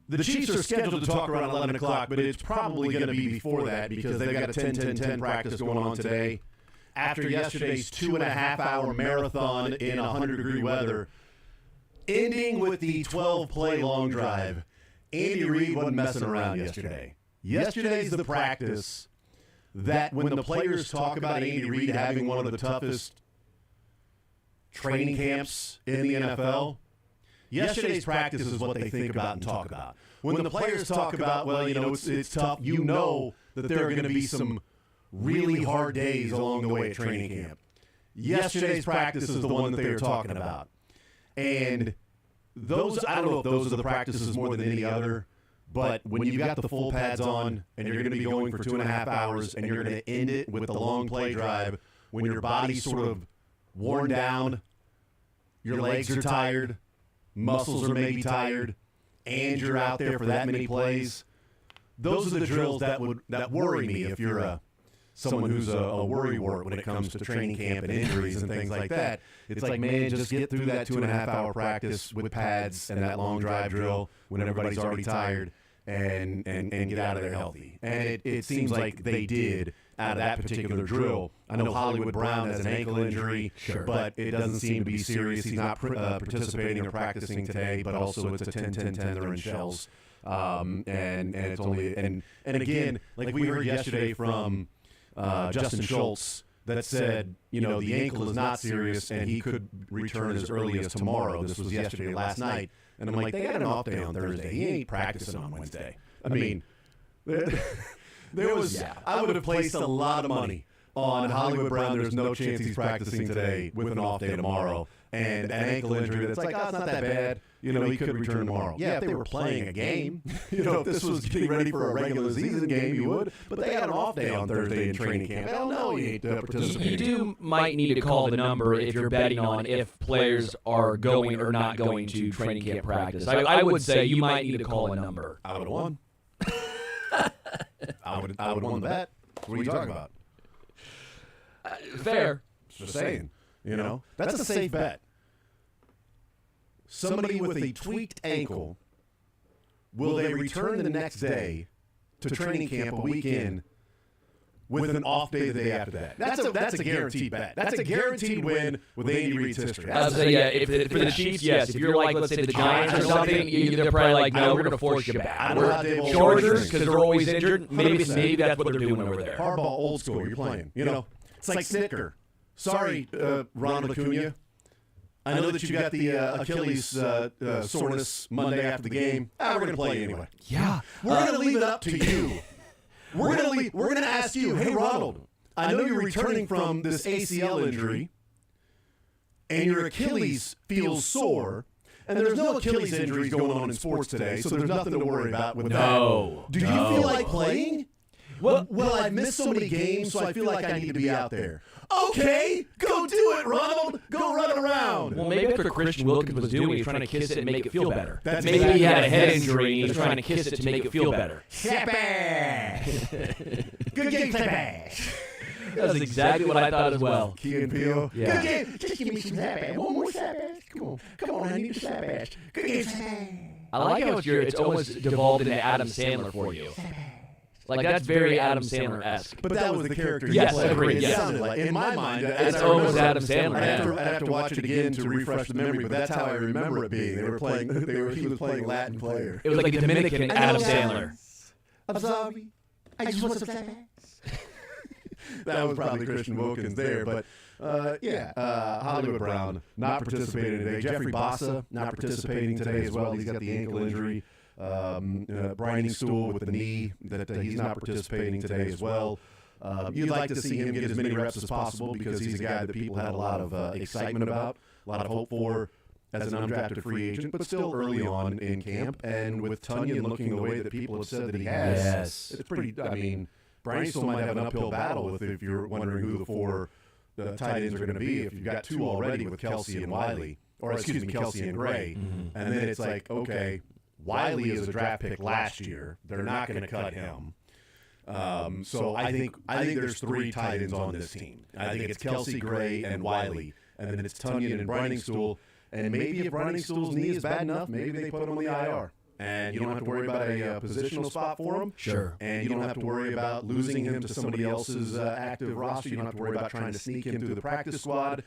The Chiefs are scheduled to talk around 11 o'clock, but it's probably going to be before that because they've got a 10-10-10 practice going on today. After yesterday's 2.5-hour marathon in 100-degree weather, ending with the 12-play long drive, Andy Reid wasn't messing around yesterday. Yesterday's the practice that when the players talk about Andy Reid having one of the toughest training camps in the NFL, yesterday's practice is what they think about and talk about. When the players talk about, well, it's tough, you know that there are going to be some really hard days along the way at training camp. Yesterday's practice is the one that they were talking about. And those, I don't know if those are the practices more than any other, but when you've got the full pads on and you're going to be going for 2.5 hours and you're going to end it with the long play drive, when your body's sort of worn down, your legs are tired, muscles are maybe tired, and you're out there for that many plays, those are the drills that worry me if you're someone who's a worrywart when it comes to training camp and injuries and things like that. It's like, man, just get through that 2.5-hour practice with pads and that long drive drill when everybody's already tired and get out of there healthy. And it seems like they did out of that particular drill. I know Hollywood Brown has an ankle injury, but it doesn't seem to be serious. He's not participating or practicing today, but also it's a 10-10-10. They're in shells. And it's only and again, like we heard yesterday from Justin Schultz that said, the ankle is not serious and he could return as early as tomorrow. This was yesterday, last night. And I'm like, they got an off day on Thursday. He ain't practicing on Wednesday. I mean, there was, I would have placed a lot of money on Hollywood Brown. There's no chance he's practicing today with an off day tomorrow. And an ankle injury that's like, it's not that bad. He could return tomorrow. Yeah, if they were playing a game. If this was getting ready for a regular season game, you would. But they had an off day on Thursday in training camp. Hell no, you ain't participating. You might need to call the number if you're betting on if players are going or not going to training camp practice. I would say you might need to call a number. I would have won. I would have won the bet. What are you talking about? Fair. Just saying. That's a safe bet. Somebody with a tweaked ankle, will they return the next day to training camp a weekend with an off day the day after that? That's a guaranteed bet. That's a guaranteed win with Andy Reid's history. I would say, for the Chiefs, yes. If you're like, let's say the Giants or something, they're probably like, no, we're going to force you back. Chargers, because they're always injured, maybe that's what they're doing over there. Hardball old school, you're playing. It's like Snicker. Sorry, Ronald Acuna. I know that you got the Achilles soreness Monday after the game. We're going to play you anyway. Yeah. We're going to leave it up to you. We're going to ask you, hey, Ronald, I know you're returning from this ACL injury, and your Achilles feels sore, and there's no Achilles injuries going on in sports today, so there's nothing to worry about with that. Do you feel like playing? Well, I've missed so many games, so I feel like I need to be out there. Okay, go do it, Ronald. Go run around. Well, maybe that's what Christian Wilkins was doing. He was trying to kiss it and make it feel better. Maybe he had a head injury and he was trying to kiss it to make it feel better. Sabash. Good game, Sabash. That's exactly what I thought as well. Key and Peele. Yeah. Good game. Just give me some Sabash. One more Sabash. Come on, I need some Sabash. Good game, Sabash. I like how it's almost devolved into Adam Sandler for you. Like, that's very Adam Sandler-esque. But that was the character. Yes, agreed. It sounded like, in my mind, it's almost Adam Sandler. I'd have to watch it again to refresh the memory, but that's how I remember it being. He was playing Latin player. It was like a Dominican Adam Sandler. I'm sorry. I just want some Sabash. That was probably Christian Wilkins there, but Hollywood Brown not participating today. Jeffrey Bossa not participating today as well. He's got the ankle injury. Brining Stool with the knee that he's not participating today as well. You'd like to see him get as many reps as possible because he's a guy that people had a lot of excitement about, a lot of hope for as an undrafted free agent, but still early on in camp. And with Tunyon looking the way that people have said that he has, it's pretty, Brining Stool might have an uphill battle if you're wondering who the four tight ends are going to be. If you've got two already with Kelsey and Wiley, or excuse me, Kelsey and Gray, and then it's like, okay, Wiley is a draft pick last year. They're not going to cut him. So I think there's three tight ends on this team. I think it's Kelsey, Gray, and Wiley, and then it's Tunyon and Brining Stool. And maybe if Brining Stool's knee is bad enough, maybe they put him on the IR. and you don't have to worry about a positional spot for him. Sure. And you don't have to worry about losing him to somebody else's active roster. You don't have to worry about trying to sneak him through the practice squad.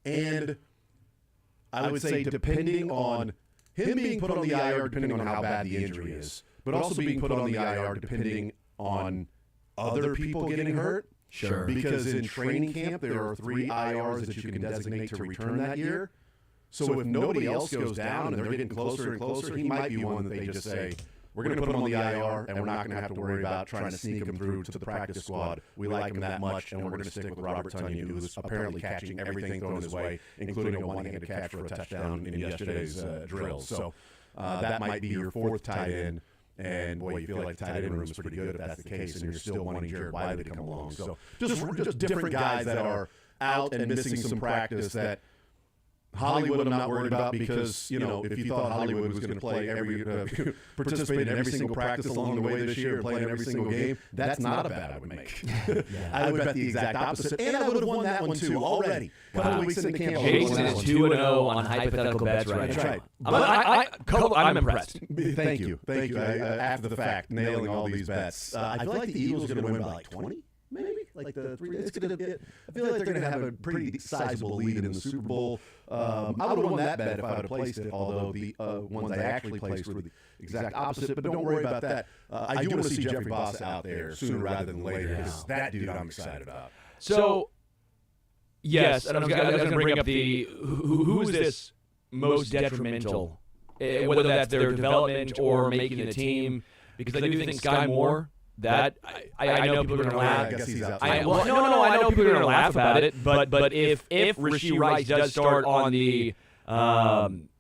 And I would say, depending on him being put on the IR, depending on how bad the injury is, but also being put on the IR depending on other people getting hurt. Sure. Because in training camp, there are 3 IRs that you can designate to return that year. So if nobody else goes down and they're getting closer and closer, he might be one that they just say, we're going to put him on the IR, and we're not going to have to worry about trying to sneak him through to the practice squad. We like him that much, and we're going to stick with Robert Tonyan, who is apparently catching everything thrown his way, including a one-handed catch for a touchdown in yesterday's drills. So that might be your 4th tight end. And, boy, you feel like the tight end room is pretty good if that's the case, and you're still wanting Jared Wiley to come along. So just different guys that are out and missing some practice that Hollywood I'm not worried about because, if you thought Hollywood was going to play participate in every single practice along the way this year and play in every single game, that's not a bet I would make. I would bet the exact opposite, and I would have won that one too already. A couple of weeks into camp. Jason is 2-0 on hypothetical bets right now. That's right. I'm impressed. Thank you. After the fact, nailing all these bets. I feel like the Eagles are going to win by like 20. Maybe like the 3. I feel like they're going to have a pretty sizable lead in the Super Bowl. I would have won that bet if I would have placed it. Although the ones I actually placed were the exact opposite. But don't worry about that. I do want to see Jeffrey Bossa out there sooner rather than later because that dude I'm excited about. So yes, and I was going to bring up the who is this most detrimental, whether that's their development or making the team, because I do think Sky Moore. That I know people are going to laugh. I guess he's out. I know people are going to laugh about it. But if Rashee Rice does start on the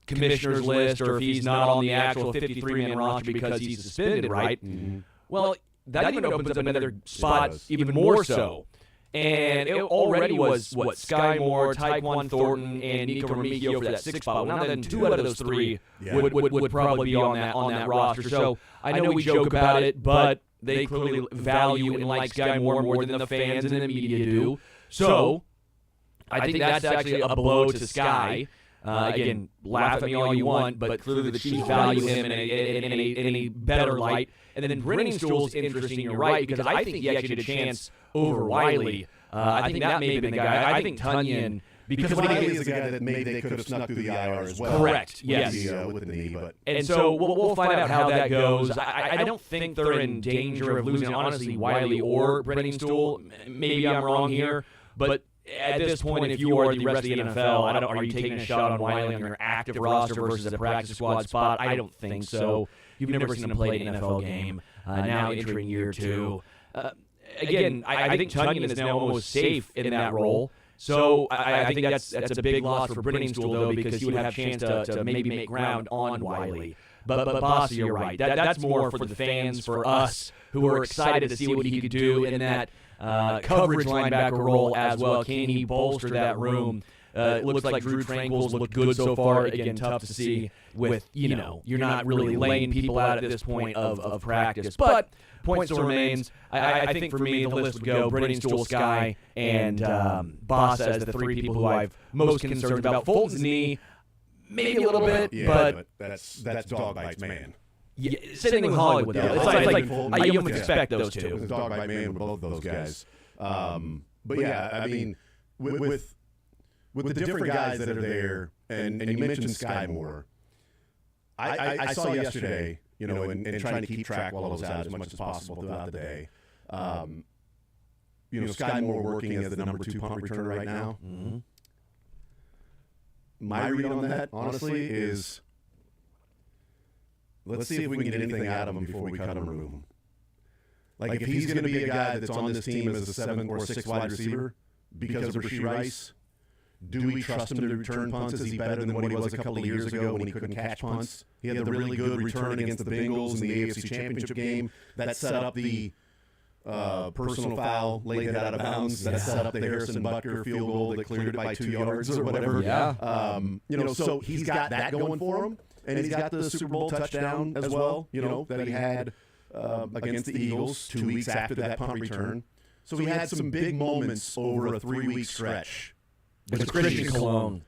commissioner's list, or if he's not on the actual 53-man roster because he's suspended, right? Mm-hmm. Well, that even opens up another spot even more so. And it already was Sky Moore, Tyquan Thornton, and Nico Remigio for that 6th spot. Well, now then 2 out of those 3 would probably be on that roster. So I know we joke about it, but they clearly value and like Sky Moore more than the fans and the media do. So I think that's actually a blow to Sky. Again, laugh at me all you want, but clearly the Chiefs value him in a better light. And then Brenningstool's interesting, you're right, because I think he actually had a chance over Wiley. I think that may have been the guy. I think Tonyan, because Wiley is the guy that maybe they could have snuck through the IR as well. Correct, yes. With the knee, but. And so we'll find out how that goes. I don't think they're in danger of losing, honestly, Wiley or Brenningstool. Maybe I'm wrong here, but at this point, if you are the rest of the NFL, are you taking a shot on Wiley on your active roster versus a practice squad spot? I don't think so. You've never seen him play an NFL game. Now entering year 2. Again, I think Tonyan is now almost safe in that role. So I think that's a big loss for Brenningstool, though, because he would have a chance to maybe make ground on Wiley. But Bossa, you're right. That's more for the fans, for us, who are excited to see what he could do in that coverage linebacker role as well. Can he bolster that room? It looks like Drew Tranquil's looked good so far. Again, tough to see with, you're not really laying people out at this point of practice. But point still remains. I think for me, the list would go Brenningstool, Sky, and Bossa as the 3 people who I've most concerned about. Fulton's knee, maybe a little bit, but that's dog bites man. Yeah, same thing with Hollywood, though. It's like you almost expect those two. It's a dog bite man with both those guys. But yeah, I mean, with the different guys that are there, and you mentioned Sky Moore, I saw yesterday, and trying to keep track while I was out as much as possible throughout the day. Sky Moore working as the number 2 punt returner right now. Mm-hmm. My read on that, honestly, is let's see if we can get anything out of him before we cut him or remove him. Like, if he's going to be a guy that's on this team as a 7 or 6 wide receiver because of Rashee Rice, do we trust him to return punts? Is he better than what he was a couple of years ago when he couldn't catch punts? He had the really good return against the Bengals in the AFC Championship game that set up the personal foul, late hit out of bounds, that set up the Harrison Butker field goal that cleared it by 2 yards or whatever. Yeah. So he's got that going for him, and he's got the Super Bowl touchdown as well, that he had against the Eagles 2 weeks after that punt return. So he had some big moments over a 3-week stretch. With Christian Cologne.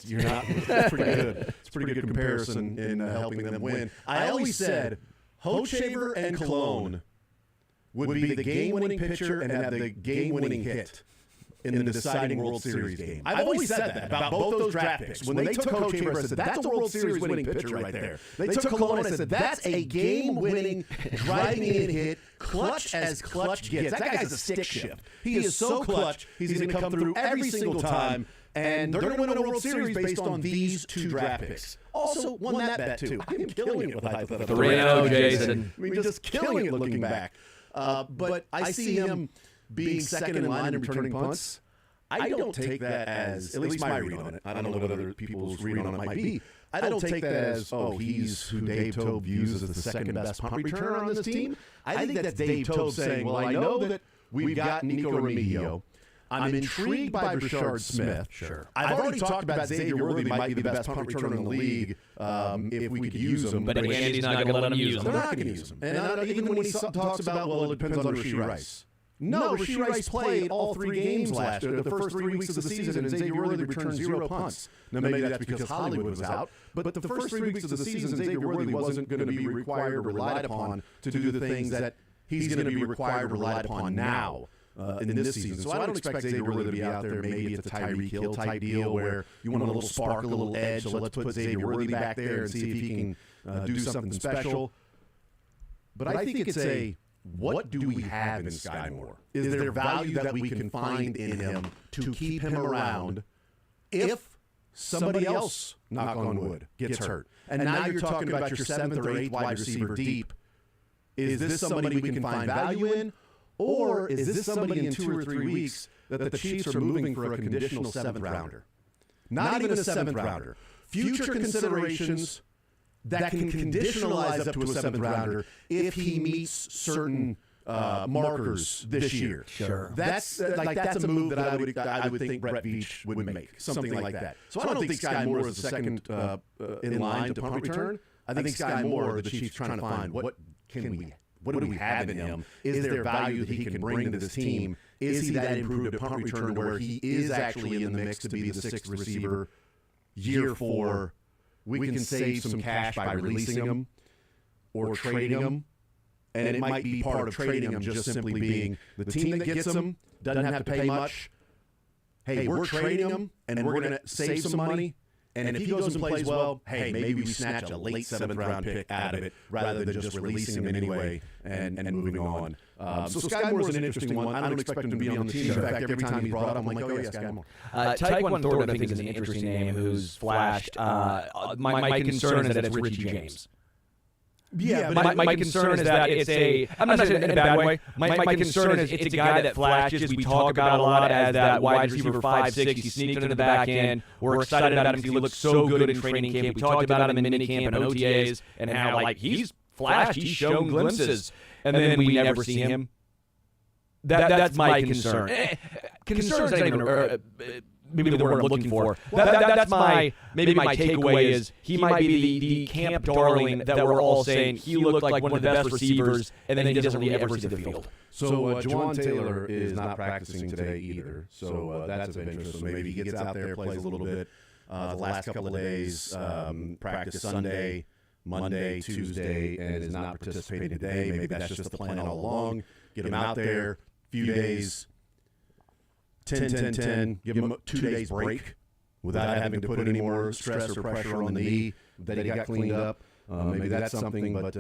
You're not. That's pretty good. It's a pretty good comparison in helping them win. I always said Hochevar and Cologne would be the game-winning pitcher and have the game-winning hit in the deciding World Series game. I've always said that about both those draft picks. When they took Hochevar, I said, that's a World Series winning pitcher right there. They took Cologne, I said, that's a game-winning, driving-in hit, clutch as clutch gets. That guy's a stick shift. He is so clutch, he's going to come through every single time, and they're going to win a World Series based on these two draft picks. Also, won that bet, too. I am killing it with hypothetical. 3-0, Jason. I mean, just killing it looking back. But I see him being second in line in returning punts. I don't take that as, at least my read on it. I don't know what other people's read on it might be. I don't take that as, he's who Dave Tobe views as the second best punt returner on this team. I think that's Dave Tobe saying, well, I know that we've got Nico Remigio. I'm intrigued by Richard Smith. Sure. I've already talked about Xavier Worthy might be the best punt returner in the league if we could use him. But Andy's not going to let him use him. They're not going to use him. And even when he talks about, well, it depends on Rashee Rice. No, Rashee Rice played all 3 games last year, the first 3 weeks of the season, and Xavier Worthy returned 0 punts. Now, maybe that's because Hollywood was out, but the first 3 weeks of the season, Xavier Worthy wasn't going to be required or relied upon to do the things that he's going to be required or relied upon now in this season. So I don't expect Xavier Worthy to be out there. Maybe it's a Tyreek Hill type deal where you want a little spark, a little edge, so let's put Xavier Worthy back there and see if he can do something special. But I think it's what do we have in Sky Moore? Is there value that we can find in him to keep him around if somebody else, knock on wood, gets hurt? And now you're talking about your 7th or 8th wide receiver deep. Is this somebody we can find value in? Or is this somebody in 2 or 3 weeks that the Chiefs are moving for a conditional 7th rounder? Not even a 7th rounder. Future considerations that can conditionalize up to a 7th rounder if he meets certain markers this year. Sure. That's that's a move that I would think Brett Veach would make, something like that. So I don't think Sky Moore is the second in line to punt return. I think Sky Moore, the Chiefs trying to find what do we have in him? Is there value that he can bring to this team? Is he that improved at punt return where he is actually in the mix to be the 6th receiver year 4? We can save some cash by releasing him or trading him. And it might be part of trading him just simply being the team that gets him doesn't have to pay much. Hey, we're trading him and we're going to save some money. And if he goes and plays well, hey, maybe we snatch a late 7th round pick out of it rather than just releasing him anyway and moving on. So Sky Moore's an interesting one. I don't expect him to be on the team. In fact, every time he's brought up, I'm like, oh, yeah, Sky Moore. Tyquan Thornton, I think, is an interesting name who's flashed. My concern is that it's Richie James. Yeah, my concern is that it's I'm not saying in a bad way. My concern is it's a guy that flashes. We talk about a lot as that wide receiver 5'6". He sneaked into the back end. We're excited about him because he looks so good in training camp. We talked about him in minicamp and OTAs and how he's flashed. He's shown glimpses, and then we never see him. That's my concern. Concern's not even maybe the word I'm looking for. That's my takeaway is he might be the camp darling that we're all saying he looked like one of the best receivers, and then he doesn't really ever see the field. So Juwan Taylor is not practicing today either, so that's of interest. So maybe he gets out there, plays a little bit. The last couple of days, practice Sunday, Monday, Tuesday, and is not participating today. Maybe that's just the plan all along. Get him out there, few days. 10-10-10, give him a 2 days break without having to put any more stress or pressure on the knee that he got cleaned up. Maybe that's something, but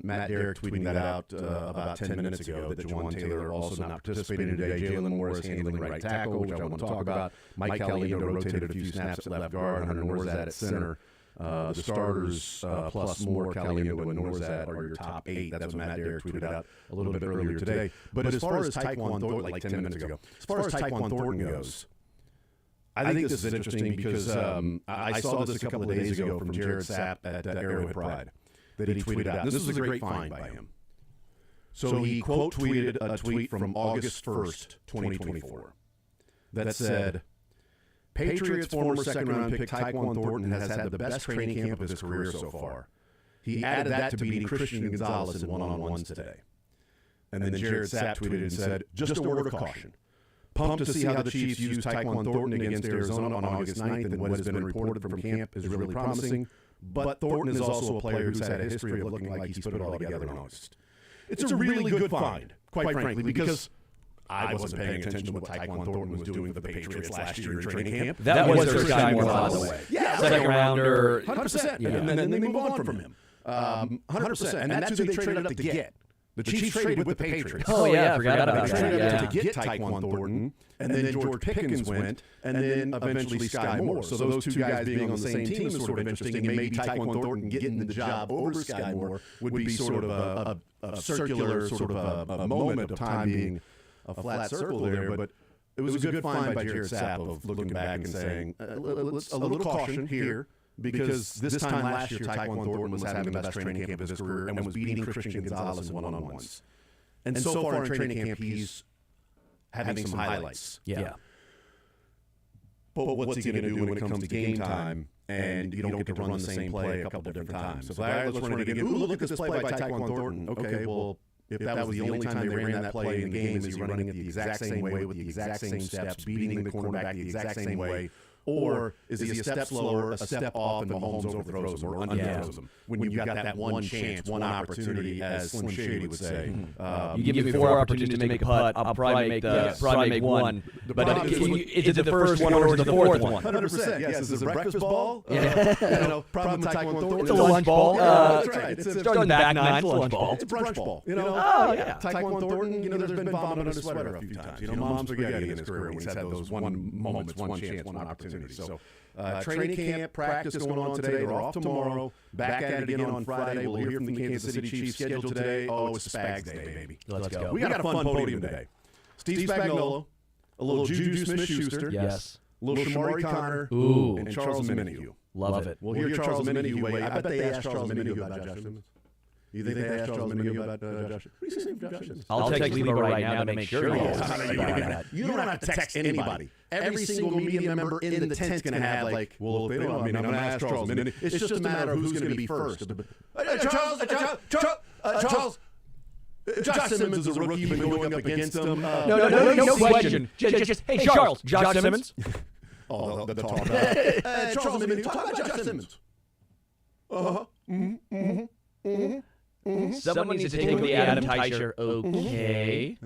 Matt Derrick tweeting that out about 10 minutes ago that Juwan Taylor also not participating today. Jalen Morris handling right tackle, which I want to talk about. Mike Caliendo rotated a few snaps at left guard. Hunter Norzad at center. The starters plus more Caliendo and Norzad are your top 8. That's what Matt Derrick tweeted out a little bit earlier today. But as far as Tyquan Thornton, like 10 minutes ago, as far as Tyquan Thornton goes, I think this is interesting because I saw this a couple of days ago from Jared Sapp at Arrowhead Pride that he tweeted out. This was a great find by him. So he quote tweeted a tweet from August 1st, 2024 that said, Patriots former second-round pick Tyquan Thornton has had the best training camp of his career so far. He added that to beating Christian Gonzalez in one-on-ones today. And then Jared Sapp tweeted and said, just a word of caution. Pumped to see how the Chiefs use Tyquan Thornton against Arizona on August 9th, and what has been reported from camp is really promising. But Thornton is also a player who's had a history of looking like he's put it all together in August. It's a really good find, quite frankly, because I wasn't paying attention to what Tyquan Thornton was doing for the Patriots last year in training camp. That was their Sky Moore, by the way. Yeah, second rounder. 100%. Yeah. And then they move on from him. 100%. And that's who they traded up to get. The Chiefs traded with the Patriots. Oh, yeah, I forgot about that. Yeah. To get Tyquan Thornton, and then George Pickens went, and then eventually Sky Moore. So those two guys being on the same team is sort of interesting, and maybe Tyquan Thornton getting the job over Sky Moore would be sort of a circular sort of a moment of time being a flat circle there. But it was a good find by Jared Sapp of looking back and saying, a little caution here. Because this time last year, Tyquan Thornton was having the best training camp of his career and was beating Christian Gonzalez in one-on-ones. And so far in training camp, he's having some highlights. Yeah. But what's he going to do when it comes to game time and you don't get to run the same play a couple of different times? So, all right, let's run it again. Ooh, look at this play by Tyquan Thornton. Okay, well, if that was the only time they ran that play in the game, is he running it the exact same way with the exact same steps, beating the cornerback the exact same way? Or is he a step slower, a step off, and Holmes overthrows him or underthrows him? When you've got that one chance, one opportunity, as Slim Shady would say. You give me 4 opportunities to make a putt, I'll probably make one. But is it the first one or is it the fourth one? 100%. Yes. Is it a breakfast ball? Problem with Tyquan Thornton. It's a lunch ball. That's right. It's starting back nine. It's a lunch ball. It's a brunch ball. Oh, yeah. Tyquan Thornton, there's been vomit on his sweater a few times. Mom's spaghetti in his career when he's had those one moments, one chance, one opportunity. So training camp, practice going on today. They're off tomorrow. Back at it again on Friday. We'll hear from the Kansas City Chiefs scheduled today. Oh, it's Spags Day, baby. Let's go. We got a fun podium today. Steve Spagnuolo, a little Juju Smith-Schuster. Yes. A little Shamari Connor. Ooh. And Charles Minihue. Love it. We'll hear Charles Minihue weigh. I bet they asked Charles Minihue about Josh Simmons. You think they asked Charles Minihue about Josh? What do you say about Josh Simmons? I'll text Lebo right now to make sure. You don't have to text anybody. Every single media member in the tent's going to have well, if they don't, I'm going to ask Charles Minihue. It's just a matter of who's going to be first. Charles. Josh Simmons is a rookie. You've been going up against him. No question. Just hey, Charles. Josh Simmons. Oh, the talk. Charles Minihue, talk about Josh Simmons. Someone needs to take the Adam Teicher. Okay.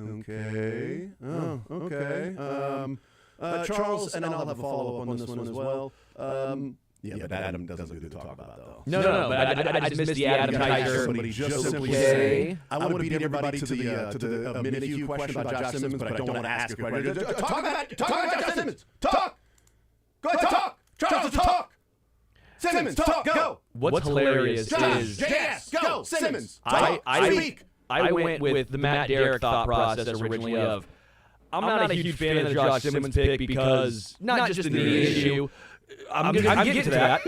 Oh, okay. Charles, and I'll have a follow-up on this one as well. Yeah, but Adam doesn't do the talk about though. No, but I just missed the Adam Teicher. Somebody just simply say, I want to beat everybody to the Minihue question about Josh Simmons, but I don't want to ask a question. Talk about Josh Simmons. Talk. Go ahead, talk. Charles, talk. Simmons, talk, go. What's hilarious is go. Simmons, speak. I went with the Matt Derrick thought process originally of, I'm not a huge fan of the Josh Simmons pick because not just the knee issue. I'm getting to that.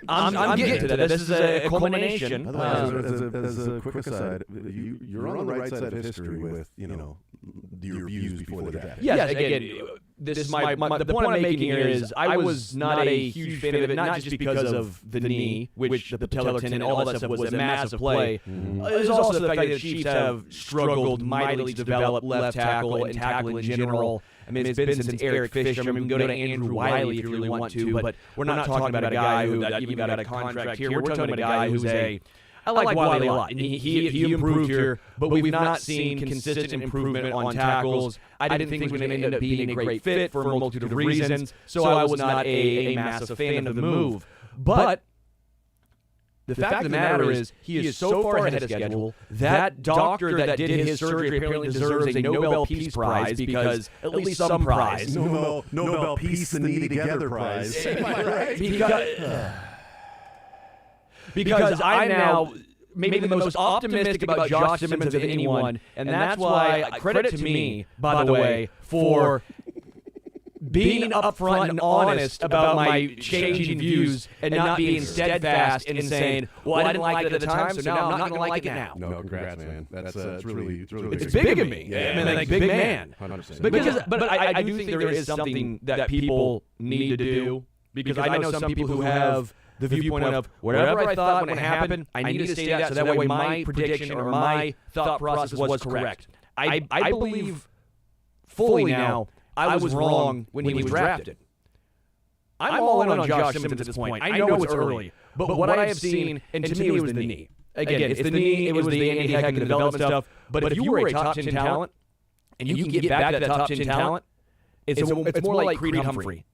I'm getting to that. This is a culmination. By the way, as a quick aside, you're on the right side of history with your views before the draft. Yes, again, the point I'm making here is I was not a huge fan of it, not just because of the knee, which the patellar tendon and all that stuff was a massive play. There's also the fact that the Chiefs have struggled mightily to develop left tackle and tackle in general. I mean, it's been since Eric Fisher. I mean, we can go to Andrew Wiley if you really want to, but we're not talking about a guy who even got a contract here. We're talking about a guy who's I like Wiley a lot, and he improved here, but we've not seen consistent improvement on tackles. I didn't think he was going to end up being a great fit for a multitude of reasons, so I was not a massive fan of the move. But the fact of the matter is, he is so far ahead of schedule. That doctor that did his surgery apparently deserves a Nobel Peace Prize because at least some prize. Nobel Peace and Knee Together Prize. Am I right? Because I'm now maybe the most optimistic about Josh Simmons of anyone, and that's why credit to me, by the way, for being upfront and honest about my changing views and not being steadfast in saying, well, I didn't like it at the time, so now I'm not going to like it now. No, congrats, man. That's it's really it's big of me. Yeah. I mean, like big man. 100%. But I do think there is something that people need to do, because I know some people who have the viewpoint of whatever I thought when it happened, I need to say that so that way my prediction or my thought process was correct. I believe fully now I was wrong when he was drafted. I'm all in on Josh Simmons at this point. I know it's early, but what I have seen, and to me it was the knee. Again, it's the knee, it was the Andy Heck and the development stuff, but if you were a top 10 talent, and you can get back to that top 10 talent, it's more like Creed Humphrey,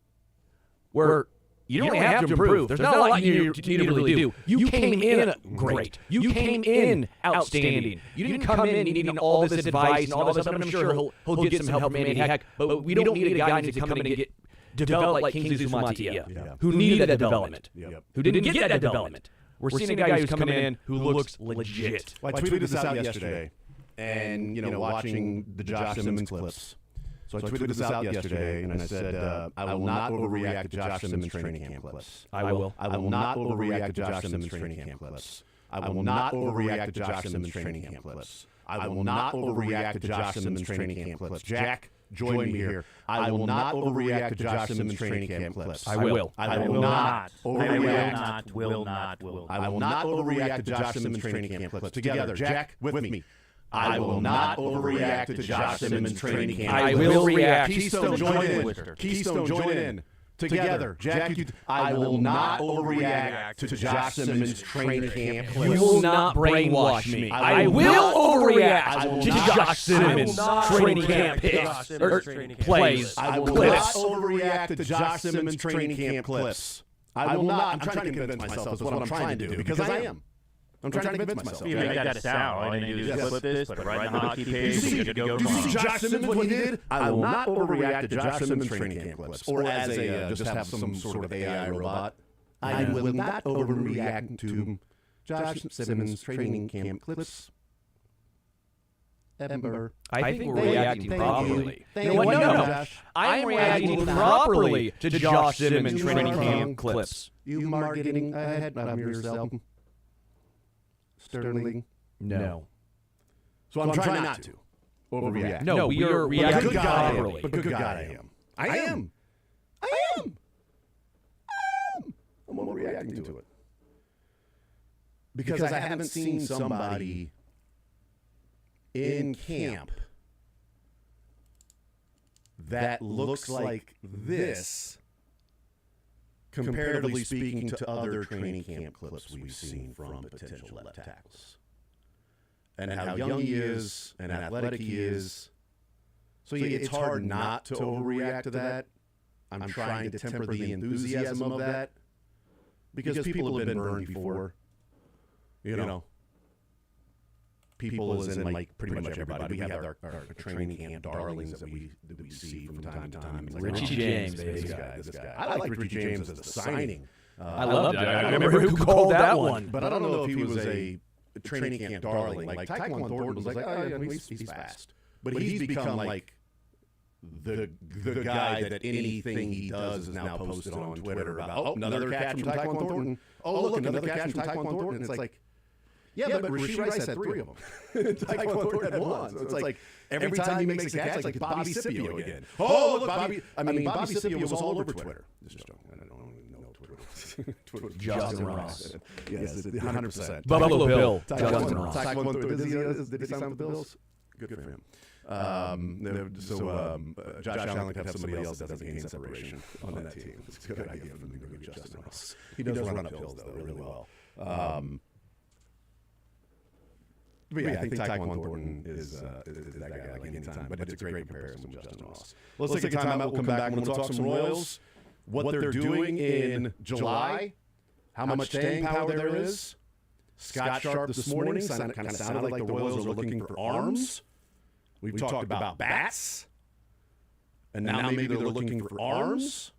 where you don't have to improve. There's not a lot you need to really do. You came in great. You came in outstanding. You didn't come in needing all this advice and all this stuff, and I'm sure he'll get some help from Andy Heck, but we don't need a guy who needs to come in and develop like Kingsley Sumatia, who needed that development, who didn't get that development. We're seeing a guy who's coming in who looks legit. Well, I tweeted this out yesterday, and watching the Josh Simmons clips. So I tweeted this out yesterday, and I said, I will not overreact to Josh Simmons training camp clips. I will. I will not overreact to Josh Simmons training camp clips. I will not overreact to Josh Simmons training camp clips. I will not overreact to Josh Simmons training camp clips. Jack, join me here. I will not overreact to Josh Simmons training camp clips. I will. I will not overreact. Will not. I will not overreact to Josh Simmons training camp clips. Together, Jack, with me. I will not overreact to Josh Simmons training camp. I will react. Keystone, join in. Keystone, join in. Together, Jack, I will not overreact to Josh Simmons training camp. You will not brainwash me. I will overreact to Josh Simmons training camp picks or plays. I will not overreact to Josh Simmons training camp clips. I will not. I'm trying to convince myself is what I'm trying to do because I am. I'm trying to convince myself. You make that sound. All you need to do is flip this, put it right in the hockey page. You see Josh Simmons, what he did? I will not overreact to Josh Simmons training camp clips. Or as a, just have some sort of AI robot. I will not overreact to Josh Simmons training camp clips. Ember. I think we're reacting properly. You know what? No. I'm reacting properly to Josh Simmons training camp clips. You marketing ahead of yourself. Sterling? No. So I'm trying not to overreact. No, we are reacting properly. But good God, I am. I'm overreacting to it. Because I haven't seen somebody in camp that looks like this, comparatively speaking to other training camp clips we've seen from potential left tackles. And how young he is and athletic he is. So it's hard not to overreact to that. I'm trying to temper the enthusiasm of that because people have been burned before. You know. People as in like pretty much everybody. We have our training camp darlings that we see from time to time. Like Richie James, this guy. I like Richie James as a signing. I loved it. I remember who called that one. But I don't know if he was a training camp darling. Like Tyquan Thornton was like, oh yeah, he's fast. But he's become like the guy that anything he does is now posted on Twitter about, oh, another catch from Tyquan Thornton. Oh, look, another catch from Tyquan Thornton. It's like, yeah, but Rasheed Rice had 3 of them. Tyquan Thornton had 1. So it's like every time he makes a catch, like it's Bobby Scipio again. Oh, look, Bobby Scipio was all over Twitter. I don't know Twitter. Justin Ross. Yes, 100%. Buffalo Bill. Justin Ross. Did he sign with the Bills? Good for him. Josh Allen could have somebody else that doesn't gain separation on that team. It's a good idea for them to go get Justin Ross. He does run up hills, though, really well. But yeah, I think Tyquan Thornton is that guy like anytime. But it's a great comparison with Justin Ross. Let's take a time out. We'll come back and we'll talk some Royals, what they're doing in July, how much staying power there is. Scott Sharp this morning kind of sounded like the Royals are looking for arms. We've talked about bats, and now maybe they're looking for arms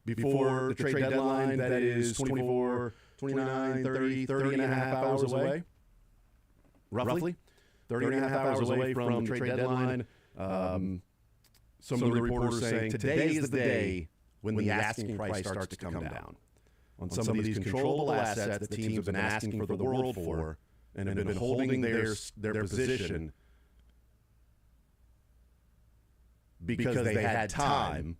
before the trade deadline that is 24, 29, 30 and a half hours away. Roughly 30 and a half hours away from the trade deadline. Some of the reporters saying today is the day when the asking price starts to come down on some of these controllable assets the teams have been asking for the world for and have been holding their position because they had time.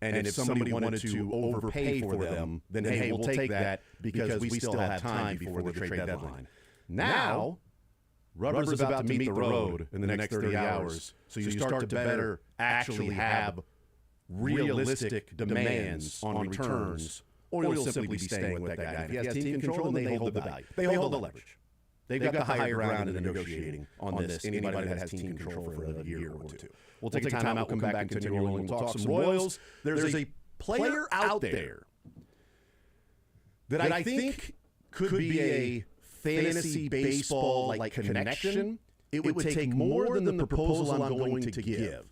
And if somebody wanted to overpay for them, then hey, we'll take that because we still have time before the trade deadline. Now, Rubber's about to meet the road in the next 30 hours, so you start to better actually have realistic demands on returns, or you'll simply be staying with that guy. If he has team control, then they hold the value. They hold the leverage. They've got the higher ground in the negotiating on this. Anybody that has team control for another year or two. We'll take a time out. We'll come back and continue. We'll talk some Royals. There's a player out there that I think could be a fantasy baseball like connection. It would take more than the proposal I'm going to give.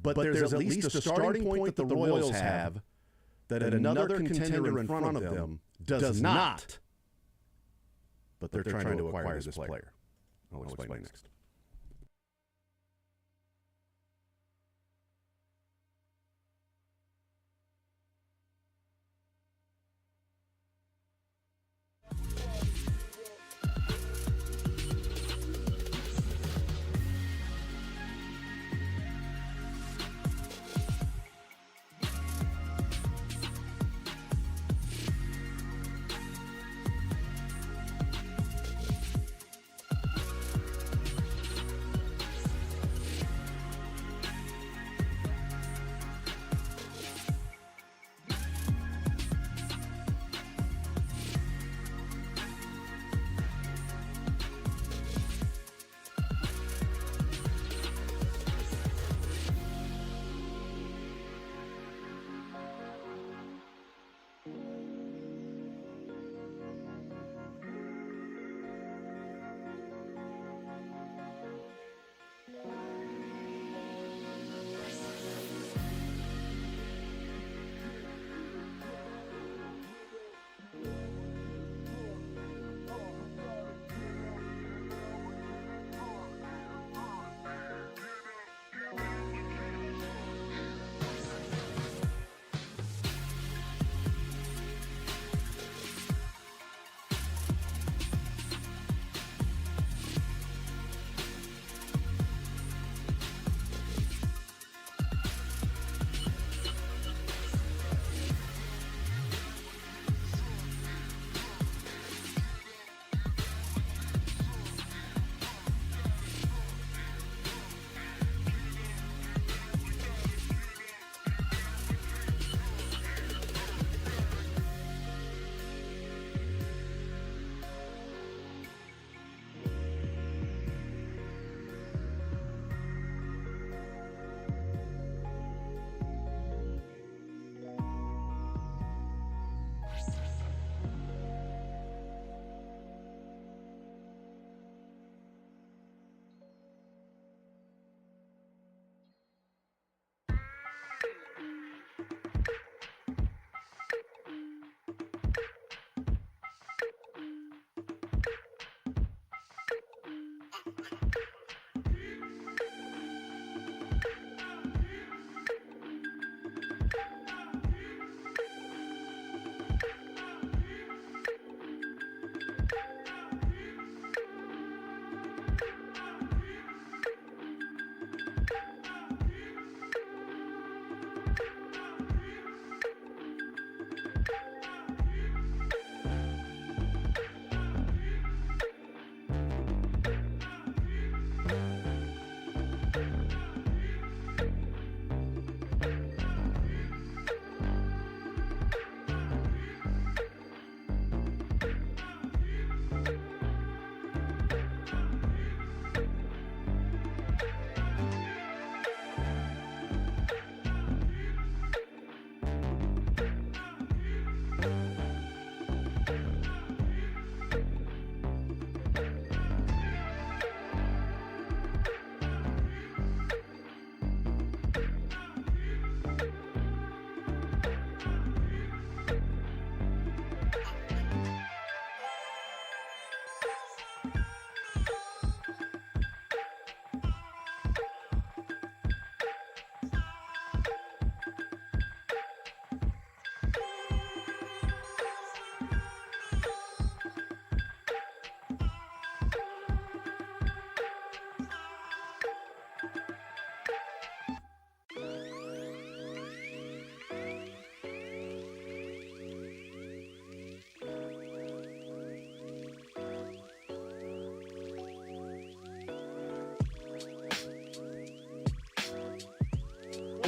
But there's at least a starting point that the Royals have that another contender in front of them does not. But they're trying to acquire this player. I'll explain next.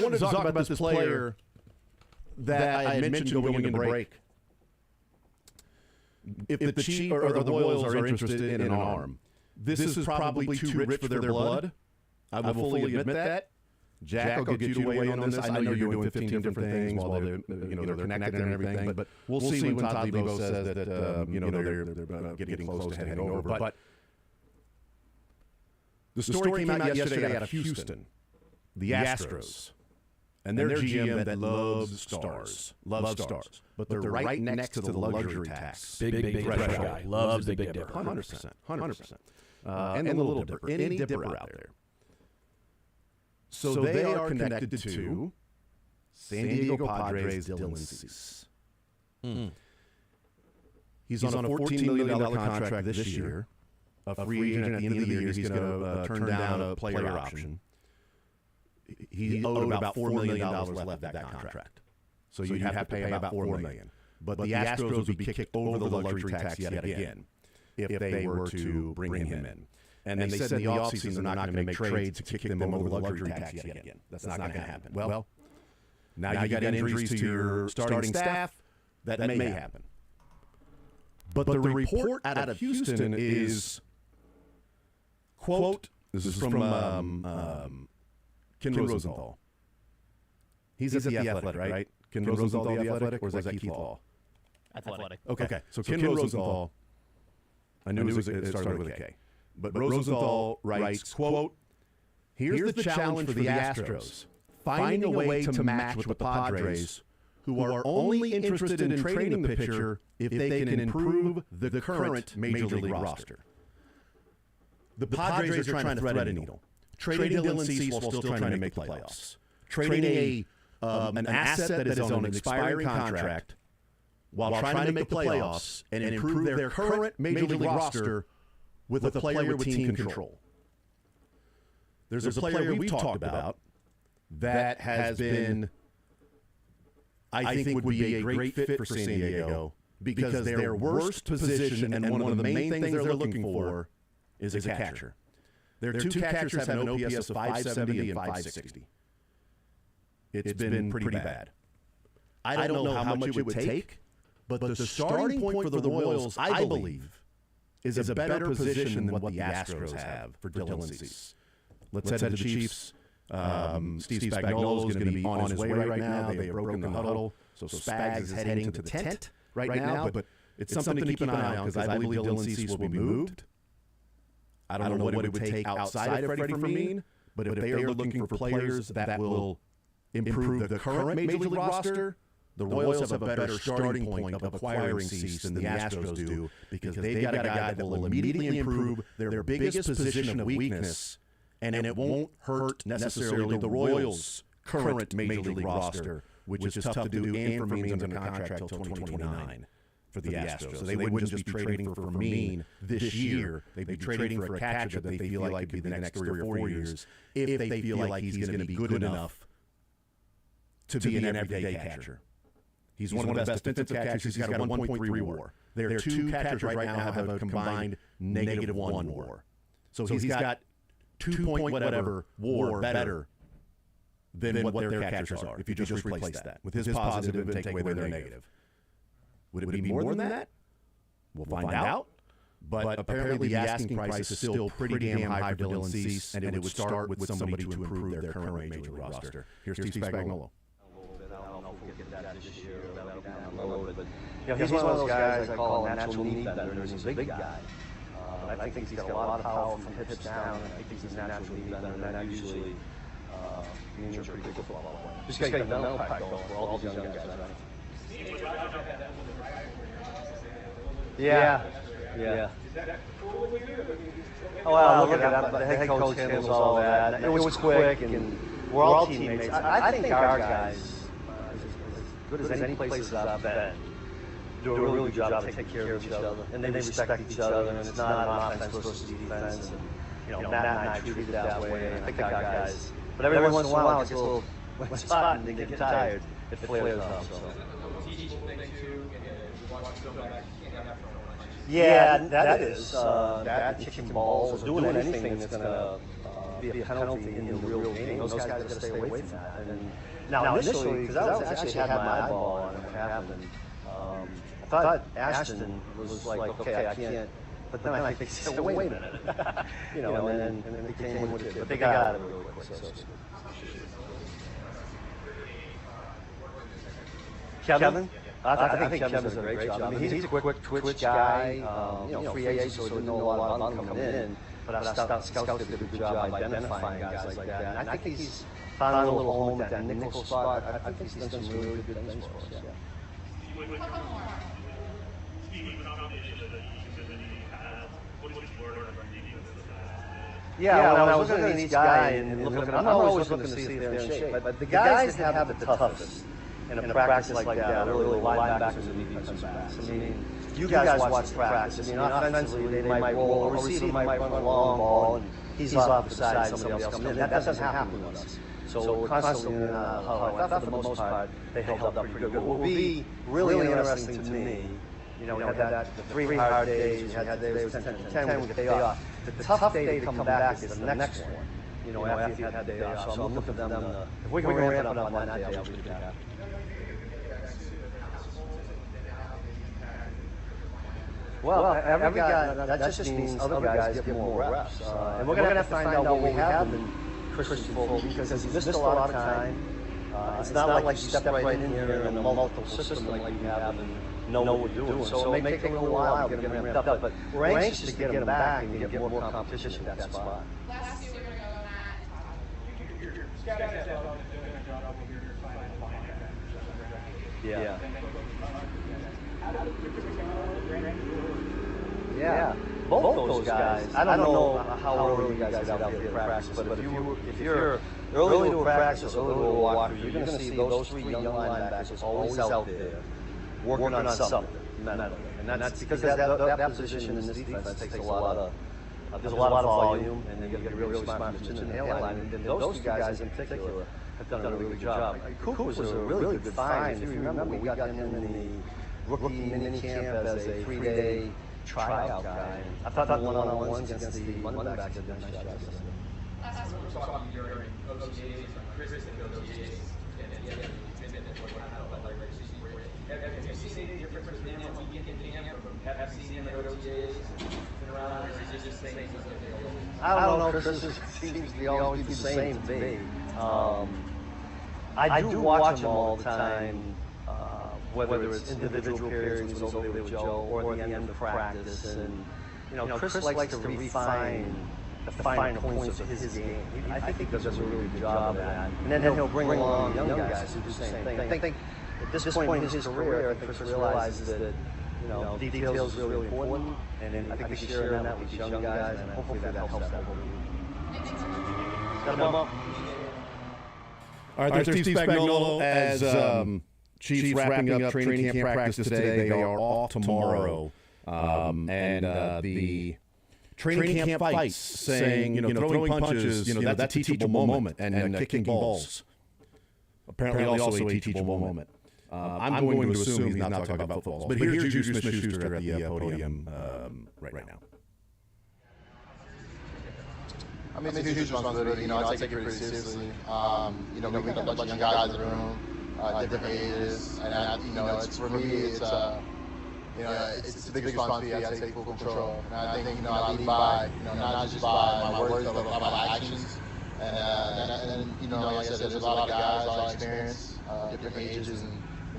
wanted to talk about this player that I had mentioned going into break. If the Chiefs or the Royals are interested in an arm, this is probably too rich for their blood. I will fully admit that. Jack will get you to weigh in on this. I know you're doing 15 different things while they're connected and everything, but we'll see when Todd Lebo says that they're getting close to heading over. But the story came out yesterday out of Houston, the Astros, and their GM that loves stars, but they're right next to the luxury tax. Big pressure guy. Loves the Big Dipper. 100%. And the Little Dipper. Any Dipper out there. So they are connected to San Diego Padres' Dylan Cease. He's on a $14 million contract this year. A free agent at the end of the year. He's going to turn down a player option. He owed about $4 million left of that contract. So you'd have to pay about $4 million. But the Astros would be kicked over the luxury tax yet again if they were to bring him in. And they said in the offseason they're not going to make trades to kick them over the luxury tax yet again. That's not going to happen. Well, now you got injuries to your starting staff. That may happen. But the report out of Houston is, quote, this is from Ken Rosenthal. He's at the Athletic, right? Ken Rosenthal, the Athletic, or is that Keith Law? Athletic. Okay, so Ken Rosenthal, I knew it started with a K. But Rosenthal writes, quote, here's the challenge for the Astros, finding a way to match with the Padres, who are only interested in trading the pitcher if they can improve the current Major League roster. The Padres are trying to thread a needle. Trading Dylan Cease while still trying to make the playoffs. Trading an asset that is on an expiring contract while trying to make the playoffs and improve their current Major League roster with a player with team control. There's a player we've talked about that has been, I think, would be a great fit for San Diego because their worst position and one of the main things they're looking for is a catcher. Their two catchers have an OPS of 570 and 560. It's been pretty bad. I don't know how much it would take, but the starting point for the Royals, I believe, is a better position than what the Astros have for Dylan Cease. Let's head to the Chiefs. Steve Spagnuolo is going to be on his way right now. They have broken the huddle, so Spags is heading to the tent right now. But it's something to keep an eye on because I believe Dylan Cease will be moved. I don't know what it would take outside of Freddie Fermin, but if they are looking for players that will improve the current Major League roster, the Royals have a better starting point of acquiring Cease than the Astros do because they've got a guy that will immediately improve their biggest position of weakness, and it won't hurt necessarily the Royals' current Major League roster, which is tough to do, and Fermin's under contract till 2029 for the Astros. So they wouldn't just be trading for Fermin this year. They'd be trading for a catcher that they feel like could be the next 3 or 4 years if they feel like he's going to be good enough to be an everyday catcher. He's one of the best defensive catchers. He's got a 1.3 WAR. Their two catchers right now have a combined -1 WAR. So he's got 2 point whatever WAR better than what their catchers are if you just replace that with his positive and take away their negative. Would it be more than that? We'll find out. But apparently the asking price is still pretty damn high for Dylan Cease, and it would start with somebody to improve their current Major League roster. Here's Steve Spagnuolo. He's one of those guys I call a natural need bender. He's a big guy. I think he's got a lot of power from hips down. I think he's a natural need bender, and that usually means you're a pretty good football player. Just got to get the mental pack going for all these young guys, right? Yeah. Oh, well, look at that. The head coach handles all that. It was quick, and we're all teammates. I think our guys, as good as any places I've been, do a really good job of taking care of each other, and they respect each other, and it's not an offense versus defense. And, Matt and I treat it that way, and I think our guys. But every once in a while, it gets a little spot and they get tired. It flares up. So. Yeah, that is. That kicking balls or doing anything that's going to be a penalty in the real game. Those guys got to stay away from that. And now initially, because I was actually had my eyeball on it when it happened, I thought Ashton was like, okay, I can't. But then I think they said, wait a minute. And then they came with it. But they got out of it really quick. So. Kevin? I think Kevin's done a great job. I mean, he's a quick twitch guy, free agent, so he didn't know a lot about him coming in. But I thought Scouts did a good job identifying guys like that. And I think he's found a little home at that nickel spot. I think he's done some really good things for us. Yeah, when I was looking at each guy and looking at them, I'm always looking to see if they're in shape. But the guys that have the toughest in a practice like that are really the linebackers and defensive backs. I mean, you guys watch practice. I mean, offensively, they might roll, a receiver might run a long ball, and he's off the side, somebody else comes in. That doesn't happen with us. So we're constantly in a huddle. I thought for the most part, they held up pretty good. What will be really interesting to me, we had the 3 hard days, we had the day was 10, we get the day off. The tough day to come back is the next one, after you had the day off. So I'm looking for them to, if we can ramp it up on that day, I'll be pretty happy. Well, every guy, that just means other guys get more reps. And we're going to have to find out what we have in Christian football because he missed a lot of time. It's not like you step right in here in a multiple system like you have and know what we're doing. So it may take a little while to get him ramped up, but we're anxious to get him back and get more competition at that spot. Last year, we're going to go Matt and Todd. Yeah. Yeah, both those guys. I don't know how early you guys get out there to practice, but if you're early to a practice or early to a walkthrough, you're going to see those 3 young linebackers always out there working on something mentally. And that's because that position in this defense takes a lot of there's a lot of volume, and you got to be really smart position in the line. And those 2 guys in particular have done a really good job. Coop was a really good find. If you remember, we got him in the rookie mini camp as a 3-day tryout guy. I thought the one-on-ones against the running backs did a nice job. We're talking during OTAs, Chris did OTAs, and have you seen any difference between him when we get in camp from have seen him at OTAs, been around, or is it just things I don't know, Chris seems to always be the same to me. I do watch him all the time. Whether it's individual periods when he's over there with Joe or at the end of practice. And, Chris likes to refine the finer points of his game. I think he does a really good job of that. And then he'll bring along young guys who do the same thing. I think at this point in his career, I think Chris realizes that, details is really important. And I think he's sharing that with these young guys, and hopefully that helps that whole team. All right, there's Steve Spagnuolo as Chiefs wrapping up training camp practice today. They are off tomorrow. And the training camp fights, saying, throwing punches, that's a teachable moment, and kicking balls. Apparently also a teachable moment. I'm going to assume he's not talking about football. But here's Juju Smith-Schuster at the podium right now. I mean, it's a huge responsibility. I take it pretty seriously. We got a bunch of young guys in the room, different ages, and it's for me, it's a big responsibility. I take full control, and I think I lead by not just by my words, but by my actions. And like I said, there's a lot of guys, a lot of experience, different ages, and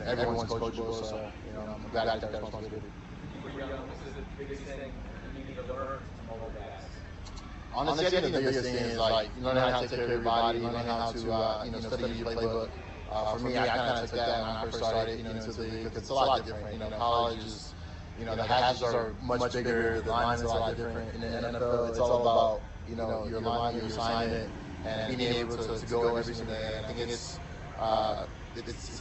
everyone's coachable. So I'm glad I take that responsibility. What's the biggest thing you need to learn from all of that? Honestly, I think the biggest thing is learning how to take care of your body, learning how to study your playbook. For me, I kind of took that when I first started into the league. It's a lot different. College is, the hatches are much bigger, the lines are a lot different. In the NFL, it's all about your line, your assignment, and being able to go every single day. And I think it's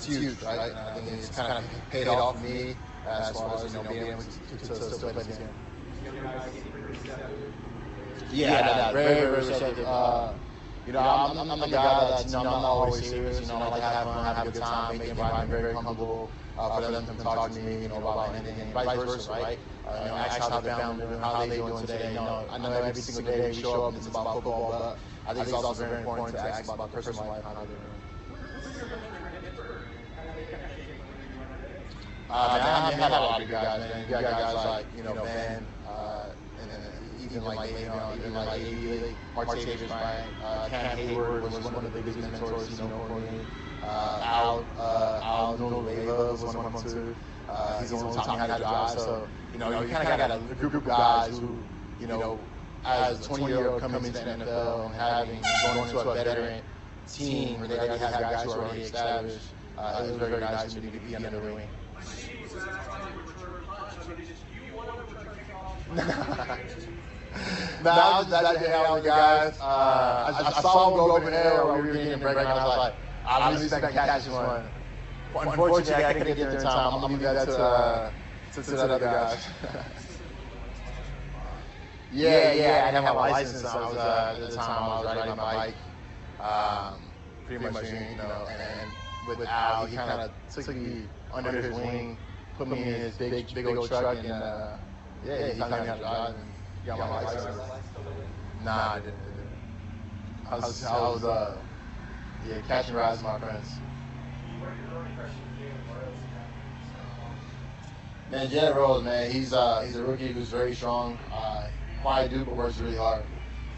huge, right? And I think it's kind of paid off for me as far as being able to still play this game. Yeah, very, very receptive. I'm the guy that's, I'm not always serious. I like to have fun, have a good time, make the environment very comfortable for them to talk to me, about anything, and vice versa, right? Ask how the family doing, how they doing today. I know every single day we show up, it's about football, but I think it's also very important to ask about their personal life, how they're doing. I had a lot of good guys, man. You got guys like, Ben, and then even like Le'Veon, Martavis Bryant, Cam Hayward was one of the biggest mentors, for me. Al Nueva was one of them too. He's the one who taught me how to drive. So, you kind of got a group of guys who, as a 20-year-old coming into the NFL and going into a veteran team where they already have guys who are already established, it was very nice for me to be under their wing. I was just out here hanging out with the guys. I saw him go over there while we were getting a break, and I was like, I really expect to catch this one. Unfortunately, I couldn't get there in time. I'm going to leave that to the other guys. Yeah, I didn't have my license. I was, at the time, I was riding my bike. Pretty much, and with Al, he kind of took me under his wing, put me in his big old truck, and he taught me how to drive and got my license. Nah, I didn't. I was catching rides with my friends. Man, Jed Rose, man, he's a rookie who's very strong. Quiet dude, but works really hard.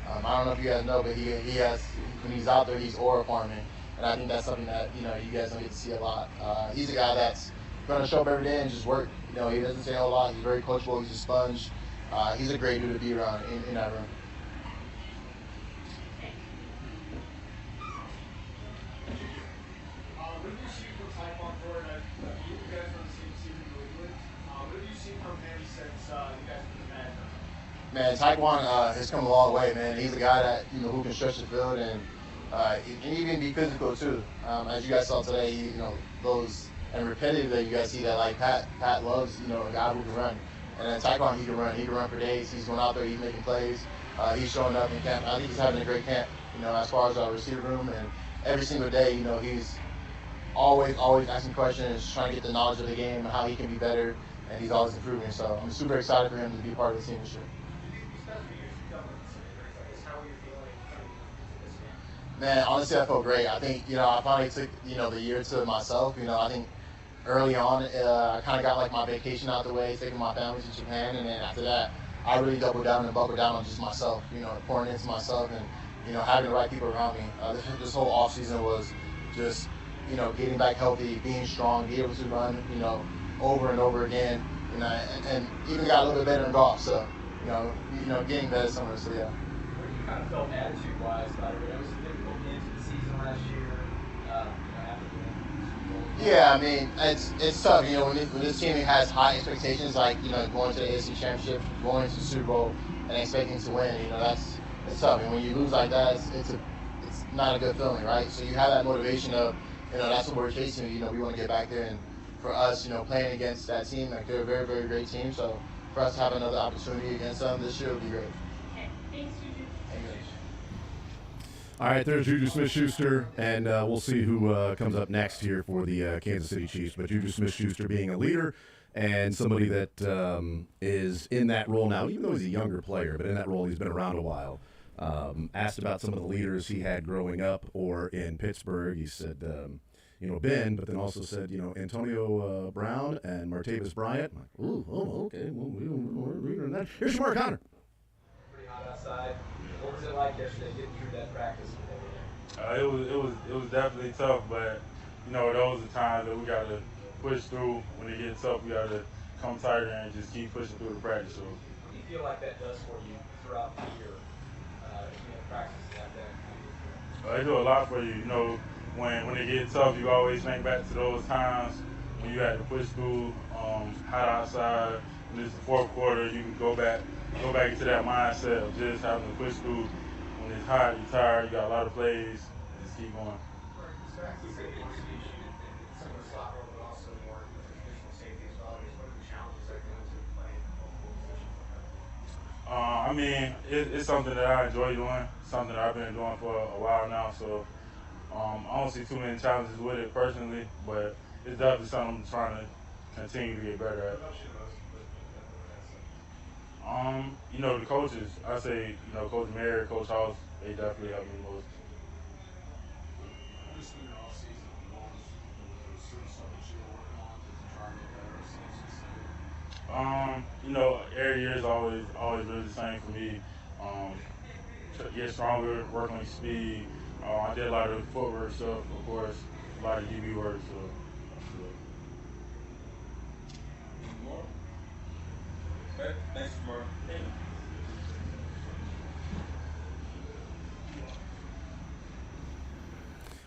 I don't know if you guys know, but he has, when he's out there, he's aura farming. And I think that's something that, you guys don't get to see a lot. He's a guy that's going to show up every day and just work. He doesn't say a whole lot. He's very coachable. He's a sponge. He's a great dude to be around in that room. What did you see from Tyquan Ford? You guys from the same season in New England. What have you seen from him since you guys were the Mad? Man, Tyquan has come a long way, man. He's a guy that, who can stretch the field and even be physical too. As you guys saw today, those and repetitive that you guys see that like Pat loves, a guy who can run. And then Tyquan, he can run for days. He's going out there, he's making plays. He's showing up in camp. I think he's having a great camp, as far as our receiver room. And every single day, he's always asking questions, trying to get the knowledge of the game and how he can be better. And he's always improving. So I'm super excited for him to be part of the team this year. Man, honestly, I felt great. I think, I finally took, the year to myself. I think early on, I kind of got like my vacation out the way, taking my family to Japan, and then after that, I really doubled down and buckled down on just myself, pouring into myself and, having the right people around me. This whole off season was just, getting back healthy, being strong, being able to run, over and over again, and even got a little bit better in golf. So, getting better somewhere. So yeah. What you kind of felt attitude-wise about it? It was a difficult end to the season last year. After the Yeah, I mean, it's tough. When this team has high expectations, like going to the AFC Championship, going to the Super Bowl, and expecting to win, it's tough. And when you lose like that, it's not a good feeling, right? So you have that motivation of, that's what we're chasing. We want to get back there, and for us, playing against that team, like they're a very, very great team. So for us to have another opportunity against them this year would be great. Okay, thanks, Juju. All right, there's Juju Smith-Schuster, and we'll see who comes up next here for the Kansas City Chiefs. But Juju Smith-Schuster being a leader and somebody that is in that role now, even though he's a younger player, but in that role he's been around a while. Asked about some of the leaders he had growing up or in Pittsburgh, he said, Ben, but then also said, Antonio Brown and Martavis Bryant. I'm like, okay. Well, here's Mark Connor. pretty hot outside. What was it like yesterday getting through that practice? It was definitely tough, but those are times that we got to push through. When it gets tough, we got to come tighter and just keep pushing through the practice. So, What do you feel like that does for you throughout the year? Practices like that. It do a lot for you. When it gets tough, you always think back to those times when you had to push through, hot outside. When it's the fourth quarter, you can go back into that mindset of just having to push through. When it's hot, you're tired, you got a lot of plays, just keep going. I mean, it's something that I enjoy doing, something that I've been doing for a while now. So I don't see too many challenges with it personally, but it's definitely something I'm trying to continue to get better at. The coaches, I say, Coach Mayer, Coach House, they definitely helped me the most. Every year is always really the same for me. Um, to get stronger, work on your speed. I did a lot of footwork stuff, of course, a lot of DB work. So, Okay, thanks, Mark.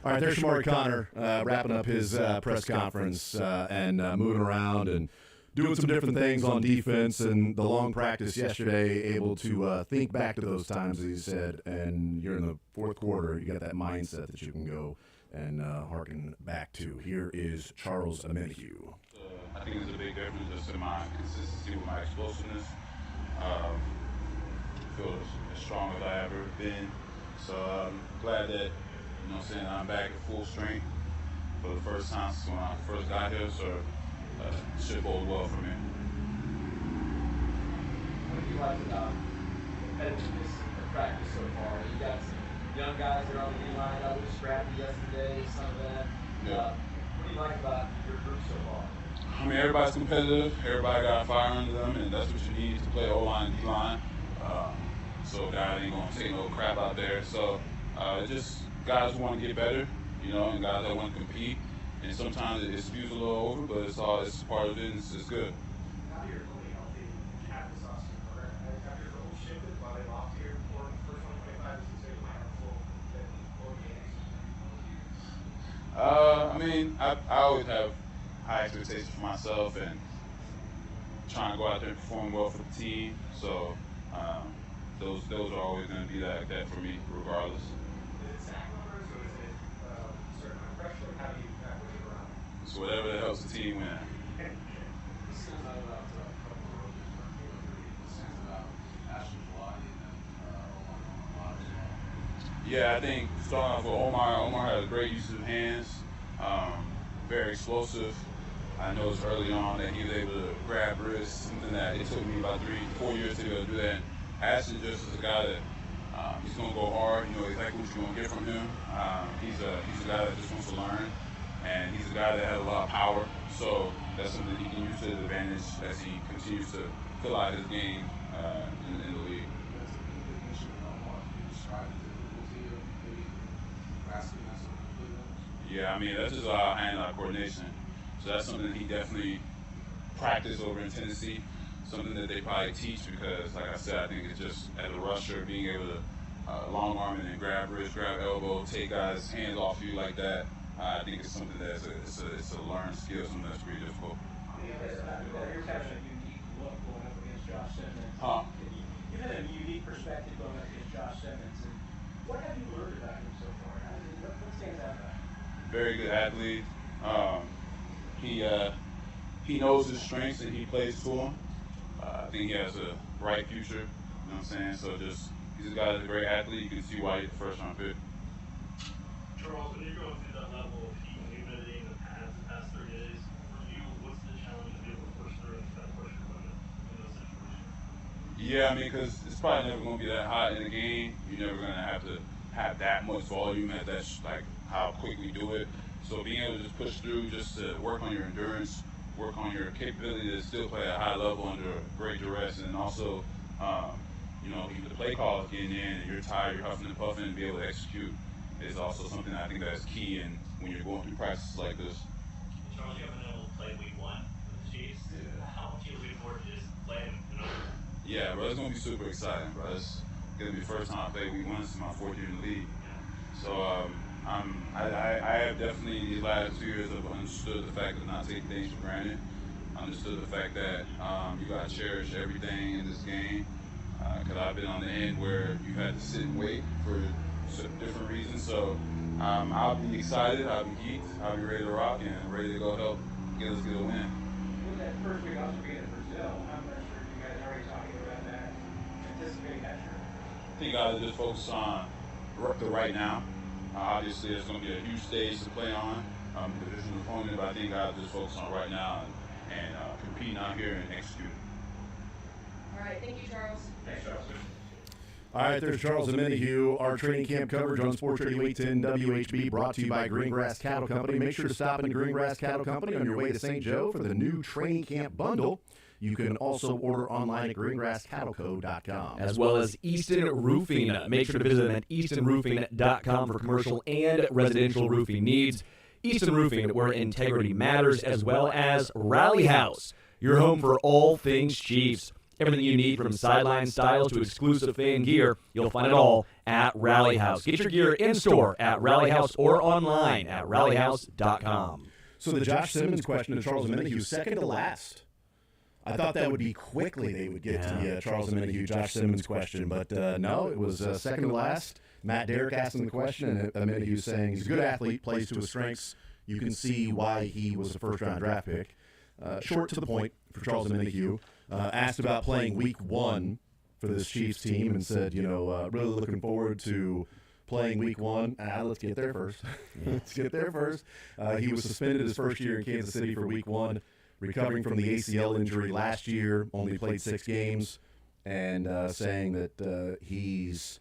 All right, there's Shamari Connor wrapping up his press conference and moving around and doing some different things on defense and the long practice yesterday, able to think back to those times, as he said, and you're in the fourth quarter, you got that mindset that you can go and harken back to. Here is Charles Amenhue. I think there's a big difference just in my consistency with my explosiveness. I feel as strong as I ever been. So I'm glad that, I'm back at full strength for the first time since when I first got here. So it should bode well for me. What do you like about competitiveness in practice so far? You got some young guys that are on the D line that was scrappy yesterday, some of that. Yeah. What do you like about your group so far? I mean, everybody's competitive. Everybody got fire under them, and that's what you need to play O-line and D-line. So guys ain't going to take no crap out there. So just guys who want to get better, and guys that want to compete. And sometimes it spews a little over, but it's part of it, and it's good. Now you're fully healthy at this offseason program. Have your goals shifted while they lost here for the first 125 as you say you might have full games? I mean, I always have high expectations for myself and trying to go out there and perform well for the team. So those are always going to be like that for me, regardless. Is it sack numbers or is it certain amount of pressure? How do you tackle it around? So whatever that helps the team win. This is not about a couple of rookies, but this is about Ashton's body and Omar as well. Yeah, I think starting off with Omar has great use of hands, very explosive. I noticed early on that he was able to grab wrists, something that it took me about 3-4 years to be able to do that. Ashton just is a guy that he's going to go hard. Exactly what you're going to get from him. He's a guy that just wants to learn, and he's a guy that has a lot of power. So that's something he can use to his advantage as he continues to fill out his game in the league. Yeah, I mean, that's just hand-eye coordination. So that's something that he definitely practiced over in Tennessee, something that they probably teach because, like I said, I think it's just as a rusher, being able to long arm and then grab wrist, grab elbow, take guys' hands off you like that. I think it's something that's it's a learned skill, something that's pretty difficult. You're having a unique look going up against Josh Simmons. Huh? You've had a unique perspective going up against Josh Simmons. And what have you learned about him so far? What stands out about him? Very good athlete. He knows his strengths and he plays to them. I think he has a bright future. You know what I'm saying? So he's a guy that's a great athlete. You can see why he's the first round pick. Charles, when you're going through that level of heat and humidity in the past 3 days, for you, what's the challenge to be able to push through that pressure limit in those situations? Yeah, I mean, because it's probably never going to be that hot in the game. You're never going to have that much volume at that, like how quick we do it. So being able to just push through, just to work on your endurance, work on your capability to still play at a high level under great duress, and also, the play call is getting in and you're tired, you're huffing and puffing, and be able to execute is also something I think that's key in when you're going through practices like this. Charles, you haven't been able to play week 1 with the Chiefs. Yeah. How much are you looking forward to just playing? Yeah, bro, it's going to be super exciting, bro. It's going to be the first time I play week 1 since my 4th year in the league. So I have definitely these last 2 years have understood the fact of not taking things for granted. Understood the fact that you got to cherish everything in this game. Because I've been on the end where you had to sit and wait for different reasons. So I'll be excited, I'll be geeked, I'll be ready to rock and ready to go help get a win. With that first week also being in Brazil, I'm not sure if you guys are already talking about that, I think I just focus on the right now. Obviously, there's going to be a huge stage to play on, division opponent, but I think I just focus on right now and competing out here and executing. All right, thank you, Charles. Thanks, Charles. All right, there's Charles Amenahue. Our training camp coverage on Sports Radio 810 WHB brought to you by Greengrass Cattle Company. Make sure to stop in Greengrass Cattle Company on your way to St. Joe for the new training camp bundle. You can also order online at greengrasscattleco.com. As well as Easton Roofing. Make sure to visit them at eastonroofing.com for commercial and residential roofing needs. Easton Roofing, where integrity matters, as well as Rally House, your home for all things Chiefs. Everything you need from sideline styles to exclusive fan gear, you'll find it all at Rally House. Get your gear in-store at Rally House or online at rallyhouse.com. So the Josh Simmons question to Charles Amenahue, second to last. I thought that would be quickly they would get to the Charles Amenahue, Josh Simmons question, but no, it was second to last. Matt Derrick asking the question, and Amenahue saying he's a good athlete, plays to his strengths. You can see why he was a first-round draft pick. Short to the point for Charles Amenahue. Asked about playing week 1 for this Chiefs team and said, really looking forward to playing week 1. Let's get there first. Let's get there first. He was suspended his first year in Kansas City for week 1. Recovering from the ACL injury last year, only played 6 games, and saying that he's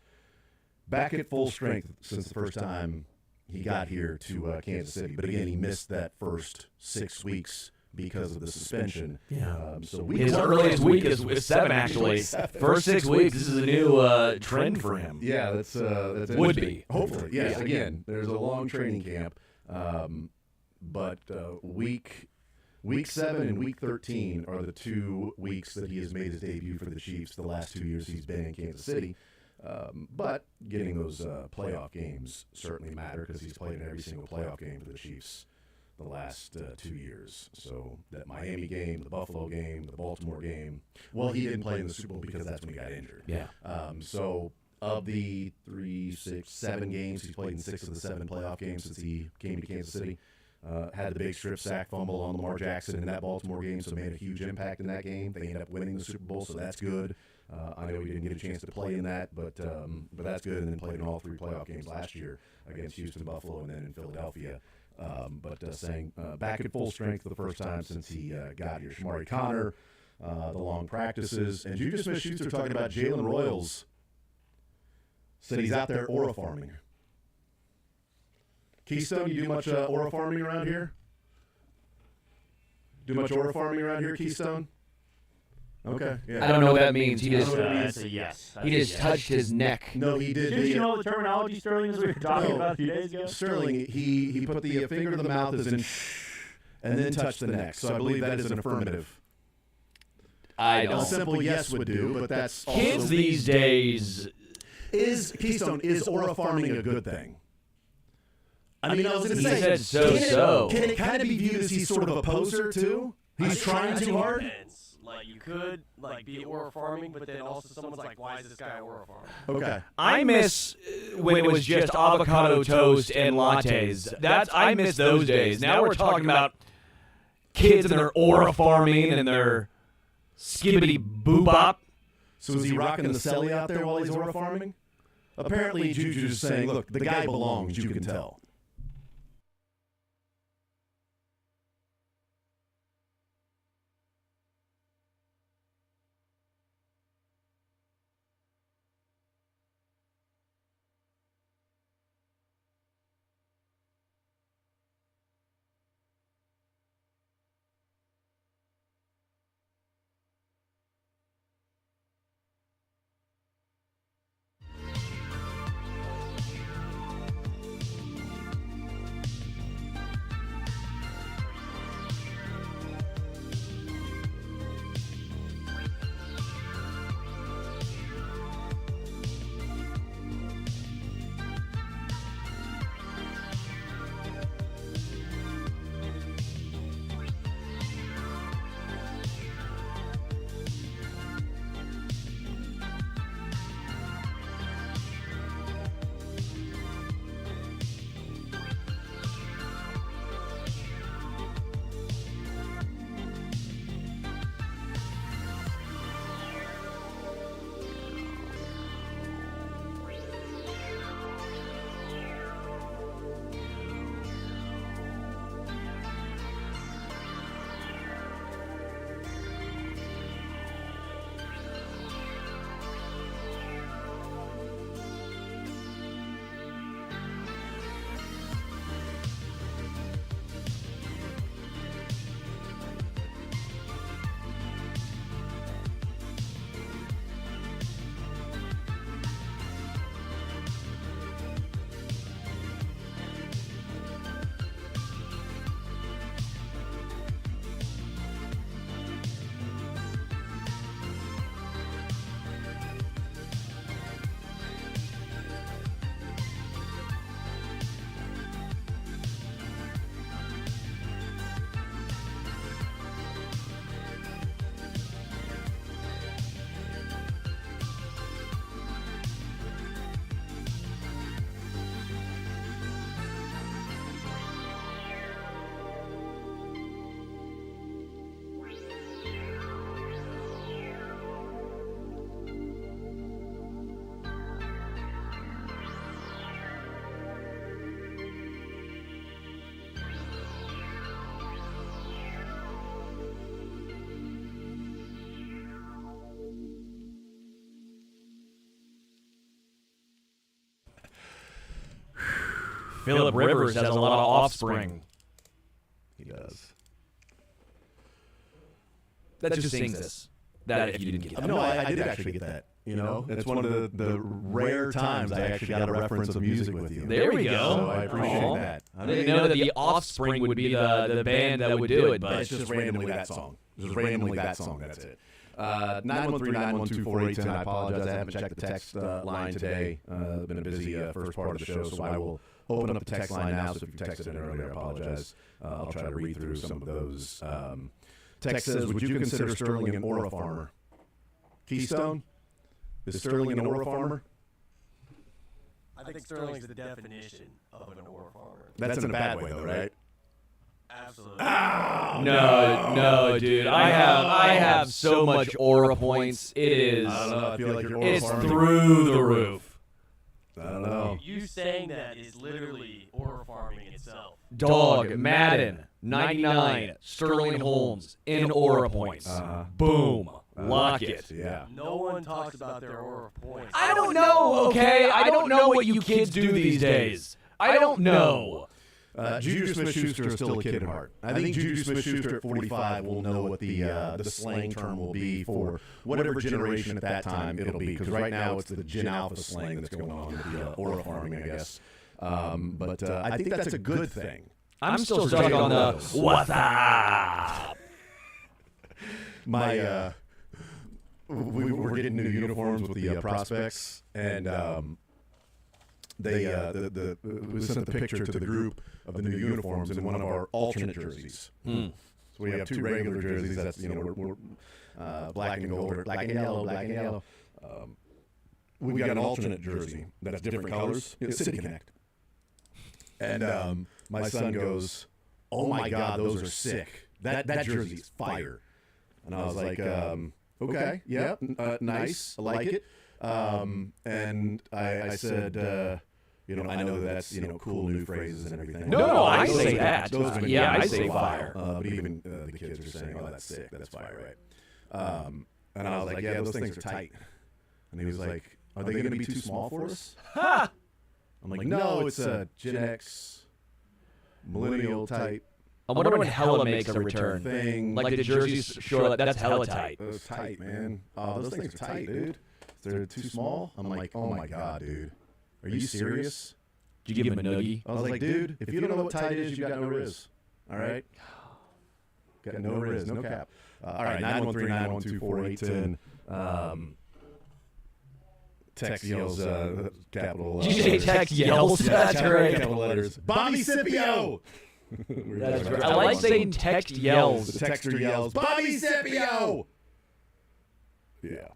back at full strength since the first time he got here to Kansas City. But again, he missed that first 6 weeks because of the suspension. Yeah. So his earliest week is 7, actually. First 6 weeks, this is a new trend for him. Yeah, that's would be. Hopefully, yes. Yeah. Again, there's a long training camp, but Week 7 and Week 13 are the 2 weeks that he has made his debut for the Chiefs the last 2 years he's been in Kansas City. But getting those playoff games certainly matter because he's played in every single playoff game for the Chiefs the last 2 years. So that Miami game, the Buffalo game, the Baltimore game. Well, he didn't play in the Super Bowl because that's when he got injured. Yeah. So of the 3, 6, 7 games, he's played in 6 of the 7 playoff games since he came to Kansas City. Had the big strip sack fumble on Lamar Jackson in that Baltimore game, so made a huge impact in that game. They ended up winning the Super Bowl, so that's good. I know he didn't get a chance to play in that, but that's good. And then played in all 3 playoff games last year against Houston, Buffalo, and then in Philadelphia. Saying back at full strength for the first time since he got here. Shamari Connor, the long practices, and Juju Smith-Schuster talking about Jalen Royals. Said he's out there aura farming. Keystone, you do much aura farming around here? Do much aura farming around here, Keystone? Okay. Yeah. I don't know what that means. He just That's a yes. he just touched his neck. No, he did. Did you know the terminology, Sterling, as we were talking about a few days ago? Sterling, he put the finger to the mouth as in shh, and then touched the neck. So I believe that is an affirmative. I don't. A simple yes would do, but that's also Kids these days. Keystone, is aura farming a good thing? I mean, I was going to He say, said so. Can it kind of be viewed as he's sort of a poser too? He's trying too hard. Depends. Like you could be aura farming, but then also someone's like, "Why is this guy aura farming?" Okay. I miss when it was just avocado toast and lattes. I miss those days. Now we're talking about kids and their aura farming and their skibbity boobop. So is he rocking the celly out there while he's aura farming? Apparently, Juju's saying, "Look, the guy belongs. You can tell." Phillip Rivers has a lot of offspring. He does. That just sings this. That if you didn't get that. No, I did actually get that. You know, it's one of the rare times I actually got a reference of music with you. There we go. So I appreciate that. I didn't know that the Offspring would be the band that would do it, but it's just randomly that song. Just randomly that song. That's it. 913-912-4810. I apologize. I haven't checked the text line today. Been a busy first part of the show, so I will open up the text line now. So if you texted in earlier, I apologize. I'll try to read through some of those. Text says, would you consider Sterling an aura farmer? Keystone? Is Sterling an aura farmer? I think Sterling's the definition of an aura farmer. That's in a bad way, though, right? Absolutely. No, dude. I have so much aura points. It is. I don't know. I feel like you're aura it's farming. through the roof. I don't know. You saying that is literally aura farming itself. Dog, Madden, 99, Sterling Holmes, in aura points. Boom. Lock it. Yeah. No one talks about their aura points. I don't know, okay? I don't know what you kids do these days. I don't know. Juju Smith-Schuster is still a kid at heart. I think Juju Smith-Schuster at 45 will know what the slang term will be for whatever generation at that time it'll be. Because right now it's the Gen Alpha slang that's going on with the aura farming, I guess. But I think that's a good thing. I'm still stuck on the what's up? We were getting new uniforms with the prospects, and we sent the picture to the group of the new uniforms in one of our alternate jerseys. So we have two regular jerseys. That's we're black and gold, or black and yellow. We've got an alternate jersey that's different colors. It's City Connect. And my son goes, "Oh my God, those are sick. That jersey is fire." And I was like, "Okay, yeah, nice, I like it." And I said, I know that's cool new phrases and everything. No, I say that. I say fire. But even the kids are saying, "Oh, that's sick. That's fire, right?" And I was like, "Yeah, those things are tight." And he was like, "Are they going to be too small for us?" I'm like, "No, it's a Gen X, millennial type." I wonder when Hella makes a return. Thing. Like the jerseys, sure, that's hella tight. Those tight, man. Oh, those things are tight, dude. They're too small. I'm like, "Oh my God, dude. Are you serious?" Did you give him a noogie? I was like, "Dude, if you don't know what tight is, you got no riz. All right? Got no riz, no cap." All right, 913-912-4810. Text yells, capital. Did you say text yells? That's right. Capital letters. Bobby Scipio! That's right. I like saying text yells. The texter yells, "Bobby Scipio!" Yeah.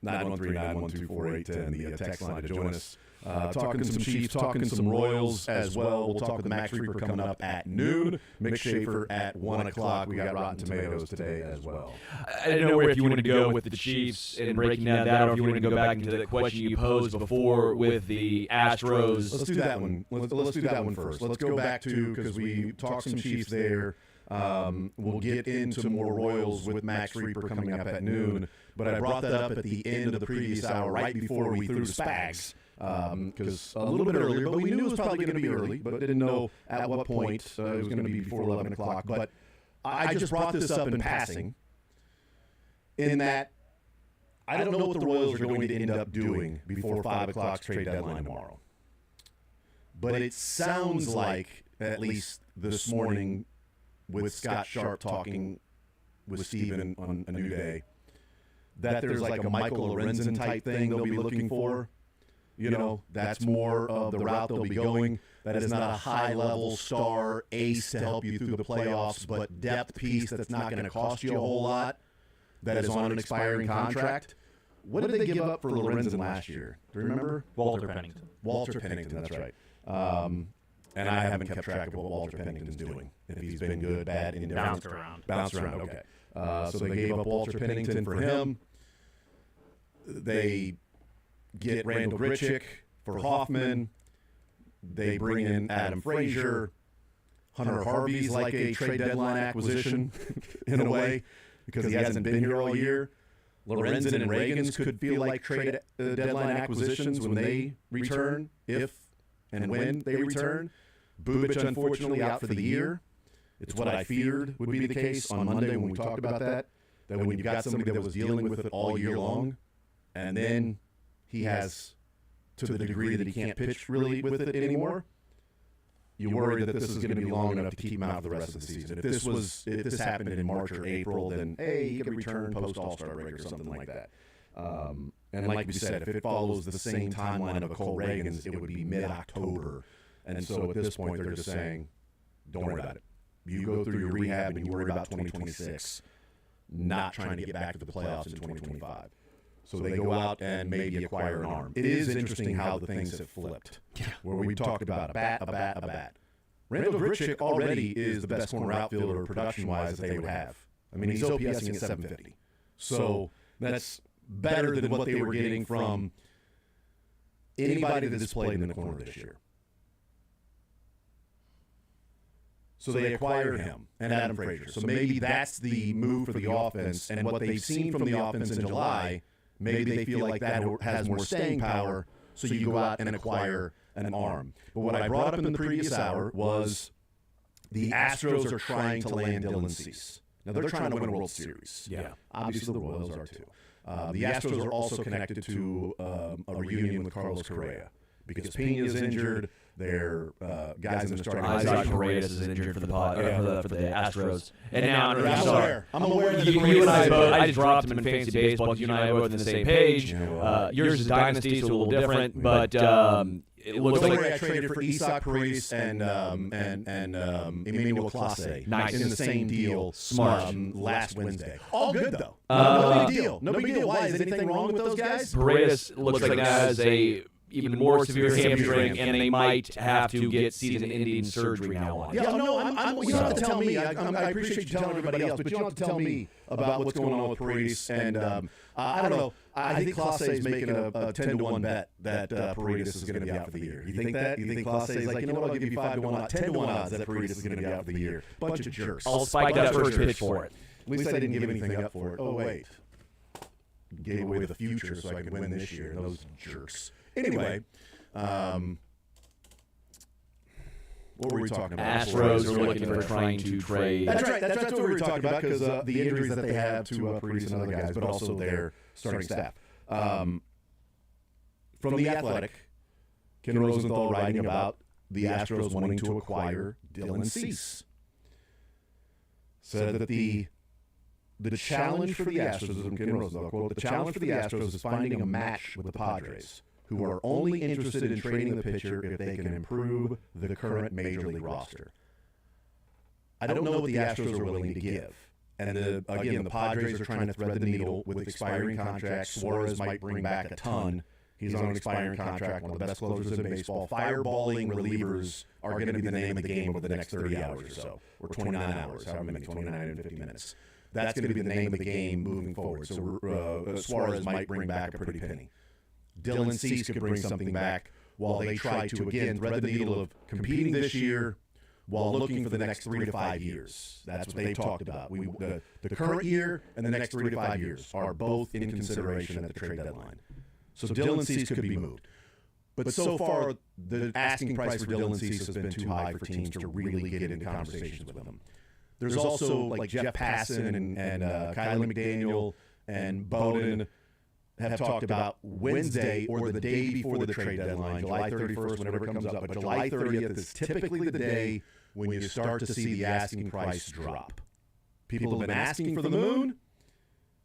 913-912-4810, the text line to join us. Talking some Chiefs, talking some Royals as well. We'll talk with Max Reaper coming up at noon. Mick Schaefer at 1 o'clock. We got Rotten Tomatoes today as well. I didn't know if you wanted to go with the Chiefs and breaking down that, or if you wanted to go back into the question you posed before with the Astros. Let's do that one. Let's do that one first. Let's go back to, because we talked some Chiefs there. We'll get into more Royals with Max Reaper coming up at noon. But I brought that up at the end of the previous hour, right before we threw Spags. Because a little bit earlier, but we knew it was probably going to be early, but didn't know at what point it was going to be before 11 o'clock. But I just brought this up in passing, in that I don't know what the Royals are going to end up doing before 5 o'clock's trade deadline tomorrow. But it sounds like, at least this morning, with Scott Sharp talking with Steven on A New Day, that there's like a Michael Lorenzen type thing they'll be looking for. That's more of the route they'll be going. That is not a high-level star ace to help you through the playoffs, but depth piece that's not going to cost you a whole lot, that is on an expiring contract. What did they give up for Lorenzen last year? Do you remember? Walter Pennington. Walter Pennington, that's right. And I haven't kept track of what Walter Pennington's doing. If he's been good, bad, indifferent. Bounced around, okay. So they gave up Walter Pennington for him. They get Randall Grichuk for Hoffman. They bring in Adam Frazier. Hunter Harvey's like a trade deadline acquisition in a way, because he hasn't been here all year. Lorenzen and Reagans could feel like trade deadline acquisitions when they return, if and when they return. Bubic, unfortunately, out for the year. It's what I feared would be the case on Monday when we talked about that when you've got somebody that was dealing with it all year long, and then he has, to the degree that he can't pitch really with it anymore, you worry that this is going to be long enough to keep him out for the rest of the season. If this happened in March or April, then, hey, he could return post-All-Star break or something like that. And like we said, if it follows the same timeline of a Cole Reagan's, it would be mid-October. And so at this point, they're just saying, don't worry about it. You go through your rehab and you worry about 2026, not trying to get back to the playoffs in 2025. So they go out and maybe acquire an arm. It is interesting how the things have flipped. Where we talked about a bat. Randall Grichuk already is the best corner outfielder production-wise that they would have. I mean, he's OPSing at 750. So that's better than what they were getting from anybody that has played in the corner this year. So they acquired him and Adam Frazier. So maybe that's the move for the offense, and what they've seen from the offense in July, maybe they feel like that has more staying power, so you go out and acquire an arm. But what I brought up in the previous hour was the Astros are trying to land Dylan Cease. Now, they're trying to win a World Series. Yeah. Obviously, the Royals are too. The Astros are also connected to a reunion with Carlos Correa because Pena's injured. Their guys in the starting Isaac Paredes is injured for the Astros. And now I'm aware that you and I both. I just dropped him in fantasy baseball because you and I are both on the same page. Yours is dynasty, so a little different, but it looks like I traded for Isaac Paredes and Emmanuel Clase in the same deal. Smart. Last Wednesday. All good though. No big deal. No big deal. Why is anything wrong with those guys? Paredes looks like has a even more severe hamstring, and they might have to get season-ending surgery now on it. Yeah, no, you don't have to tell me. I appreciate you telling everybody else, but you don't have to tell me about what's going on with Paredes. And I don't know. I think Clase is making a 10-to-1 bet that Paredes is going to be out for the year. You think that? You think Clase is like, you know what, I'll give you 5-to-1 odds, 10-to-1 odds that Paredes is going to be out for the year. Bunch of jerks. I'll spike that first pitch for it. At least I didn't give anything up for it. Oh, wait. Gave away the future so I could win this year. Those jerks. Anyway, what were we talking about? Astros are looking for trying to trade. That's right. That's what we were talking about because the injuries that they have to Paredes and other guys, but also their starting staff. From The Athletic, Ken Rosenthal writing about the Astros wanting to acquire Dylan Cease. Said that the challenge for the Astros, Ken Rosenthal, quote, the challenge for the Astros is finding a match with the Padres, who are only interested in trading the pitcher if they can improve the current Major League roster. I don't know what the Astros are willing to give. And again, the Padres are trying to thread the needle with expiring contracts. Suarez might bring back a ton. He's on an expiring contract, one of the best closers in baseball. Fireballing relievers are going to be the name of the game over the next 30 hours or so, or 29 hours, however many, 29 and 50 minutes. That's going to be the name of the game moving forward. So Suarez might bring back a pretty penny. Dylan Cease could bring something back while they try to, again, thread the needle of competing this year while looking for the next 3 to 5 years. That's what they talked about. The current year and the next 3 to 5 years are both in consideration at the trade deadline. So Dylan Cease could be moved. But so far, the asking price for Dylan Cease has been too high for teams to really get into conversations with him. There's also like Jeff Passan and Kylie McDaniel and Bowden have talked about Wednesday or the day before the trade deadline, July 31st, whenever it comes up. But July 30th is typically the day when you start to see the asking price drop. People have been asking for the moon,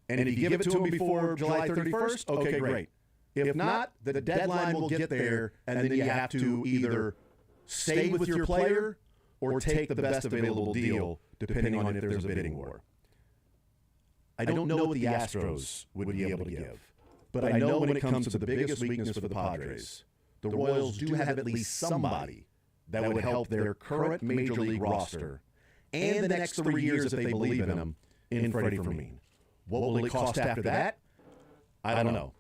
and if you give it to them before July 31st, okay, great. If not, the deadline will get there, and then you have to either stay with your player or take the best available deal, depending on if there's a bidding war. I don't know what the Astros would be able to give. But I know when it comes to the biggest weakness for the Padres, the Royals do have at least somebody that would help their current Major League roster and the next 3 years if they believe in him in Freddie Fermin. What will it cost after that? I don't know.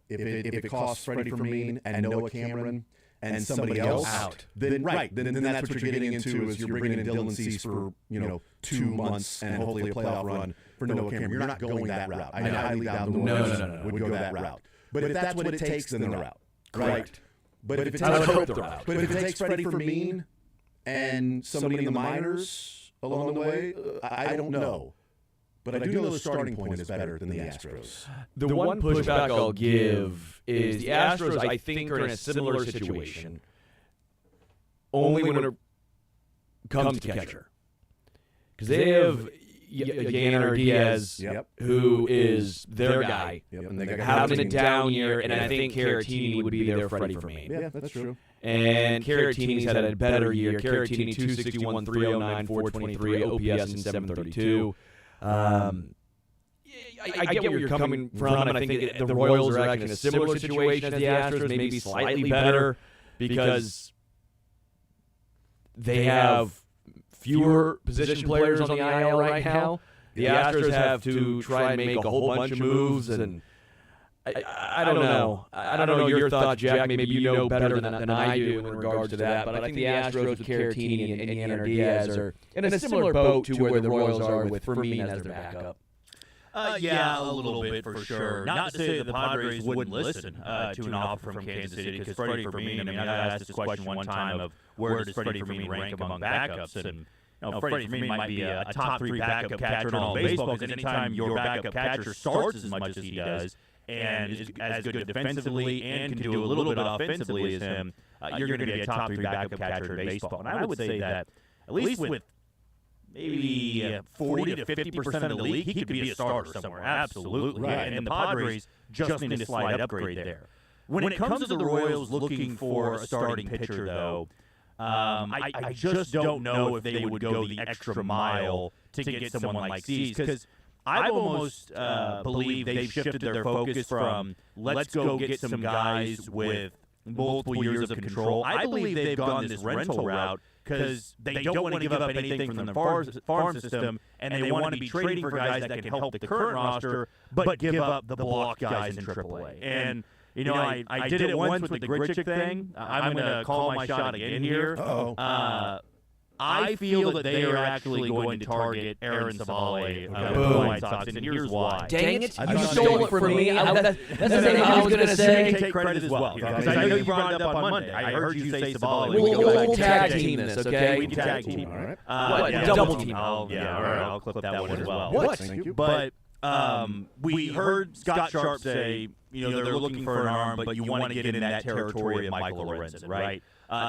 If it costs Freddie Fermin and Noah Cameron and somebody else, then that's what you're getting into is you're bringing in Dylan Cease for 2 months and hopefully a playoff run for Noah Cameron. You're not going that route. I highly doubt the Royals would go that route. But if that's what it takes, then they're out. Right? But if it I would hope takes, they're out. but if it takes Freddie Fermin and somebody in the minors along the way, I don't know. But I do know the starting point is better than the Astros. The one pushback I'll give is the Astros, I think, are in a similar situation, only when it comes to catcher. Because they have Yanner Diaz, who is their guy, And they got having a down year, and I think Caratini would be their Freddie Fermin. Yeah, that's true. And Caratini's had a better year. Caratini 261, 309, 423, OPS, and 732. I get where you're coming from, and I think the Royals are actually in a similar situation as the Astros, maybe slightly better, because they have fewer position players on the IL right now. The Astros have to try and make a whole bunch of moves, and I don't know. I don't know your thoughts, Jack. Maybe you know better than I do in regards to that. But I think the Astros with Caratini and Yanner Diaz are in a similar boat to where the Royals are with Fermin as their backup. Yeah, a little bit for sure. Not to say the Padres wouldn't listen to an offer from Kansas City, because Freddie Fermin, I mean, I got asked this question one time of where does Freddie Fermin rank among backups, and Freddie Fermin might be a top 3 backup catcher in all of baseball, because anytime your backup catcher starts as much as he does and is as good defensively and can do a little bit offensively as him, you're going to be a top 3 backup catcher in baseball. And I would say that, at least with maybe 40 to 50% of the league, he could be a starter somewhere. Absolutely. Right. And the Padres just need a slight upgrade there. When it comes to the Royals looking for a starting pitcher, though, I just don't know if they would go the extra mile to get someone like Cease, because I've almost believed they've shifted their focus from let's go get some guys with multiple years of control. I believe they've gone this rental route because they don't want to give up anything from their farm system, and they want to be trading for guys that can help the current roster, but give up the block guys in AAA. And I did it once with the Grichuk thing. I'm going to call my shot again here. I feel that they are actually going to target Aaron Savale of the White Sox, and here's why. Dang it! You stole it from me. That's the thing I was going to say. Take credit as well, because I know you brought it up on Monday. I heard you say Savale. We'll tag team this, okay? We can tag team. All right. Double team. I'll clip that one as well. What? Thank you. But we heard Scott Sharp say, they're looking for an arm, but you want to get in that territory of Michael Lorenzen, right?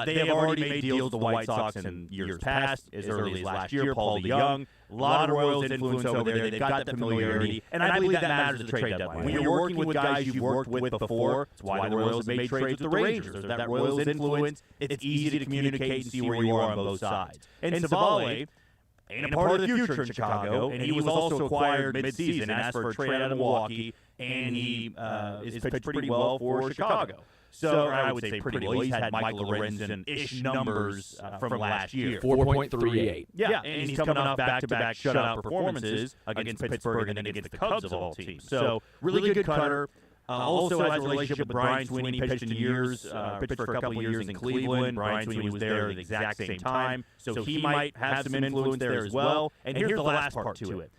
They have already made deals with the White Sox in years past, as early as last year. Paul DeYoung, a lot of Royals influence over there. They've got that familiarity, and I believe that matters at the trade deadline. When you're working with guys you've worked with before, it's why the Royals have made trades with the Rangers. There's that Royals influence. It's easy to communicate and see where you are on both sides. And Savale ain't a part of the future in Chicago, and he was also acquired midseason and asked for a trade out of Milwaukee, and he is pitched pretty well for Chicago. So I would say pretty well. He's had Michael Lorenzen-ish numbers from last year. 4.38. Yeah, and he's coming off back-to-back shutout performances against Pittsburgh and then against the Cubs of all teams. So really good cutter. Also has a relationship with Brian Sweeney. Pitched in years, pitched for a couple of years in Cleveland. Brian Sweeney was there at the exact same time, so he might have some influence there as well. And here's the last part to it.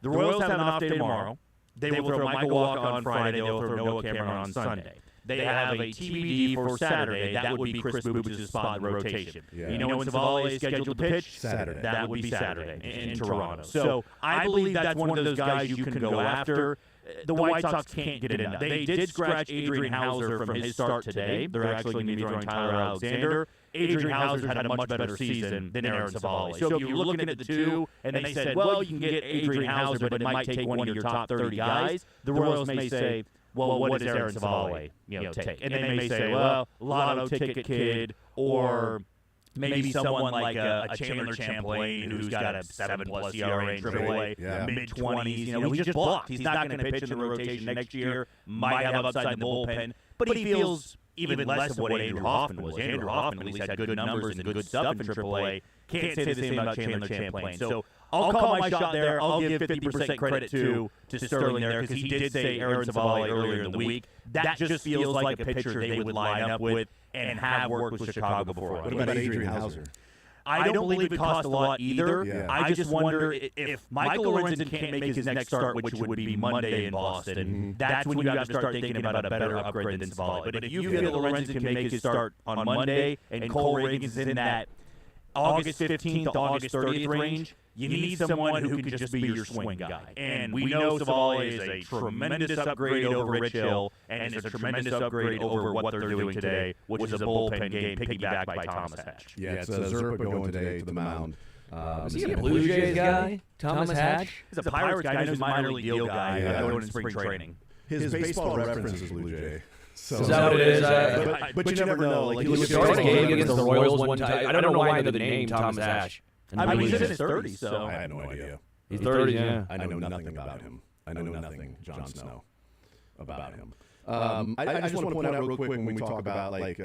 The Royals have an off day tomorrow. They will throw Michael Walker on Friday. They'll throw Noah Cameron on Sunday. They have a TBD for Saturday. That would be Chris Bubich's spot in the rotation. Yeah. You know when Savale is scheduled to pitch? Saturday. That would be Saturday in Toronto. So I believe that's one of those guys you can go after. The White Sox can't get it enough. They did scratch Adrian Hauser from his start today. They're actually going to be throwing Tyler Alexander. Adrian Hauser had a much better season than Aaron Savale. So if you're looking at the two, and they said, well, you can get Adrian Hauser, but it might take one of your top 30 guys, the Royals may say, well, what does Aaron Savale take? And they may say, well, lotto ticket kid, or maybe someone like a Chandler Champlain who's got a 7+ ERA in AAA, mid-20s. He's just blocked. He's not going to pitch in the rotation next year. Might have upside in the bullpen, but he feels even less of what Andrew Hoffman was. Andrew Hoffman at least had good numbers and good stuff in AAA. Can't say the same about Chandler Champlain. So I'll call my shot there. I'll give 50% credit to Sterling there, because he did say Aaron Savale earlier in the week. That just feels like a pitcher they would line up with and have worked with Chicago before. What about Adrian Hauser? I don't believe it cost a lot either. Yeah. I just wonder if Michael Lorenzen can't make his next start, which would be Monday in Boston, that's when you have to start thinking about a better upgrade than Savali. But if you feel Lorenzen can make his start on Monday and Cole Reagan's in that August 15th to August 30th range, you need someone who can just be your swing guy. And we know Savali is a tremendous upgrade over Rich Hill and is a tremendous upgrade over what they're doing today, which is a bullpen game piggybacked by Thomas Hatch. Yeah, it's Zerpa going today to the mound. Is he a Blue Jays guy? Thomas Hatch? He's a Pirates guy. He's a minor league deal guy going in spring training. His baseball reference is Blue Jay. So, is that what it is? But you never know. Like, he started a game against the Royals one time. I don't know why I know the name Thomas Hatch. I mean, he's in his 30s, so. I had no idea. He's 30, yeah. I know nothing about him. I know nothing, Jon Snow, about him. I just want to point out real quick when we talk about, like,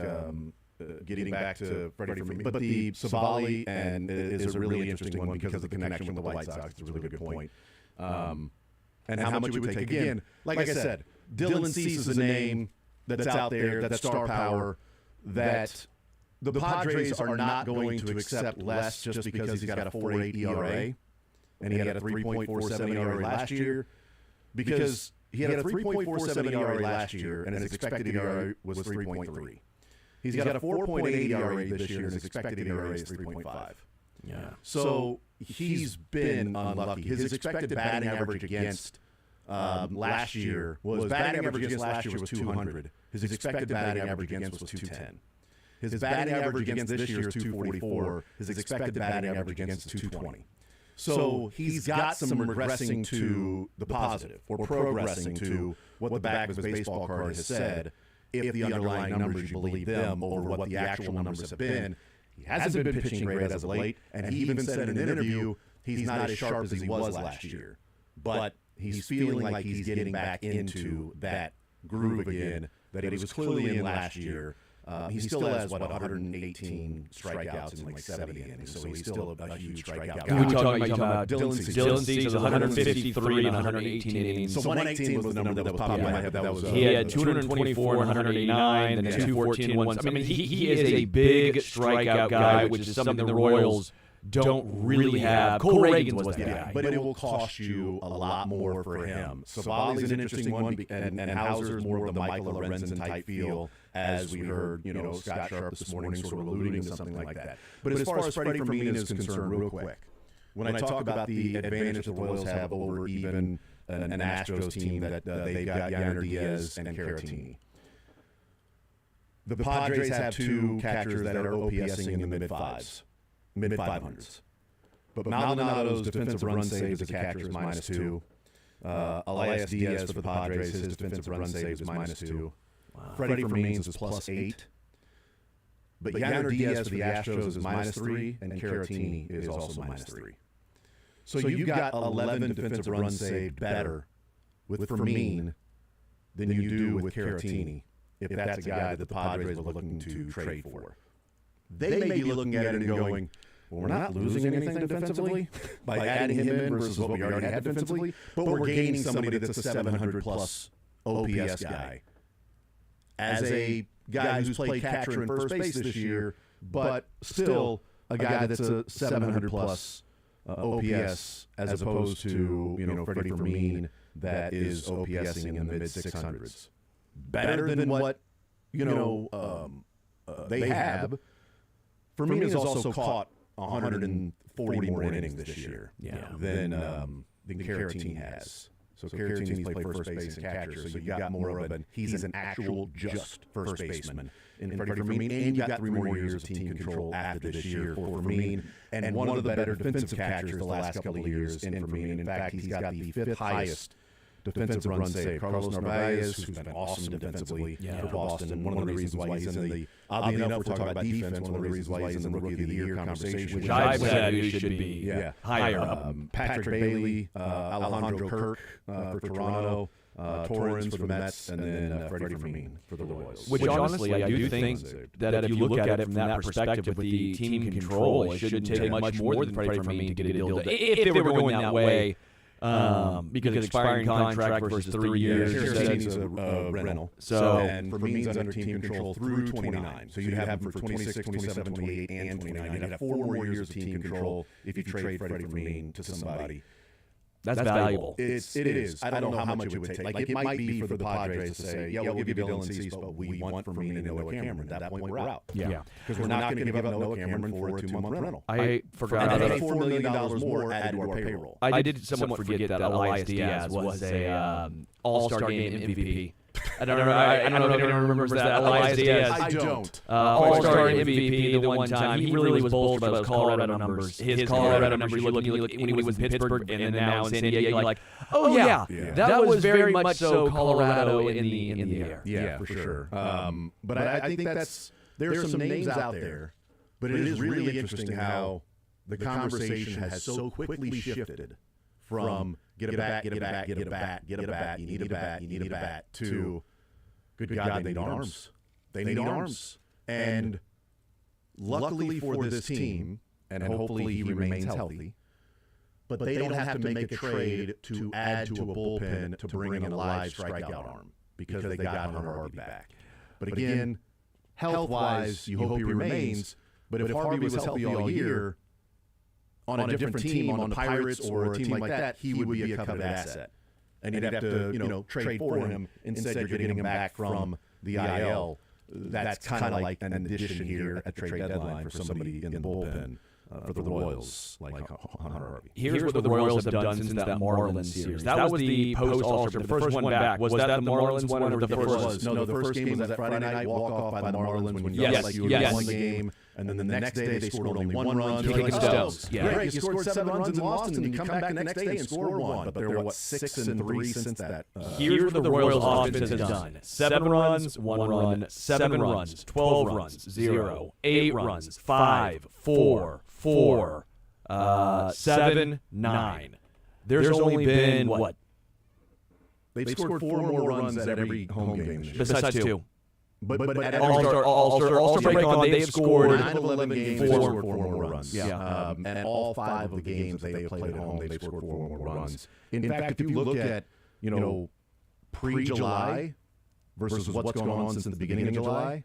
getting back to Freddie for me. But the Savali and is a really interesting one because of the connection with the White Sox. It's a really good point. And how much it would take. Again, like I said, Dylan Cease is a name that's out there, that's star power, that the Padres are not going to accept less just because he's got a 4.8 ERA and he had a 3.47 ERA last year. Because he had a 3.47 ERA last year and his expected ERA was 3.3. He's got a 4.8 ERA this year and his expected ERA is 3.5. Yeah. So he's been unlucky. His expected batting average against last year was batting average against last year was 200. His expected batting average against was 210. His batting average against this year is 244. His expected batting average against is 220. So he's got some regressing to the positive or progressing to what the back of his baseball card has said. If the underlying numbers, you believe them over what the actual numbers have been. He hasn't been pitching great as of late, and he even said in an interview he's not as sharp as he was last year. But he's feeling like he's getting back into that groove again that he was clearly in last year. He still has, 118 strikeouts and like 70 innings, so he's still a huge strikeout guy. Who are you talking about? Dylan Cease. Dylan Cease is 153 and 118 innings. So 118 was the number that was popping in my head. That was, he had 224 and 189, and 214 and 1. I mean, he is a big strikeout guy, which is something the Royals don't really have. Cole Reagan was that guy. But it will cost you a lot more for him. Savali's an interesting one, and Hauser's more of the Michael Lorenzen type feel, as we heard, Scott Sharp this morning sort of alluding to something like that. But as far as Freddie Fermin is concerned, real quick, when I talk about the advantage the Royals have over even an Astros team that they've got Yanner Diaz and Caratini, the Padres have two catchers that are OPSing in the mid-500s. But Maldonado's defensive run save as a catcher is -2. Elias Diaz for the Padres, his defensive run save is -2. Wow. Freddie Fermin's is +8. But Yanner Diaz for the Astros is -3, and Caratini is also -3. So you've got 11 defensive run saved better with Fermin than you do with Caratini, if that's a guy that the Padres are looking to trade for. They may be looking at it and going, well, we're not losing anything defensively by adding him in versus what we already had defensively, but we're gaining somebody that's a 700-plus OPS guy. As a guy who's played catcher and first base this year, but still a guy that's a 700-plus OPS as opposed to, Freddie Fermin that is OPSing in the mid-600s. Better than what, they have. Fermin has also caught 140 more innings this year than Caratini has. So Caratini's played first base and catcher, so you got more of he's an actual just first baseman in Freddie Fermin, and you got 3 more years of team control after this year for Fermin, and one of the better defensive catchers the last couple of years in Fermin. In fact, he's got the 5th highest defensive run save. Carlos Narvaez, who's been awesome defensively for Boston. One of the reasons why he's in the, oddly enough, we're talking about defense, one of the reasons why he's in the Rookie of the Year conversation. Which I've said who should be higher up. Patrick Bailey, Alejandro Kirk for Toronto, Torrens for the Mets, and then Freddie Fermin for the Royals. Which honestly, I do think that if you look at it from that perspective with the team control, it shouldn't take much more than Freddie Fermin to get a deal. If they were going that way, Because expiring contract versus 3 years. Caratini's a rental. So and Vermeen's under team control through 29. So you'd have him for 26, 27, 28, and 29. You'd have 4 more years of team control if you trade Freddie Vermeen to somebody. That's valuable. It is. I don't know how much it would take. Like, it might be for the Padres to say, yeah, we'll give you Dylan Cease, but we want Vermeen and Noah Cameron. At that point, we're out. Yeah. Because we're not going to give up Noah Cameron for a 2-month rental. I forgot and about $4 million more added to our payroll. I did somewhat forget that Elias Diaz was a All-Star Game MVP. I don't know if anyone remembers that. Elias Diaz. I don't. All-Star MVP the one time. He really was bolstered by those Colorado numbers. His Colorado numbers, you look when he was in Pittsburgh and then now in San Diego, you're like, oh yeah, that was very much so Colorado in the air. Yeah, for sure. But I think there's some names out there, but it is really interesting how the conversation has so quickly shifted from get a bat, get a bat, get a bat, get a bat, you need a bat, you need a bat, to, good God, they need arms. They need arms. And luckily for this team, and hopefully he remains healthy, but they don't have to make a trade to add to a bullpen to bring in a live strikeout arm because they got Hunter Harvey back. But again, health-wise, you hope he remains, but if Harvey was healthy all year, on a different team, on the Pirates or a team like that, he would be a coveted asset. And you'd have to, trade for him. Instead, you're getting him back from the IL. That's kind of like an addition here at the trade deadline for somebody in the bullpen for the Royals, like Hunter Harvey. Here's what the Royals have done since that Marlins series. That was the post-All-Star. The first one back. Was that the Marlins one or the first? No, the first game was that Friday night walk-off by the Marlins when you felt like you had won the game. And then the next day they scored only 1 run. Kicking stones. Great, you scored 7 runs in Boston, and you come back the next day and score 1. But they're, 6-3 since that. Here's what the Royals offense has done. 7 runs, 1 run, 7 runs, 12 runs, 0, 8 runs, 5, 4, 4, 7, 9. There's only been, what? They've scored 4 more runs at every home game. Besides 2. But at All-Star break on, they've scored 9 of 11 games, they scored 4 more runs. Yeah. And all 5 of the games they have played at home, they've scored 4 more runs. In fact, if you look at, pre-July versus what's gone on since the beginning of July,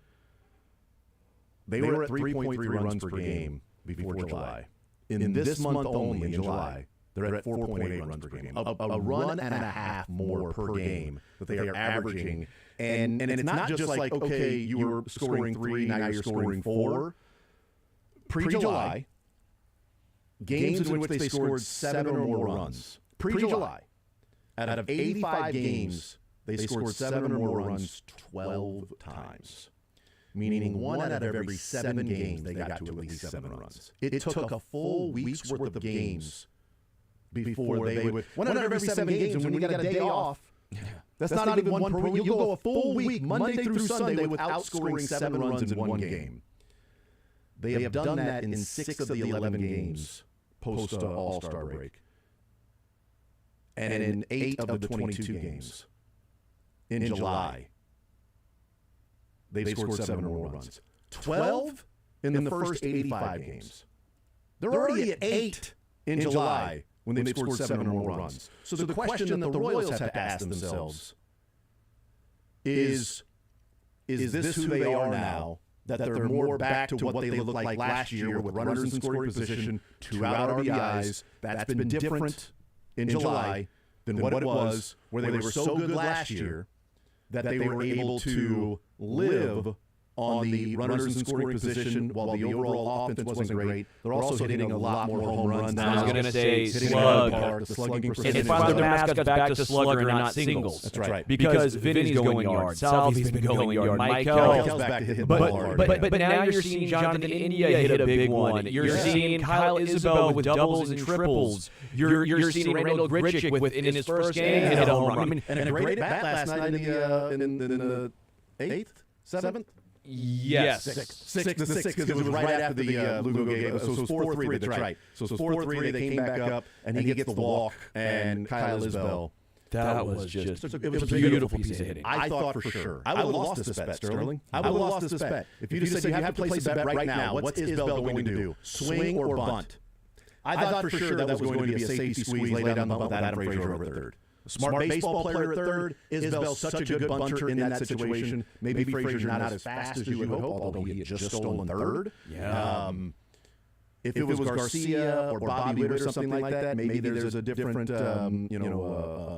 they were at 3.3 runs per game before July. In this month only, in July, they're at 4.8 runs per game. A run and a half more per game that they are averaging. And it's not just like, okay, you were scoring 3, now you're scoring 4. Pre-July, games in which they scored 7 or more runs. Pre-July, out of 85 games, they scored 7 or more runs 12 times. Meaning 1 out of every 7 games, they got to at least 7 runs. It took a full week's worth of games before they would. 1 out of every 7 games, and when you got a day off, that's not even 1 per week. You'll go a full week, Monday through Sunday, without scoring 7 runs in 1 game. They have done that in 6 of the 11 games post All-Star break. And in 8 of the 22 games in July, they've scored 7 or more runs. 12 in the first 85 games. They're already at 8 in July when they've scored 7 or more runs. So the question that the Royals have to ask themselves is this who they are now, that they're more back to what they looked like last year with runners in scoring position, 2 out RBIs. That's been different in July than what it was where they were so good last year that they were able to live on the runners in scoring position while the overall offense wasn't great. They're also hitting a lot more home runs now. I was going to say slug. The slugging percentage. It's finally their mascot's back to slugger and not singles. That's right. Because Vinny's going yard. Salvi's been going yard. Michael's back to hit the ball hard. But now you're seeing Jonathan India hit a big one. You're seeing Kyle Isabel with doubles and triples. You're seeing Randall Grichuk in his first game hit a home run. And a great bat last night in the 8th, 7th? Yes. Six, because it was right after the Lugo game. So it was 4-3, that's right. So it was 4-3, they came back up, and he gets the walk, and Kyle Isbell. That was just, it was a beautiful piece of hitting. I thought for sure. I would have lost this bet, Sterling. I would have lost this bet. If you just said you have to place a bet right now, what's Isbell going to do? Swing or bunt? I thought for sure that was going to be a safety squeeze laid down the bump with Adam Frazier over at third. Smart baseball player at third. Isbell's such a good bunter in that situation. Maybe Frazier's not as fast as you would hope, although he had just stolen third. Yeah. If it was Garcia or Bobby Witt or something like that, maybe there's a different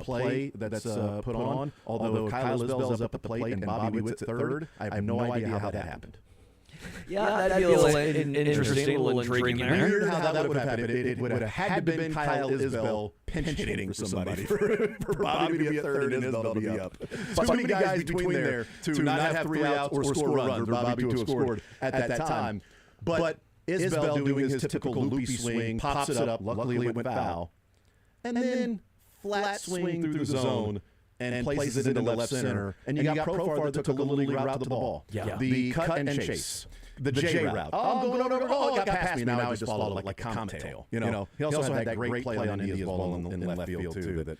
play that's put on. Although Kyle Isbell's up at the plate and Bobby Witt's at third, I have no idea how that happened. Yeah, that'd be a little interesting, a little intriguing there. Weird how that would have happened. It would have had to been Kyle Isbell pinch hitting for somebody for Bobby to be at third and Isbell to be up. Too many guys between there to not have 3 outs or score runs, or Bobby to have scored at that time. But Isbell doing his typical loopy swing, pops it up, luckily it went foul, and then flat swing through the zone and places it into left center. And you got Profar that took a little league route to the ball. Yeah. The cut and chase. The J route. Oh, I'm going over. Oh, it got past me. Now I just followed like a comet tail. You know, he also had that great play on India's ball in left field, too, that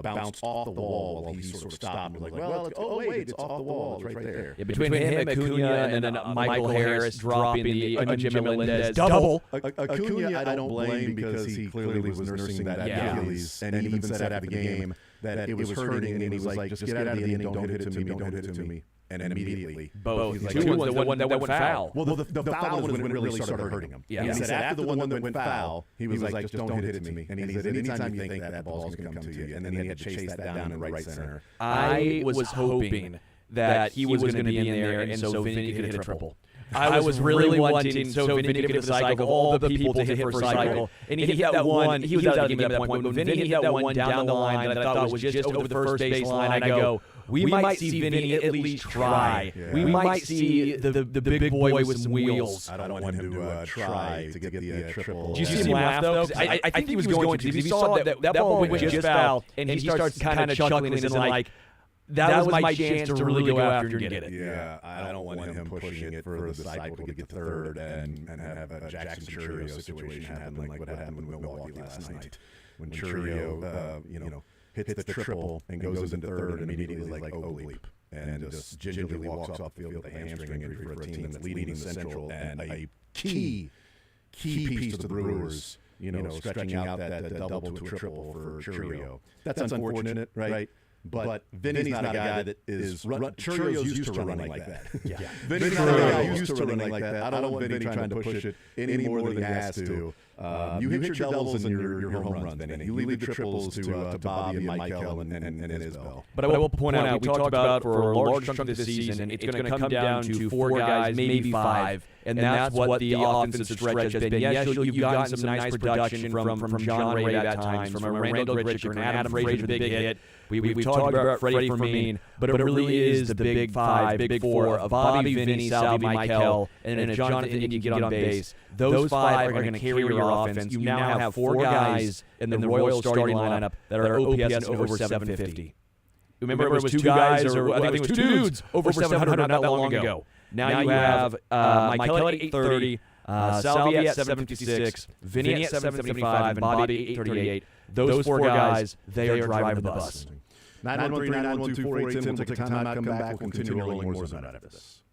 bounced off the wall while he sort of stopped and was like, well, it's off the wall. It's right there. Yeah, between him, Acuna, and then Michael Harris dropping the Jim Melendez double. Acuna, I don't blame because he clearly was nursing that Achilles, and he even said after the game that it was hurting, and he was like, just get out of the inning, don't hit it to me. And immediately, both. Two ones, the one that went foul. Well, the foul was when it really started hurting him. Yeah. He said after the one that went foul, he was like, just don't hit it to me. And he said, anytime you think that ball's going to come to you. And then he had to chase that down in right center. I was hoping that he was going to be in there, and so Vinny could hit a triple. I was really wanting so Vinny could hit the cycle, all the people to hit for a cycle. And he hit that one, he was out of the game at that point, but Vinny hit that one down the line that I thought was just over the first baseline. I go, we might see Vinny at least try. Yeah. We might see the big boy with some wheels. I don't want him to try to get the triple. Did you see him laugh, though? I think he was going to. Because he saw that ball went just foul, and he starts kind of chuckling and like, that was my chance to really go after and get it. Yeah, I don't want him pushing it for the cycle to get third and have a Jackson Churio situation happen like what happened in Milwaukee last night. When Churio, hits the triple and goes into third and immediately like bleep. And just gingerly walks off the field with a hamstring injury for a team that's leading the Central and a key piece to the Brewers, stretching out that double to a triple for Churio. That's unfortunate, right? But Vinny's not a guy that is Churio's used to running like that. Yeah. Vinny's not a guy used to running like that. I don't want Vinny trying to push it any more than he has to. You hit your doubles and your home runs, Vinny. You leave the triples to Bobby and Michael and Isbell. But I will point out, we talked about for a large chunk of this season, it's going to come down to 4 guys, maybe 5, and that's what the offensive stretch has been. Yes, you've gotten some nice production from John Ray at times, from a Randall Gritchick, an Adam Frazier, the big hit. We talked about Freddie Fermin, but it really is the big 5, big 4 of Bobby, Vinny, Salvi, Michael, and then Jonathan India get on base. Those 5 are going to carry your offense. You now have 4 guys in the Royals starting lineup that are OPS over 750. Remember it was 2 guys, or I think it was 2 dudes over 700 not that long ago. Now you have Michael at 830, Salvi at 756, Vinny at 775, and Bobby at 838. Those 4 guys, they are driving the bus. 913-912-4810. We'll take a time out, come back. We'll continue rolling more zone after this.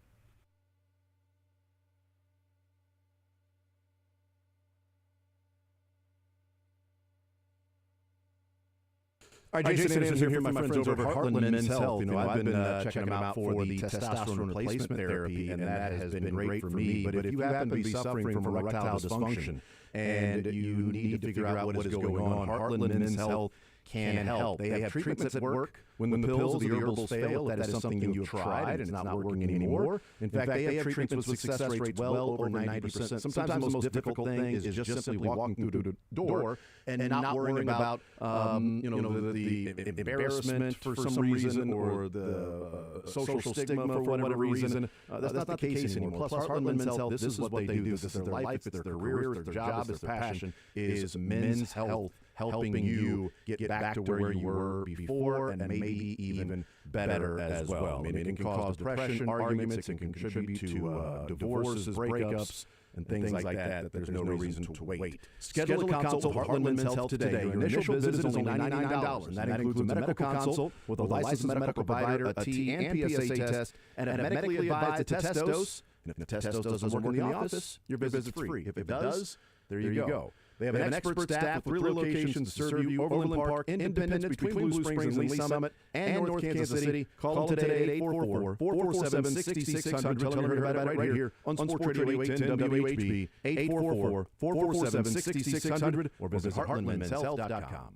All right, Jason Anderson here for my friends over at Heartland Men's Health. I've been checking them out for the testosterone replacement therapy, and that has been great for me. But if you happen to be suffering from erectile dysfunction and you need to figure out what is going on, Heartland Men's Health can help. They have treatments that work when the pills or the herbals fail. If that is something you have tried and it's not working anymore. In fact, they have treatments with success rates well over 90%. Sometimes the most difficult thing is just simply walking through the door and not worrying about the embarrassment for some reason or the social stigma for whatever reason. That's not the case anymore. Plus, Heartland Men's Health, this is what they do. This is their life, it's their career, it's their job, it's their passion, is men's health. Helping you get back to where you were before and maybe even better as well. I mean, it can cause depression, arguments, it can contribute to divorces, breakups, and things like that there's no reason to wait. Schedule a consult with Heartland Men's Health today. Your initial visit is only $99, and that includes a medical consult with a licensed medical provider, a T and PSA test, and a medically advised test dose. And if the test dose doesn't work in the office, your visit's free. If it does, there you go. They have an expert staff with 3 locations to serve you: Overland Park, Independence, between Blue Springs and Lee Summit, and North Kansas City. Call them today at 844-447-6600. Tell them you heard about it right here on Sports Radio 810 WHB, 844-447-6600, or visit heartlandmenshealth.com.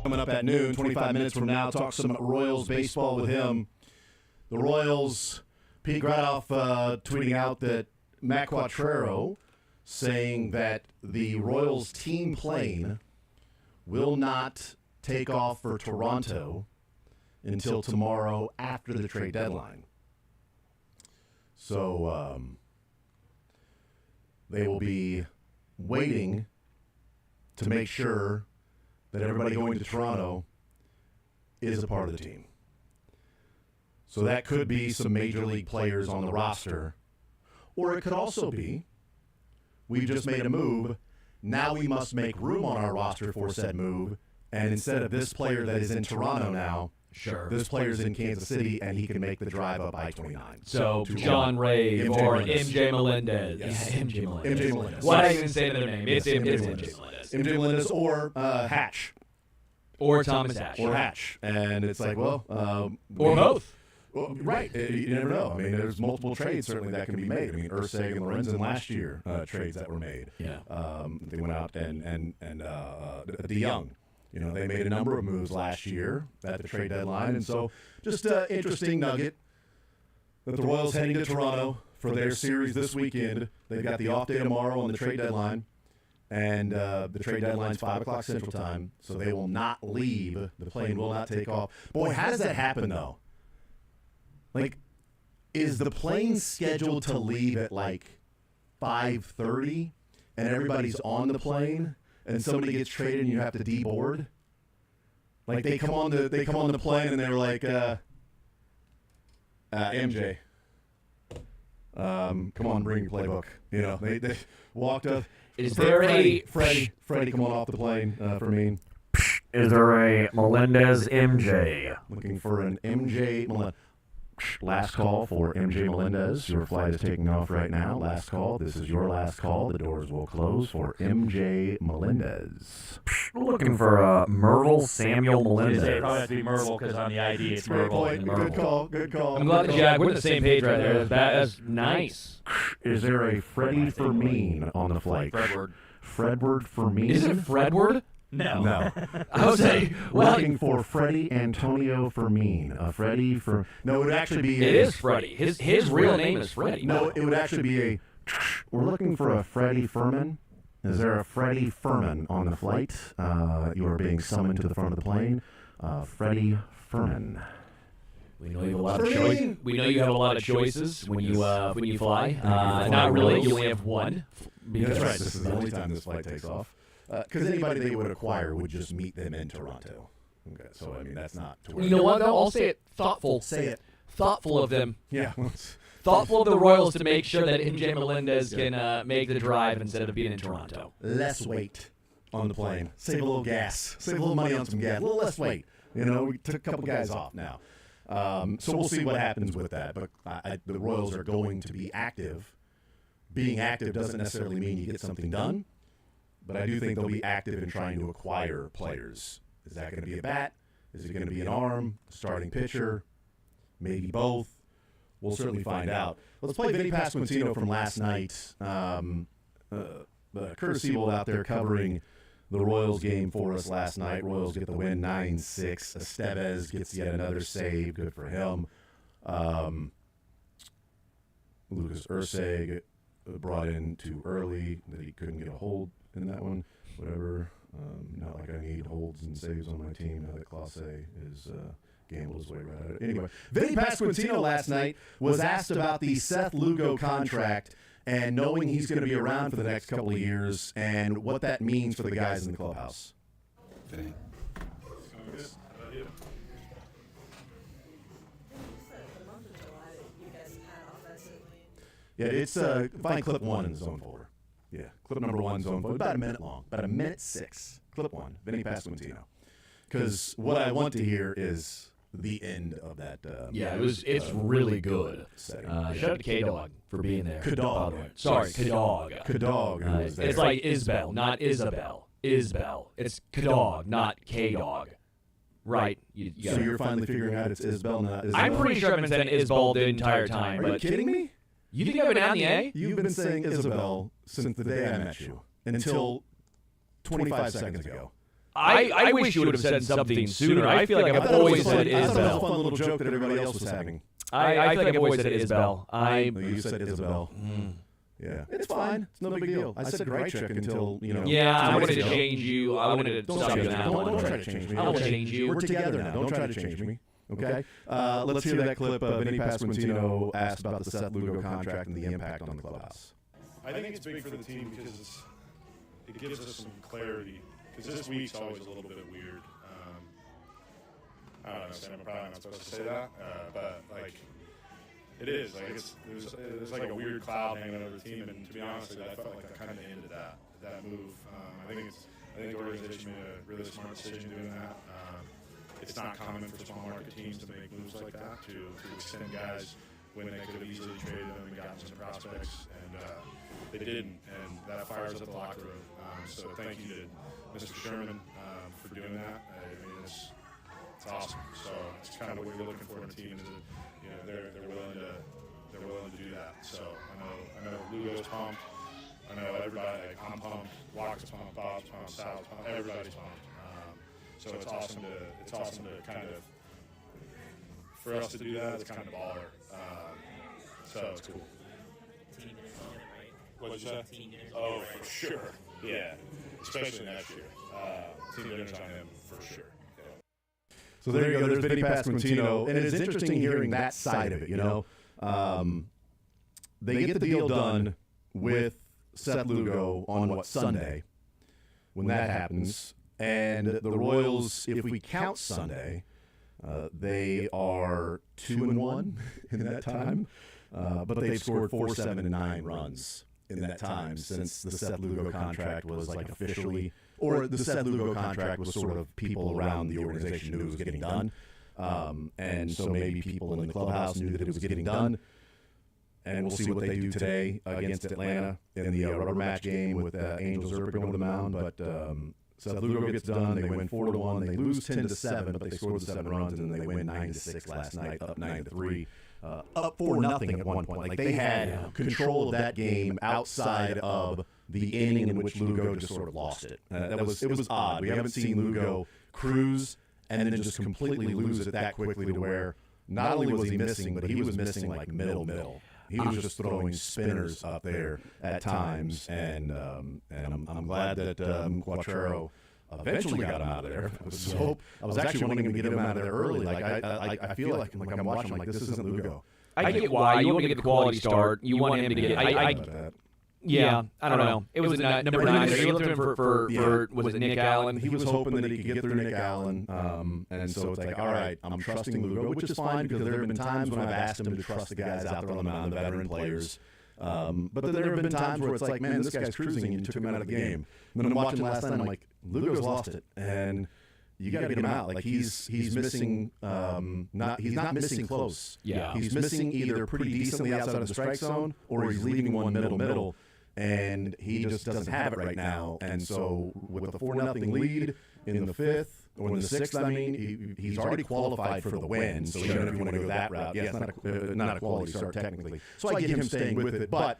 Coming up at noon, 25 minutes from now, talk some Royals baseball with him. The Royals, Pete Gradoff tweeting out that Matt Quattrero saying that the Royals team plane will not take off for Toronto until tomorrow after the trade deadline. So they will be waiting to make sure that everybody going to Toronto is a part of the team. So that could be some major league players on the roster. Or it could also be we've just made a move Now we must make room on our roster for said move. And instead of this player that is in Toronto now, this player's in Kansas City, and he can make the drive up I-29. So John Ray or MJ Melendez. Yes. Yeah, MJ Melendez. MJ Melendez. Why did I even say their name? It's MJ Melendez. MJ Melendez or Hatch. Or Thomas Hatch. Or Hatch. And it's like, well... or both. Well, right. You never know. I mean, there's multiple trades certainly that can be made. I mean, Urseg and Lorenzen last year, trades that were made. Yeah. They went out and DeYoung. You know, they made a number of moves last year at the trade deadline. And so just an interesting nugget that the Royals heading to Toronto for their series this weekend. They've got the off day tomorrow on the trade deadline. And the trade deadline's 5 o'clock Central Time. So they will not leave. The plane will not take off. Boy, how does that happen, though? Like, is the plane scheduled to leave at like 5:30 and everybody's on the plane and somebody gets traded and you have to deboard? Like they come on the plane and they're like, MJ, come on, bring your playbook. You know, they walked up. Is there a Freddie, come on off the plane for me. Is there a Melendez MJ? Looking for an MJ Melendez. Last call for MJ Melendez. Your flight is taking off right now. Last call. This is your last call. The doors will close for MJ Melendez. Looking for Merville Samuel Melendez. It probably has to be Merville because on the ID it's Merville. Good call. Good call. I'm glad the Jag, we're on the same page right there. That's nice. Is there a Freddie Fermin on the flight? Fredward Fermin? Is it Fredward? No. I would say, looking for Freddie Antonio Fermin. Freddie for no, it would actually be. It is Freddie. His real name is Freddie. No, it would actually be a. We're looking for a Freddie Furman. Is there a Freddie Furman on the flight? You are being summoned to the front of the plane. Freddie Furman. We know you have a lot of choices. We know you have a lot of choices when you fly. Not really. You only have one. That's right. This is the only time this flight takes off. Because anybody they would acquire would just meet them in Toronto. Okay, so I mean that's not. You know what? Though I'll say it thoughtful. Say it. Thoughtful of them. Yeah. Thoughtful of the Royals to make sure that MJ Melendez can make the drive instead of being in Toronto. Less weight on the plane. Save a little gas. Save a little money on some gas. A little less weight. You know, we took a couple guys off now. So we'll see what happens with that. But the Royals are going to be active. Being active doesn't necessarily mean you get something done. But I do think they'll be active in trying to acquire players. Is that going to be a bat? Is it going to be an arm? A starting pitcher? Maybe both. We'll certainly find out. Let's play Vinny Pasquantino from last night. Curtis Siebold out there covering the Royals game for us last night. Royals get the win 9-6. Estevez gets yet another save. Good for him. Lucas Urseg brought in too early that he couldn't get a hold in that one. Whatever. Not like I need holds and saves on my team. Now that Clase is gambled his way right at it. Anyway, Vinny Pasquantino last night was asked about the Seth Lugo contract and knowing he's going to be around for the next couple of years and what that means for the guys in the clubhouse. Vinny. Yeah, it's find clip 1 in the zone folder. Yeah, clip number 1 zone folder. About a minute long. About 1:06. Clip 1. Vinny Pasquantino. Because what I want to hear is the end of that. It's really good. Shout out to K-Dog for being there. K-Dog. Sorry, K-Dog. K-Dog. It's like Isbell, not Isabel. Isbell. It's K-Dog, not K-Dog. Right. So you're finally figuring out it's Isbell, not Isabel? I'm pretty sure I've been saying Isbell the entire time. Are you kidding me? You think I've been on the A? You've been saying Isabel since the day I met you until 25 seconds ago. I wish you would have said something sooner. I feel like I've always said Isabel. I thought it was a Isbell. fun little joke that everybody else was having. I feel like I've always said Isbell. You said Isabel. Yeah, it's fine. It's no big deal. I said Greichuk until, Yeah, I wanted to change you. I wanted to stop you on that one. Don't try to change me. I won't change you. We're together now. Don't try to change me. Okay? Let's hear that clip of Vinny Pasquantino asked about the Seth Lugo contract and the impact on the clubhouse. I think it's big for the team because it gives us some clarity. Because this week's always a little bit weird. I don't know, Sam, I'm probably not supposed to say that, but it is. There's like a weird cloud hanging over the team, and to be honest with you, I felt like that kind of ended that that move. I think the organization made a really smart decision doing that. It's not common for small market teams to make moves like that, to extend guys when they could have easily traded them and gotten some prospects, and they didn't, and that fires up the locker room. So thank you to Mr. Sherman for doing that. I mean, it's awesome. So it's kind of what you're looking for in a team, is that, you know, they're willing to do that. So I know Lugo's pumped. I know everybody. Like, I'm pumped. Walker's pumped. Bob's pumped. Sal's pumped. Everybody's pumped. So it's awesome to kind of, for us to do that, it's kind of baller. So it's cool. What'd you say? Oh, for sure. Yeah, especially next year. Team dinner's on him for sure. Yeah. So there you go. There's Vinny Pasquantino, and it's interesting hearing that side of it. You know, they get the deal done with Seth Lugo on Sunday, when that happens. And the Royals, if we count Sunday, they are 2-1 in that time, but they've scored 4, 7, and 9 runs in that time since the Seth Lugo contract was like officially, or the Seth Lugo contract was sort of people around the organization knew it was getting done, and so maybe people in the clubhouse knew that it was getting done. And we'll see what they do today against Atlanta in the rubber match game with Angel Zerpa going to the mound, but. Seth Lugo gets done. They win 4-1. They lose 10-7, but they scored the 7 runs, and then they win 9-6 last night, up 9-3, up 4-0 at one point. Like, they had control of that game outside of the inning in which Lugo just sort of lost it. It was odd. We haven't seen Lugo cruise and then just completely lose it that quickly, to where not only was he missing, but he was missing like middle. He was just throwing spinners up there at times, and I'm glad that Quattrero eventually got him out of there. I was actually wanting him to get him out of there early. Like I feel like I'm watching, like, this isn't Lugo. I get why you want to get the quality start. You want him to get. Yeah, I don't know. It was number 9. They looked at him for was it Nick Allen? He was hoping that he could get through Nick Allen, and so it's like, all right, I'm trusting Lugo, which is fine, because there have been times when I've asked him to trust the guys out there on the mound, the veteran players. But then there have been times where it's like, man, this guy's cruising, and you took him out of the game. And then I'm watching last night, I'm like, Lugo's lost it, and you got to get him out. Like, he's missing, he's not missing close. Yeah, he's missing either pretty decently outside of the strike zone, or he's leaving one middle. And he just doesn't have it right now. And so with the 4-0 lead in the 5th, or in the 6th, I mean, he's already qualified for the win. So even if you want to go that route, yeah, it's not a quality start technically. So I get him staying with it. But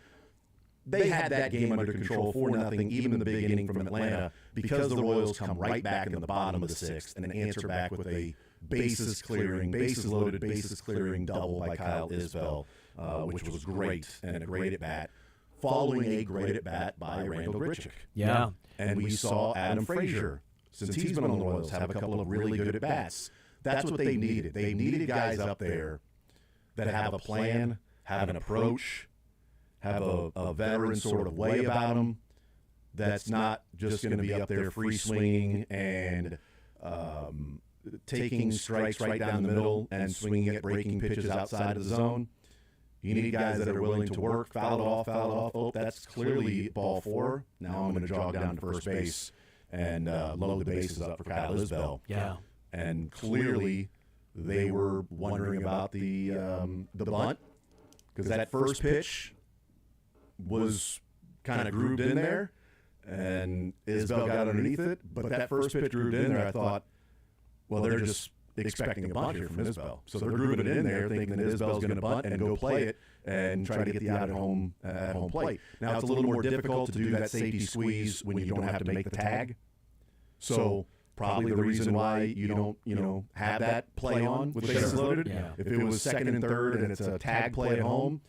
they had that game under control, 4-0, even in the big inning from Atlanta, because the Royals come right back in the bottom of the 6th and answer back with a bases loaded, bases clearing double by Kyle Isbell, which was great, and a great at bat, following a great at bat by Randall Grichuk. Yeah. And we saw Adam Frazier, since he's been on the Royals, have a couple of really good at bats. That's what they needed. They needed guys up there that have a plan, have an approach, have a veteran sort of way about them, that's not just going to be up there free swinging and taking strikes right down the middle and swinging at breaking pitches outside of the zone. You need guys that are willing to work, foul it off. Oh, that's clearly ball 4. Now I'm going to jog down to first base and load the bases up for Kyle Isbell. Yeah. And clearly they were wondering about the bunt, because that first pitch was kind of grooved in there, and Isbell got underneath it. But that first pitch grooved in there, I thought, well, they're just expecting a bunt here from Isbell. So they're grooving it in there, thinking that Isbell's going to bunt and go play it and try to get the out at home plate. Now, it's a little more difficult to do that safety squeeze when you don't have to make the tag. So probably the reason why you don't have that play on with bases loaded. Yeah. If it was second and third and it's a tag play at home,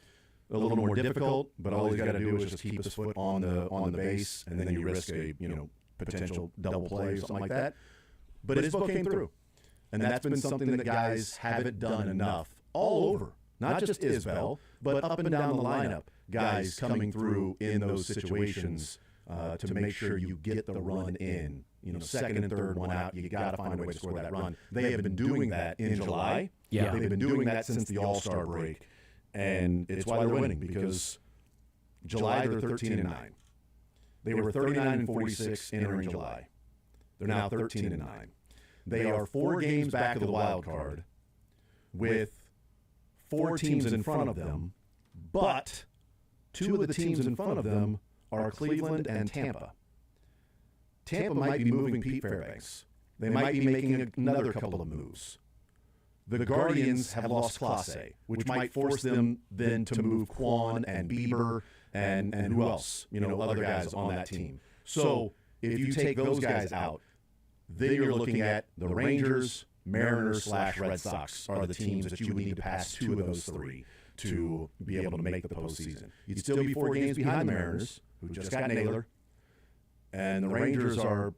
a little more difficult, but all he's got to do is just keep his foot on the base, and then you risk a potential double play or something like that. But Isbell came through. And that's been something that guys haven't done enough all over. Not just Isbell, but up and down the lineup. Guys coming through in those situations to make sure you get the run in. Second and third one out, you got to find a way to score that run. They have been doing that in July. Yeah. They've been doing that since the All-Star break. And it's why they're winning, because July they're 13-9. They were 39-46 entering July. They're now 13-9. They are 4 games back of the wild card with 4 teams in front of them, but 2 of the teams in front of them are Cleveland and Tampa. Tampa might be moving Pete Fairbanks. They might be making another couple of moves. The Guardians have lost Clase, which might force them then to move Quan and Bieber and who else? Other guys on that team. So if you take those guys out, then you're looking at the Rangers, Mariners/Red Sox are the teams that you would need to pass 2 of those 3 to be able to make the postseason. You'd still be 4 games behind the Mariners, who just got Naylor, and the Rangers are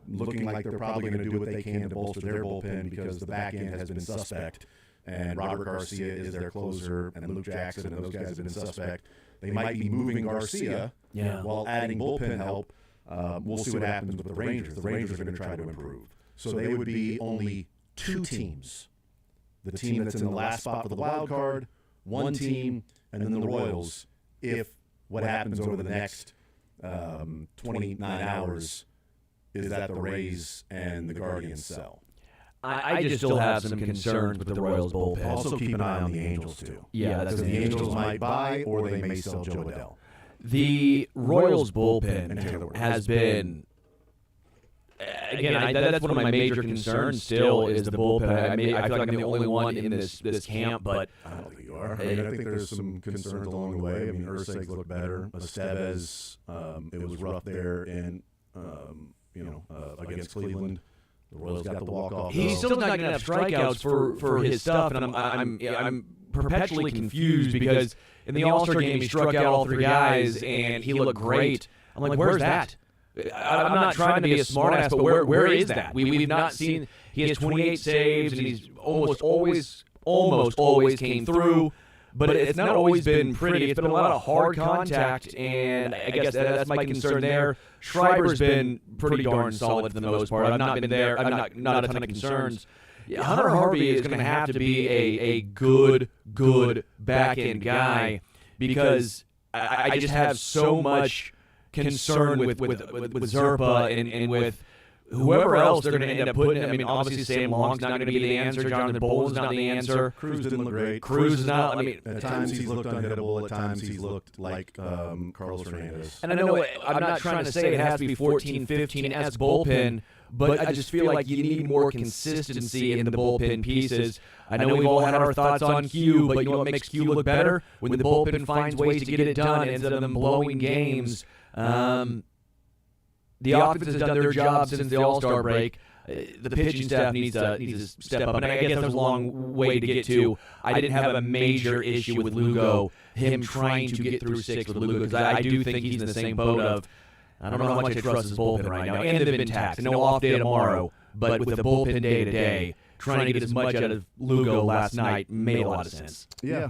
looking like they're probably going to do what they can to bolster their bullpen because the back end has been suspect, and Robert Garcia is their closer, and Luke Jackson and those guys have been suspect. They might be moving Garcia while adding bullpen help. We'll see what happens with the Rangers. The Rangers are going to try to improve. So they would be only 2 teams. The team that's in the last spot for the wild card, 1 team, and then the Royals, if what happens over the next 29 hours is that the Rays and the Guardians sell. I just still have some concerns with the Royals bullpen. Also keep an eye on the Angels, too. Yeah, because the Angels might buy or they may sell Joe Adell. The Royals bullpen has been, again, that's one of my major concerns still is the bullpen. I feel like I'm the only one in this camp, but I don't think you are. I think there's some concerns along the way. Urseg's looked better. Estevez, it was rough there in, against Cleveland. The Royals got the walk-off. He's still not getting enough strikeouts for his stuff, and I'm perpetually confused because in the All-Star game he struck out all 3 guys and he looked great. I'm like, where's that? I'm not trying to be a smartass, but where is that? We've not seen. He has 28 saves and he's almost always came through. But it's not always been pretty. It's been a lot of hard contact, and I guess that's my concern there. Schreiber's been pretty darn solid for the most part. I've not been there. I've not a ton of concerns. Hunter Harvey is going to have to be a good back-end guy because I just have so much concern with Zerpa and with whoever else they're going to end up putting. Obviously Sam Long's not going to be the answer. Jonathan Boland's not the answer. Cruz didn't look great. Cruz is not. At times he's looked unhittable. At times he's looked like Carlos Hernandez. And I know I'm not trying to say it has to be 14-15 as bullpen, but I just feel like you need more consistency in the bullpen pieces. I know we've all had our thoughts on Q, but you know what makes Q look better? When the bullpen finds ways to get it done instead of them blowing games. The offense has done their job since the All-Star break. The pitching staff needs to step up. And I guess there's a long way to get to. I didn't have a major issue with Lugo, him trying to get through 6 with Lugo, because I do think he's in the same boat of, I don't know how much I trust his bullpen right now. And they've been taxed. No off day tomorrow, but with the bullpen day to day, trying to get as much out of Lugo last night made a lot of sense. Yeah.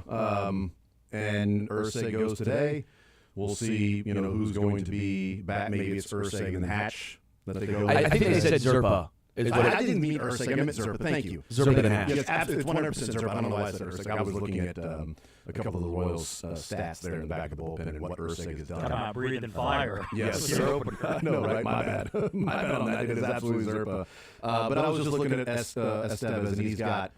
And Irsay goes today. We'll see, who's going to be back. Maybe it's Irsay and Hatch that they go. I think they said Zerpa. I didn't mean Irsay. I meant Zerpa. Thank you. Zerpa and Hatch. Yes, absolutely. It's 100% Zerpa. I don't know why I said Irsay. I was looking at a couple of the Royals' stats there in the back of the bullpen and what Irsay has done. Come on, breathing fire. Yes. No, right? My bad. My bad on that. It is absolutely Zerpa. But I was just looking at Estevez, and he's got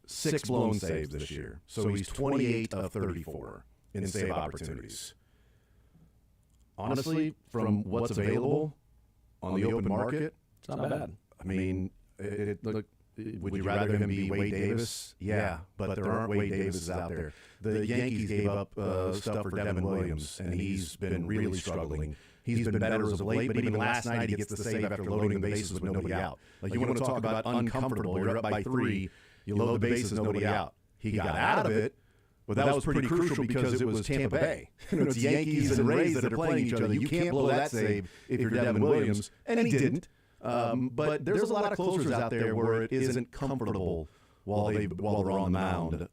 6 blown saves this year. So he's 28 of 34. In save opportunities. Honestly, from what's available on the open market, it's not bad. Look, would you rather him be Wade Davis? Yeah, but there aren't Wade Davises out there. The Yankees gave up stuff for Devin Williams, and he's been really struggling. He's been better as of late, but even last night he gets the save after loading the bases with nobody out. Like, you want to talk about uncomfortable. You're up by 3, you load the bases, nobody out. He got out of it. But that was pretty crucial because it was Tampa Bay. It's Yankees and Rays that are playing each other. You can't blow that save if you're Devin Williams, and he didn't. But there's a lot of closers out there where it isn't comfortable while they're on the mound,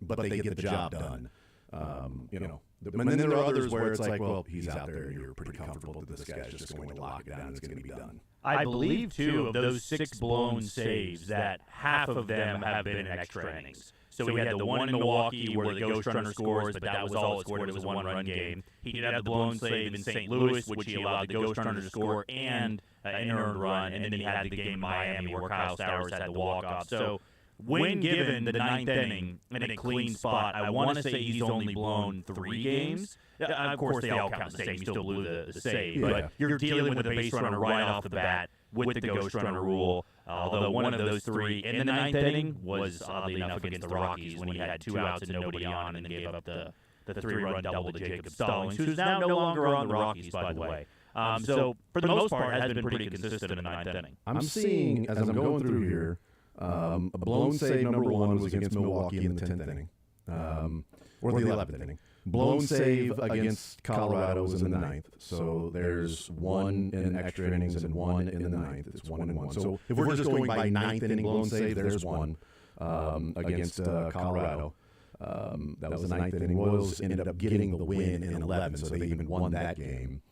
but they get the job done. And then there are others where it's like, well, he's out there and you're pretty comfortable that this guy's just going to lock it down and it's going to be done. I believe, too, of those 6 blown saves, that half of them have been in extra innings. So we had the one in Milwaukee where the Ghost Runner scores, but that was all it scored. It was a one-run game. He did have the blown save in St. Louis, which he allowed the Ghost Runner to score and an earned run, and then he had the game in Miami where Kyle Stowers had the walk-off. So when given the 9th inning in a clean spot, I want to say he's only blown 3 games. Of course, they all count the same. You still blew the save. But you're dealing with a base runner right off the bat with the Ghost Runner rule. Although one of those 3 in the 9th inning was, oddly enough, against the Rockies when he had 2 outs and nobody on and then gave up the 3-run double to Jacob Stallings, who's now no longer on the Rockies, by the way. So, for the most part, has been pretty consistent in the 9th inning. I'm seeing, as I'm going through here, a blown save number 1 was against Milwaukee in the 10th inning, or the 11th inning. Blown save against Colorado was in the 9th. So there's 1 in extra innings and 1 in the 9th. It's 1 and 1. So if we're just going by 9th inning blown save, there's 1 against Colorado. That was the 9th inning. Royals ended up getting the win in 11, so they even won that game.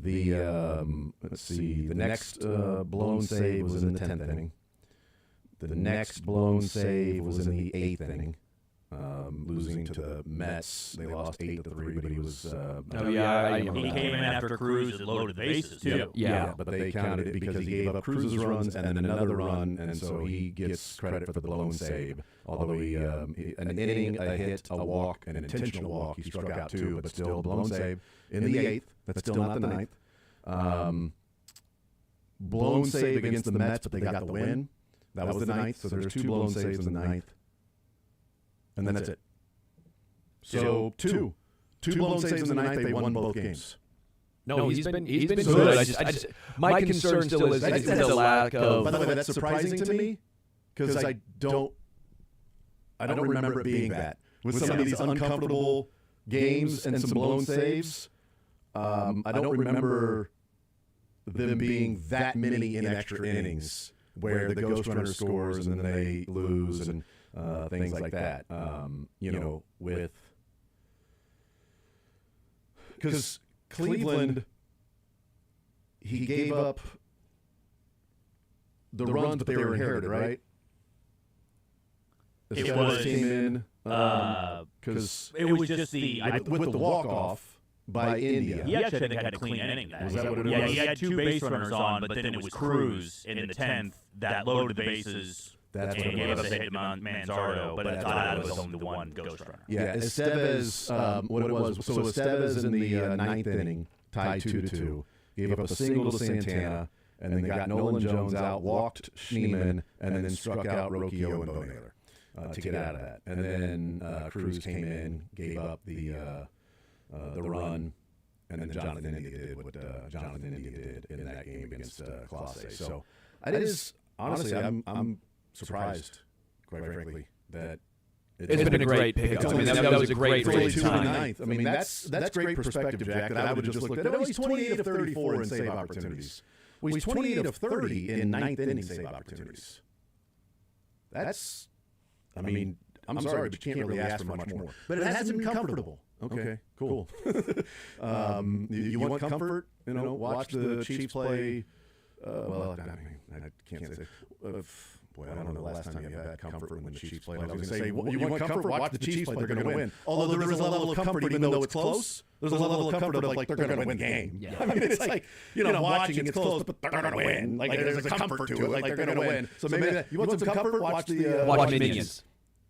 Let's see, the next blown save was in the 10th inning. The next blown save was in the 8th inning, losing to the Mets. They lost 8-3, but he was. He came in after Cruz had loaded the bases too. Yeah, but they counted it because he gave up Cruz's runs and then another run, and so he gets credit for the blown save. Although an inning, a hit, a walk, an intentional walk, he struck out 2, but still blown save in the 8th. That's still not the 9th. Blown save against the Mets, but they got the win. That was the 9th, so there's 2 blown saves in the 9th. And then that's it. So two blown saves in the 9th, they won both games. No, he's been good. My concern still is the lack of. By the way, that's surprising to me because I don't remember it being that. With some of these uncomfortable games and some blown saves, I don't remember them being that many in extra innings where the Ghost Runner scores and then they lose and things like that. Because Cleveland, he gave up the runs, but they were inherited, right? It was came in because it was just with the walk-off by India. He actually had a clean inning. Was that what it was? Yeah, he had 2 base runners on, but then it was Cruz in the 10th that loaded the bases. That's and what it gave was. up a hit to Manzardo, but that was only the 1 Ghost Runner. Yeah, Estevez, what it was, so Estevez in the 9th inning, tied 2-2, gave up a single to Santana, and then got Nolan Jones out, walked Schneemann, and then struck out Rocchio and Bo Naylor to get out of that. And then Cruz came in, gave up the run, and then Jonathan India did what Jonathan India did in that game against Clase. So it is, honestly, I'm surprised, quite frankly, that it's been a great pickup. I mean, that was a great time. I mean, that's great perspective, Jack, that I would have just looked at. Oh, he's 28 of 34 in save opportunities. Well, he's 28 of 30 in 9th inning save opportunities. That's, I mean, I'm sorry, but you can't really ask for much more. But it hasn't been comfortable. Okay, cool. You want comfort? Watch the Chiefs play. Well, I can't say. Boy, I don't know the last time you had comfort when the Chiefs played. I was going to say, you want comfort? Watch the Chiefs play. They're going to win. Although there is a level of comfort, even though it's close. There's a level of comfort of like they're going to win the game. Yeah. I mean, it's like watching it's close, but they're going to win. Like there's a comfort to it. Like they're going to win. So maybe you want some comfort? Watch the watch Minions.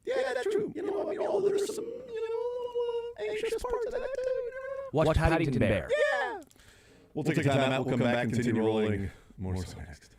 Yeah, that's true. There's some anxious parts of that too. Watch Paddington Bear. Yeah. We'll take a time out. We'll come back and continue rolling. More so next.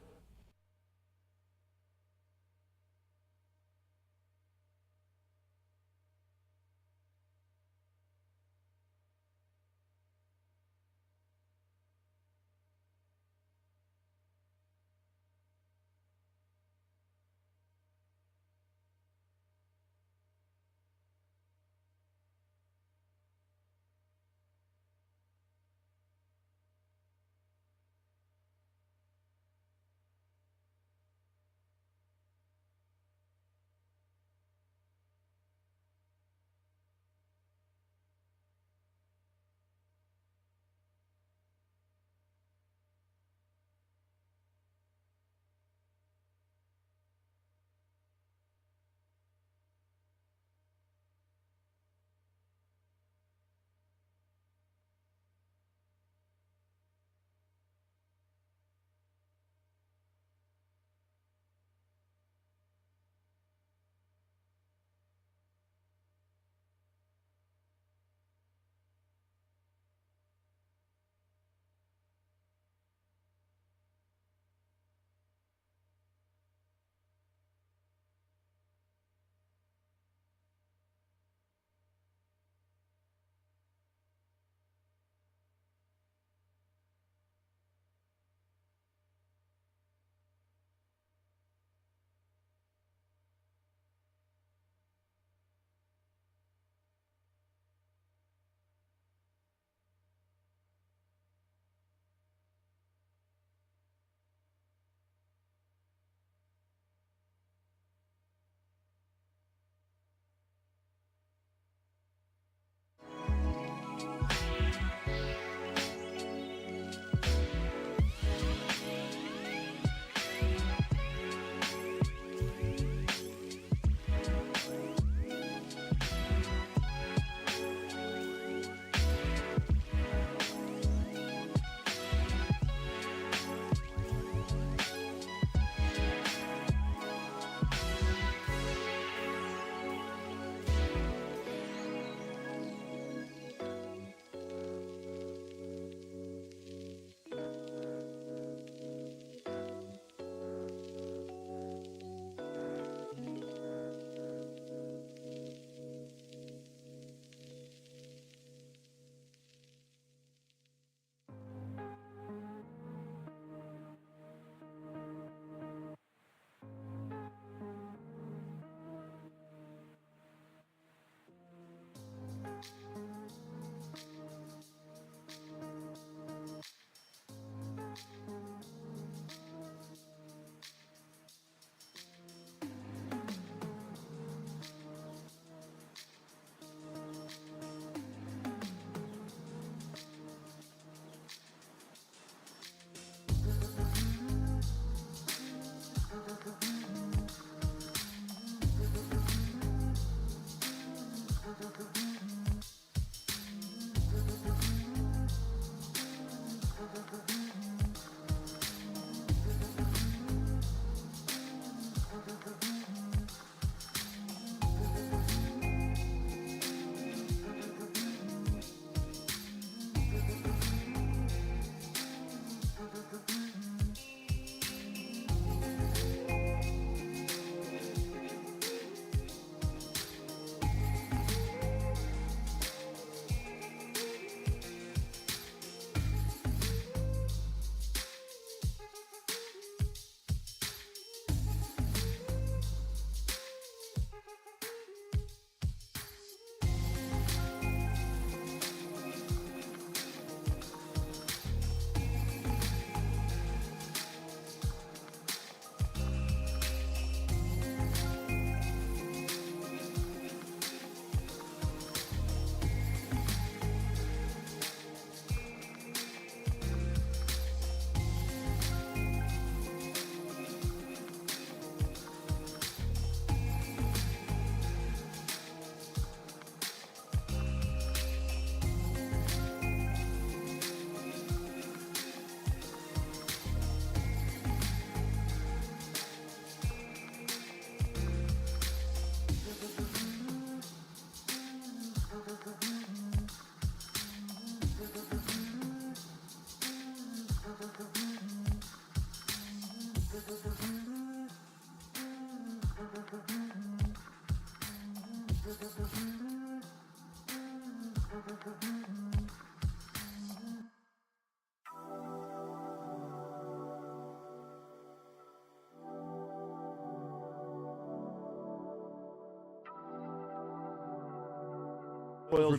Royals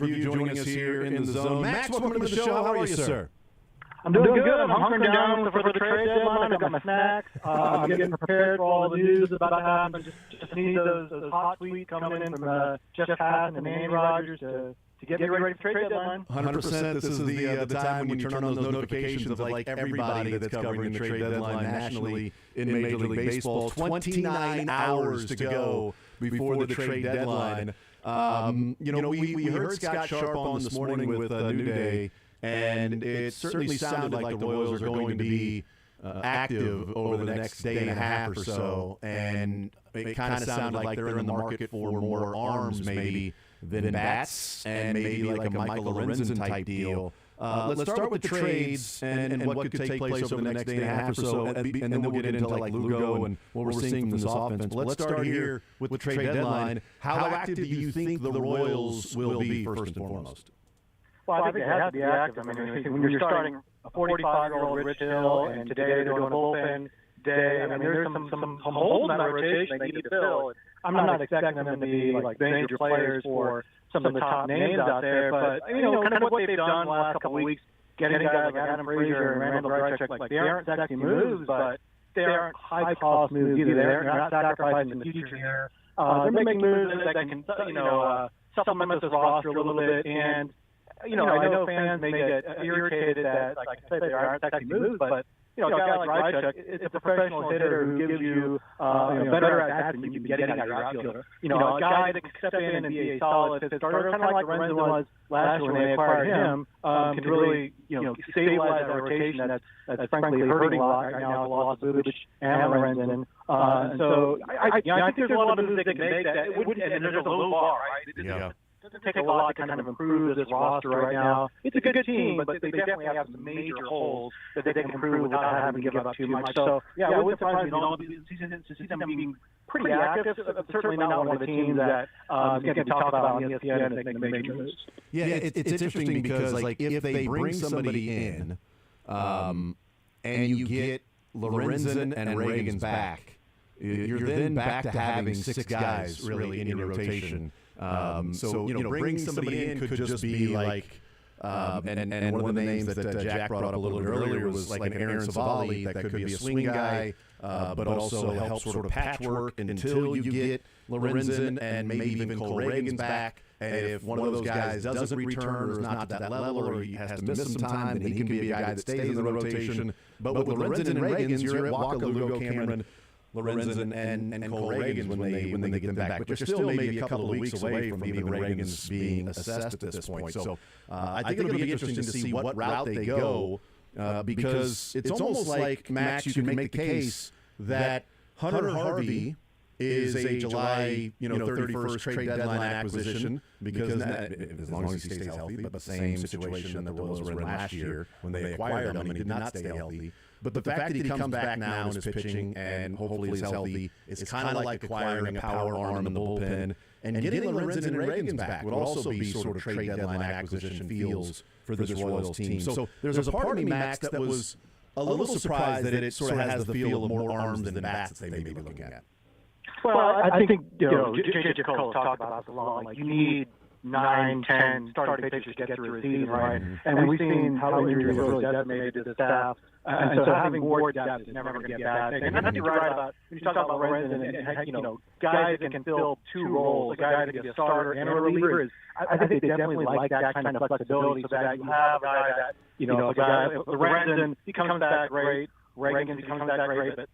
Review joining us here in the zone. Max, welcome to the show. How are you, sir? I'm doing good. I'm hunkering down for the trade deadline. I've got my snacks. I'm getting prepared for all the news about to happen. Just need those hot tweets coming in from Jeff Passan and Andy Rogers to get me ready for the trade deadline. 100%. This is the time when you turn on those notifications of like everybody that's covering the trade deadline nationally in Major League Baseball. 29 hours to go before the trade deadline. We heard Scott Sharp on this morning with New Day, and it certainly sounded like the Royals are going to be active over the next day and a half or so, and it kind of sounded like they're in the market for more arms maybe than bats, and maybe like a Michael Lorenzen type deal. Let's start with the trades and what could take place over the next day and a half or so, and then we'll get into like Lugo and what we're seeing from this offense. But let's start here with the trade deadline. How active do you think the Royals will be first and foremost? Well, I think they have to be active. I mean, when you're starting a 45-year-old Rich Hill, and today they're doing a bullpen day, I mean, there's some holes in that rotation they need to fill. I'm not expecting them to be like major players for some of the top names out there, but kind of what they've done the last couple of weeks, getting guys like Adam Frazier and Randall Grichuk, like they aren't sexy moves, but they aren't high-cost moves either. They're not sacrificing the future here. They're making moves that can supplement this roster a little bit, and I know fans may get irritated that, like I said, they aren't sexy moves, but a guy like Grichuk, it's a professional hitter who gives you better at-bats than you can get out of your outfielder. A guy that can step in and be a solid fifth starter, kind of like Lorenzen was last year when they acquired him, can really stabilize that rotation that's frankly hurting a lot right now with the loss of Bubic and Lorenzen. So I think there's a lot of moves they can make that, and there's a low bar, right? It doesn't take a lot to kind of improve this roster right now. It's a good team, but they definitely have some major holes that they can improve without having to give up too much. So, yeah, it wouldn't surprise me to see them being pretty active. Certainly not one of the teams that is going to be talked about on ESPN and making the major moves. Yeah, it's interesting because like if they bring somebody in and you get Lorenzen and Reagan's back, you're then back to having 6 guys really in your rotation. So bringing somebody in could just be like, and one of the names that Jack brought up a little bit earlier was like an Aaron Savali that could be a swing guy, but also help sort of patchwork until you get Lorenzen and maybe even Cole Reagan's back. And if one of those guys doesn't return or is not to that level or he has to miss some time, then he can be a guy that stays in the rotation. But with Lorenzen and Reagan's, you're at Walker, Lugo, Cameron, Lorenzen and Cole Reagan's when they get them back. But you're still maybe a couple of weeks away from even Reagan's being assessed at this point. So I think it'll be interesting to see what route they go because it's almost like, Max, you can make the case that Hunter Harvey is a July 31st trade deadline acquisition because as long as he stays healthy, but the same situation that the Royals were in last year when they acquired him and he did not stay healthy. But the fact that he comes back now and is pitching and hopefully is healthy is kind of like acquiring a power arm in the bullpen. And getting Lorenzen and Reagan's back would also be sort of trade deadline acquisition feels for this Royals team. So there's a part of me, Max, that was a little surprised that it sort of has the feel of more arms than bats that they may be looking at. Well, I think J.J. Cole talked about this a lot. Like, you need 9, 10 starting pitchers to get through a season, right? And we've seen how injuries really decimated the staff. And so having more depth is never going to be a bad thing. And I think you're right about, when you talk about Lorenzen and guys that can fill 2 roles, a guy that can be a starter and a reliever, I think they definitely like that kind of flexibility so that you have a guy that, Lorenzen, he comes back great, Reagan comes back great, but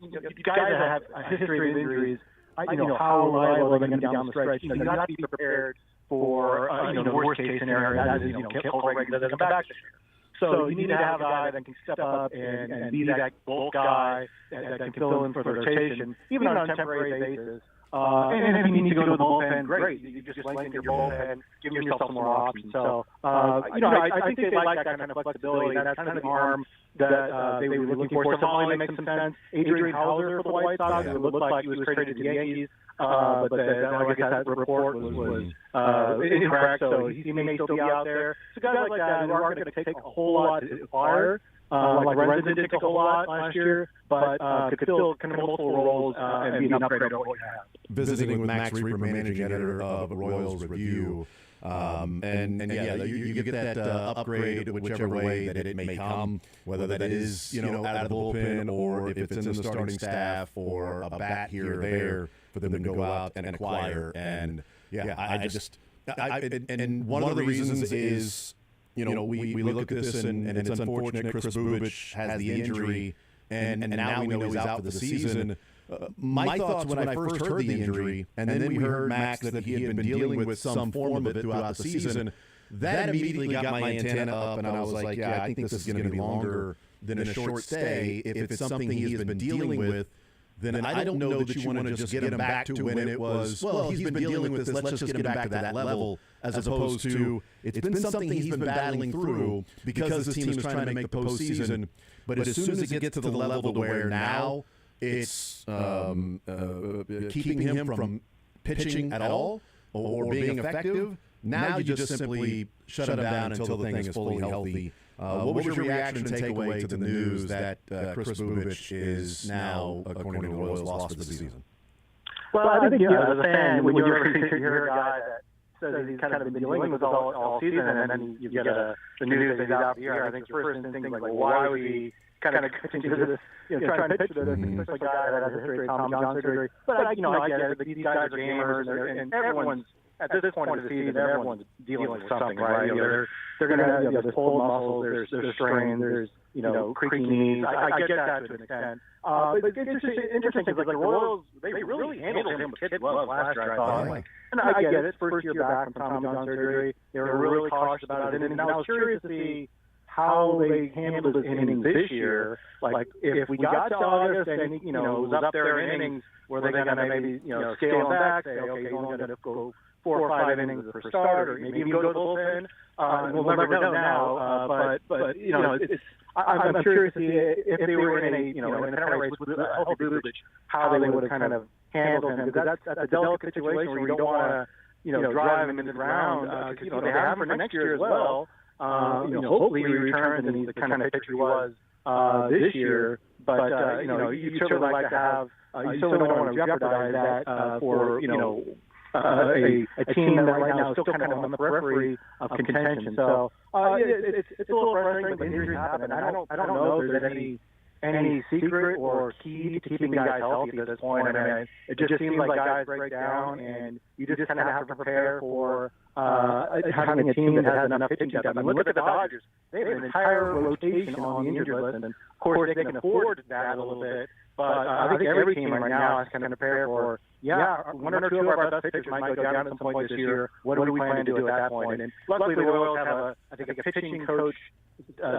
guys that have a history of injuries, how reliable are they going to be down the stretch? You have to be prepared for the worst case scenario, that is, Cole Reagan doesn't come back this year. So you need to have a guy that can step up and be that bulk guy that can fill in for the rotation, even on a temporary basis. And if you need to go to the bullpen, great. You just lengthen your bullpen, give yourself some more options. So, I think they like that kind of flexibility. That's kind of the arm that they were looking for. Somali makes some sense. Adrian Hauser for the White Sox, it would look like he was traded to the Yankees. but I guess that report was incorrect, so he may still be out there. So guys like that who aren't going to take a whole lot to acquire, like Renton didn't take a whole lot last year, but could fill kind of multiple roles and be an upgrade over what you have. Visiting with Max Reaper, managing editor of Royals Review. You get that upgrade whichever way that it may come, whether that is out of the bullpen or if it's in the starting staff or a bat here or there for them to go out and acquire. And and one of the reasons is we look at this and it's unfortunate Chris Bubich has the injury and now we know he's out for the season. My thoughts when I first heard the injury, and then we heard Max that he had been dealing with some form of it throughout the season, that immediately got my antenna up, and I was like, I think this is going to be longer than a short stay. If it's something he has been dealing with, then I don't know that you want to just get him back to when it was, well, he's been dealing with this, let's just get him back to that level, as opposed to, it's been something he's been battling through because this team is trying to make the postseason, but as soon as it gets to the level to where now it's keeping him from pitching at all or being effective. Now you just simply shut him down until the thing is fully healthy. What was your reaction and takeaway to the news that Chris Bubich is now, according to the Royals, lost for the season? Well, I think as a fan, when you hear a guy that says he's kind of been dealing with all season, and then you get the news that he's out here, I think the first instinct is like, well, why would he kind of continue this, trying to pitch to this, especially a guy that has a history of Tommy John surgery. But I get it. These guys are gamers, and everyone's at this point of the season, everyone's dealing with something, right? They're going to have there's pulled muscles, there's strain, there's creaky knees. I get that to an extent. But it's just interesting because the Royals, they really handled him with kid gloves last year, I thought. And I get it. First year back from Tommy John surgery, they were really cautious about it. And I was curious to see how they handled his innings this year. Like if we got to August and it was up there in innings, were they going to maybe scale him back, say okay, he's only going to go 4 or 5 innings per start, or maybe even go to the bullpen? We'll never know now. But I'm curious to see if they were in a pennant race with a healthy Bubich, how they would have kind of handled him, because that's a delicate situation where you don't want to drive him into the ground. They have him for next year as well. Hopefully he returns and he's the kind of pitcher he was this year. But you certainly like to have. You certainly don't want to jeopardize that for a team that right now is still kind of on the periphery of contention. So it's a little frustrating, but injuries happen. I don't know if there's any secret or key to keeping guys healthy at this point. I mean, it just seems like guys break down, and you just kind of have to prepare for having a team that has enough pitching depth. I mean, look at the Dodgers. They have an entire rotation on the injured list, and of course they can afford that a little bit. But I think every team right now is kind of prepare for, one or two of our best pitchers might go down at some point this year. What do we plan to do at that point? And luckily the Royals have a pitching coach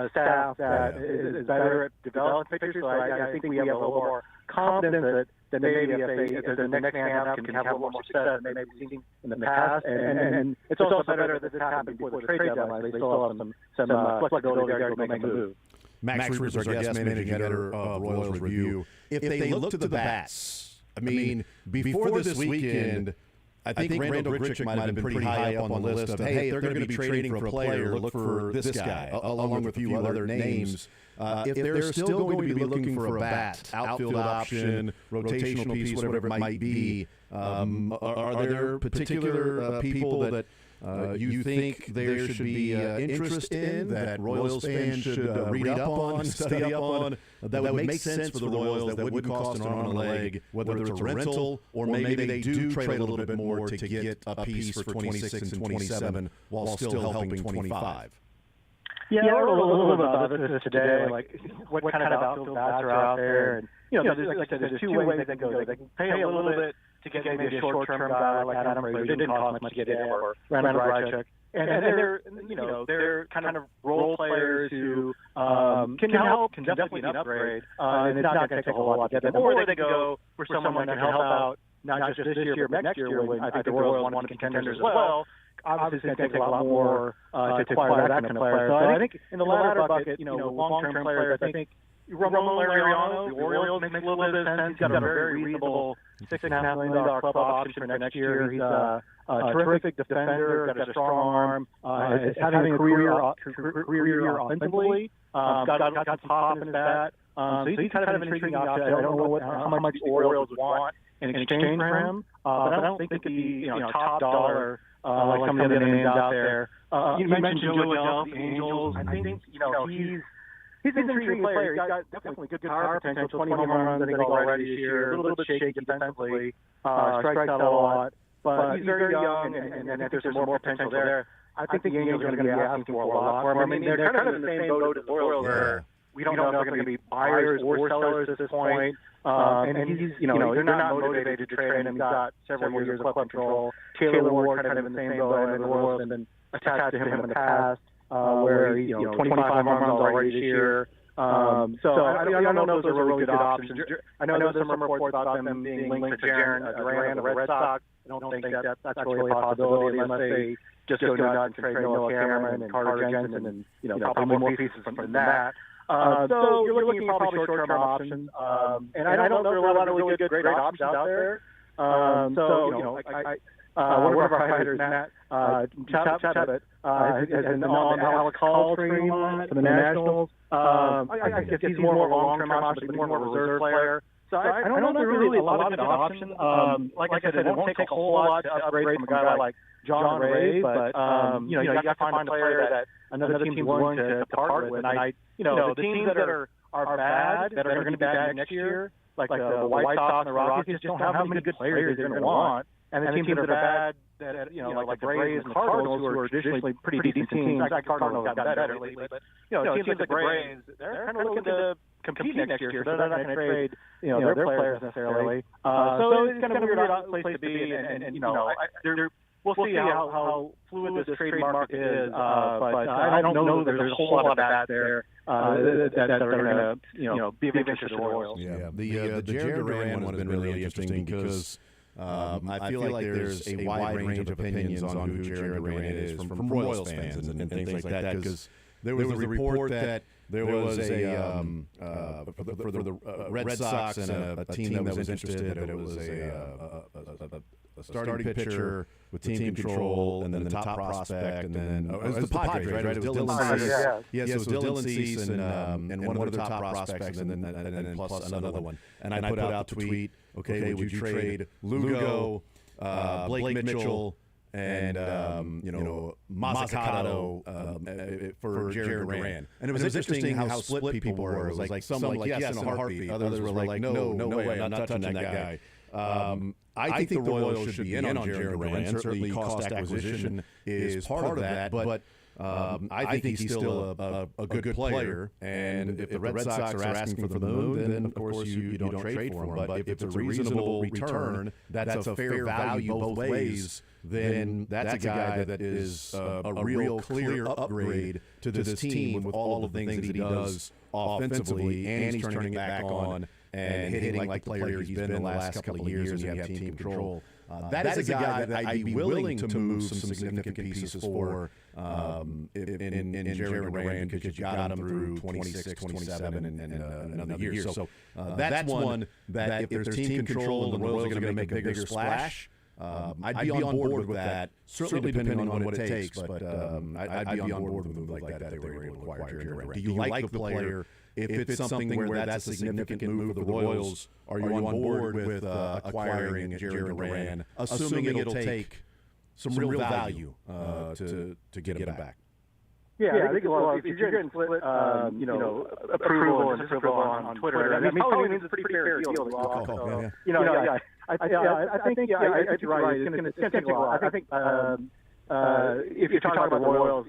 staff that is better at developing pitchers. So I think we have a little more confidence that maybe if the next man up can have a little more success than maybe we've seen in the past. And it's also better that this happened before the trade deadline. They still have some flexibility there to make a move. Max Reaper is our guest managing editor of Royals Review. If they look to the bats, I mean, before this weekend, I think Randall Grichuk might have been pretty high up on the list of, hey, if they're going to be trading for a player, look for this guy, along with a few other names. If they're still going to be looking for a bat, outfield option, rotational piece, whatever it might be, are there particular people that you think there should be interest in, that Royals fans should read up on, study up on, that would make sense for the Royals, that wouldn't cost an arm and a leg, whether it's a rental or maybe they do trade a little bit more to get a piece for 26 and 27 while still helping 25? Yeah, I wrote a little bit about this today, like what kind of outfield bats are out there. And, there's two ways they can go. They can pay a little bit to get maybe a short-term guy like Adam Frazier. It didn't cost much to get him, or Randall Grichuk. And they're kind of role players who can help, can definitely be an upgrade. And it's not going to take a whole lot to get them. Or they can go for someone that can help out not just this year, but next year, when I think the Royals want to be contenders as well. Obviously, it's going to take a lot more to acquire that kind of player. So I think in the latter bucket, long-term players, I think Ramon Laureano, the Orioles, makes a little bit of sense. He's got a very reasonable $6.5 million club option for next year. He's a terrific defender, got a strong arm, is having a career year offensively. Got some pop in his bat. So he's kind of an intriguing option. I don't know how much the Orioles would want in exchange for him, but I don't think it could be top dollar like some of the other names out there. You mentioned Joe Adell, the Angels. I think he's an intriguing player. He's got definitely good power potential. 20 home runs I think already this year. A little bit shaky defensively. Strikes out a lot, but he's very young, and I think there's more potential there. I think the Angels are going to be asking for a lot for him. I mean, they're kind of in the same boat as the Orioles. Where we don't know if they're going to be buyers or sellers at this point. And he's, they're not motivated to trade him. He's got several years of club control. Taylor Ward kind of in the same boat as the Orioles and then attached to him in the past, where he's 25 home runs already this year. So I don't know if those are really good options. I know there's some reports about them being linked to Jarren Duran of the Red Sox. I don't think that's really a possibility unless they just go nuts and trade Noah Cameron and Carter Jensen and probably more pieces from that. So you're looking at probably short-term options, and I don't know if there are a lot of really good, great options out there. One of our fighters, Matt Chabot, has been on the Alex Hall stream for the Nationals. I guess he's more of a long-term option, but more of a reserve player. So I don't know if there are really a lot of good options. Like I said, it won't take a whole lot to upgrade from a guy like John Ray, but you have to find a player that another team's willing to part with. And the teams that are bad, that are going to be bad next year, like the White Sox and the Rockies, just don't have many good players they're going to want. And the teams that are bad, like the Braves and the Cardinals, who are traditionally pretty decent teams. The Cardinals have gotten better lately, but teams like the Braves, they're kind of looking to compete next year, so they're not going to trade their players necessarily. So it's kind of a weird place to be, and we'll see how fluid this trade market is, but I don't know that there's a whole lot of bats there that are going to be of interest to the Royals. Yeah, the Jarren Duran one has been really interesting because I feel like there's a wide range of opinions on who Jarren Duran is from Royals fans and things like that. Because there was a report that there was for the Red Sox and a team that was interested, that it was a starting pitcher with team control, and then the top prospect, and then it was the Padres, right? It was Dylan Cease. Yeah, so it was Dylan Cease and one of the top prospects, and then plus another one. And I put out the tweet, okay, would you trade Lugo, Blake Mitchell, and Mazzucato for Jarren Duran? And it was interesting how split people were. It was like some like yes in a heartbeat, others were like no way, I'm not touching that guy. I think the Royals should be in on Jarren Duran. Certainly, cost acquisition is part of that, but I think he's still a good player. And if the Red Sox are asking for the moon, then of course you don't trade for him. But if it's a reasonable return, that's a fair value both ways, then that's a guy that is a real clear upgrade to this team with all of the things that he does offensively, and he's turning it back on and hitting like the player he's been the last couple of years, and you have team control. That is a guy that I'd be willing to move some significant pieces for in Jarren Duran, because you got him through 26, 27, and another year. So that's one that if there's team control and the Royals are going to make a bigger splash, I'd be on board with that, certainly depending on what it takes, but I'd be on board with a move like that if they were able to acquire Jarren Duran. Do you like the player? If it's something where that's a significant move for the Royals, are you on board with acquiring Jarren Duran, assuming it'll take some real value to get him back? Yeah, I think if you're getting split, approval and disapproval on Twitter, I mean, probably means it's a pretty fair deal. I think you're right. It's going to take a while. I think if you're talking about the Royals,